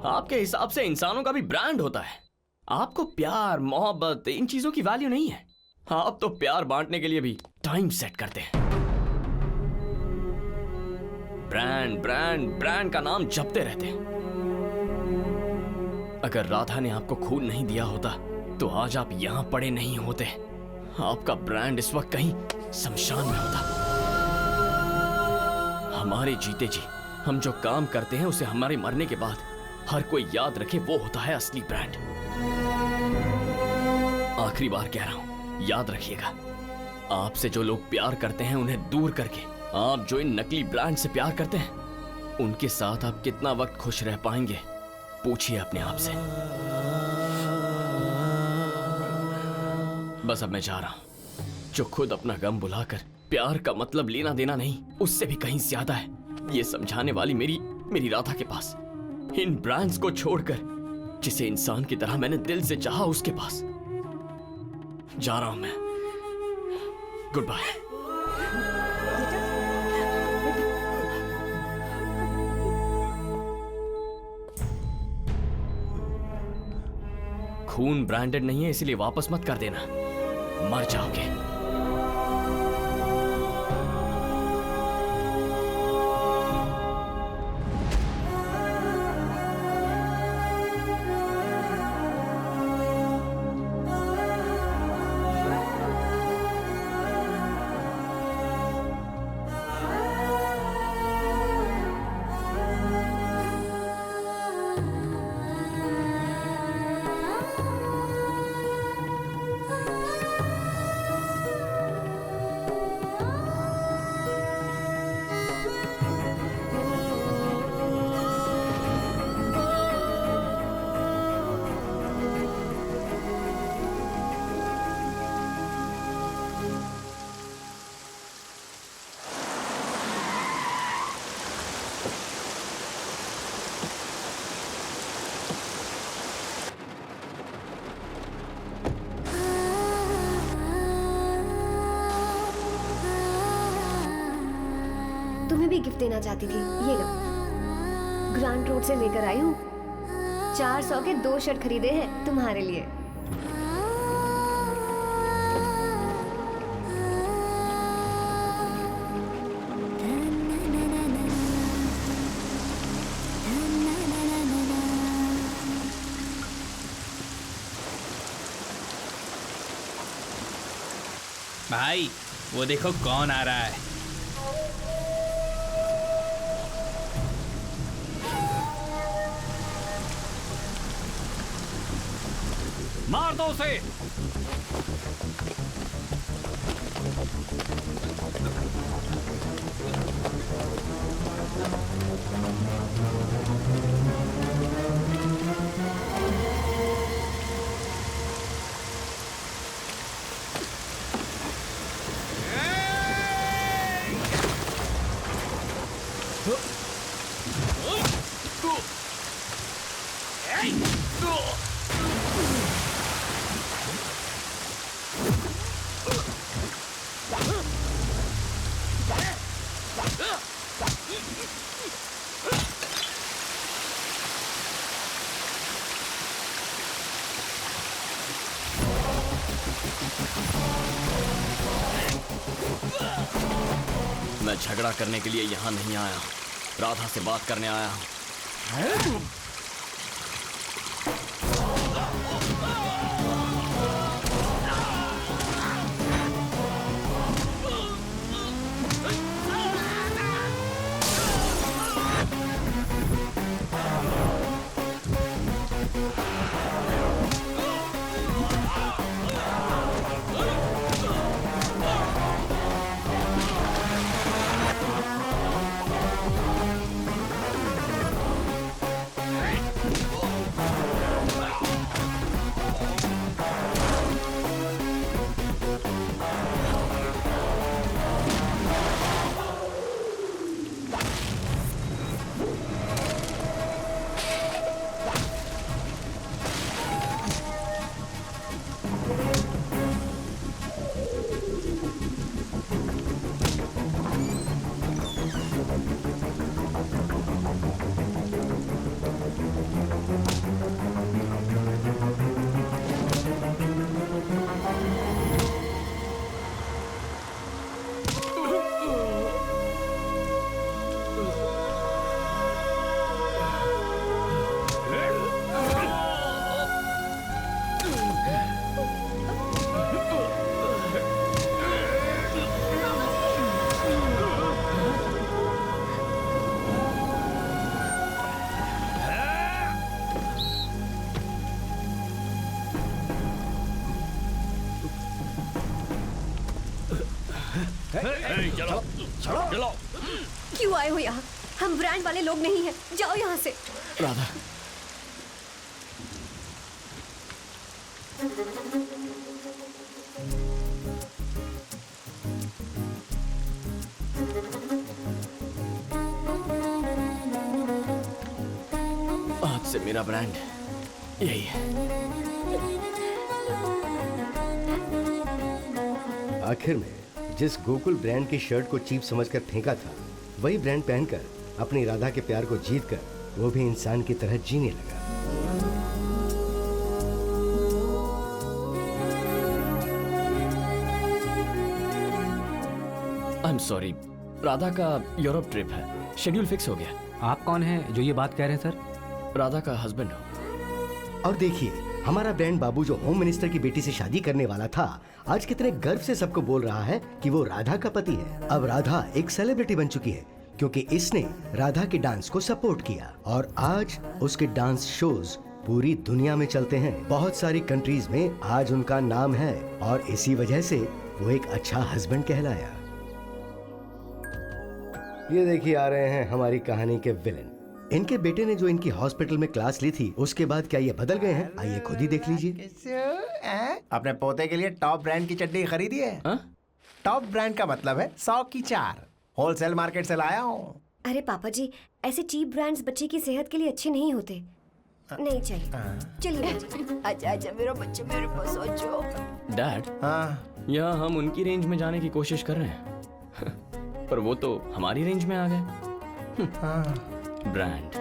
आपके हिसाब से इंसानों का भी ब्रांड होता है। आपको प्यार, मोहब्बत, इन चीजों की वैल्यू नहीं है। आप तो प्यार बांटने के लिए भी टाइम सेट करते हैं। ब्रांड ब्रांड ब्रांड का नाम जपते रहते हैं। अगर राधा ने आपको खून नहीं दिया होता तो आज आप यहां पड़े नहीं होते। आपका ब्रांड इस वक्त कहीं शमशान में होता। हमारे जीते जी हम जो काम करते हैं उसे हमारे मरने के बाद हर कोई याद रखे, वो होता है असली ब्रांड। आखिरी बार कह रहा हूं, याद रखिएगा। आपसे जो लोग प्यार करते हैं उन्हें दूर करके आप जो इन नकली ब्रांड से प्यार करते हैं, उनके साथ आप कितना वक्त खुश रह पाएंगे, पूछिए अपने आप से। बस अब मैं जा रहा हूं। जो खुद अपना गम बुलाकर प्यार का मतलब लेना देना नहीं, उससे भी कहीं ज्यादा है, ये समझाने वाली मेरी राधा के पास। इन ब्रांड्स को छोड़कर जिसे इंसान की तरह मैंने दिल से चाहा, उसके पास जा रहा हूं मैं। Good bye. खून ब्रांडेड नहीं है, इसलिए वापस मत कर देना, मर जाओगे। तुम्हें भी गिफ्ट देना चाहती थी, ये लो। ग्रांड रोड से लेकर आई हूँ। 400 के 2 शर्ट खरीदे हैं तुम्हारे लिए। भाई वो देखो कौन आ रहा है। मार दो उसे। मैं झगड़ा करने के लिए यहाँ नहीं आया हूँ, राधा से बात करने आया हूँ। चलो चलो। क्यों आए हो यहाँ? हम ब्रांड वाले लोग नहीं हैं। जाओ यहाँ से। राधा, आज से मेरा ब्रांड यही है। आखिर में जिस गोकुल ब्रांड की शर्ट को चीप समझकर फेंका था, वही ब्रांड पहनकर अपनी राधा के प्यार को जीतकर वो भी इंसान की तरह जीने लगा। आई एम सॉरी, राधा का यूरोप ट्रिप है, शेड्यूल फिक्स हो गया। आप कौन हैं जो ये बात कह रहे हैं सर? राधा का हस्बैंड हो। और देखिए, हमारा ब्रांड बाबू जो होम मिनिस्टर की बेटी से शादी करने वाला था, आज कितने गर्व से सबको बोल रहा है कि वो राधा का पति है। अब राधा एक सेलिब्रिटी बन चुकी है क्योंकि इसने राधा के डांस को सपोर्ट किया और आज उसके डांस शोज पूरी दुनिया में चलते हैं। बहुत सारी कंट्रीज में आज उनका नाम है और इसी वजह से वो एक अच्छा हस्बैंड कहलाया। ये देखिए आ रहे हैं हमारी कहानी के विलेन। इनके बेटे ने जो इनकी हॉस्पिटल में क्लास ली थी, उसके बाद क्या ये बदल गए हैं? आइए खुद ही देख लीजिए। अपने पोते के लिए टॉप ब्रांड की चड्डी खरीदी है। टॉप ब्रांड का मतलब है 100 की 4। होलसेल मार्केट से लाया हूँ। अरे पापा जी, ऐसे चीप ब्रांड्स बच्चे की सेहत के लिए अच्छे नहीं होते। नहीं चाहिए। चलिए अच्छा अच्छा मेरा बच्चा मेरे पास आ जाओ। डैड, यहाँ हम उनकी रेंज में जाने की कोशिश कर रहे हैं पर वो तो हमारी रेंज में आ गए। ब्रांड।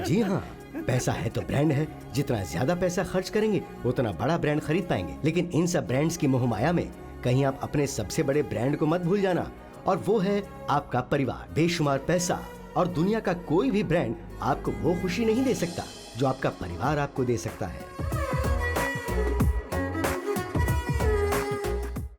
जी हाँ, पैसा है तो ब्रांड है। जितना ज्यादा पैसा खर्च करेंगे उतना बड़ा ब्रांड खरीद पाएंगे। लेकिन इन सब ब्रांड्स की मोहमाया में कहीं आप अपने सबसे बड़े ब्रांड को मत भूल जाना, और वो है आपका परिवार। बेशुमार पैसा और दुनिया का कोई भी ब्रांड आपको वो खुशी नहीं दे सकता जो आपका परिवार आपको दे सकता है।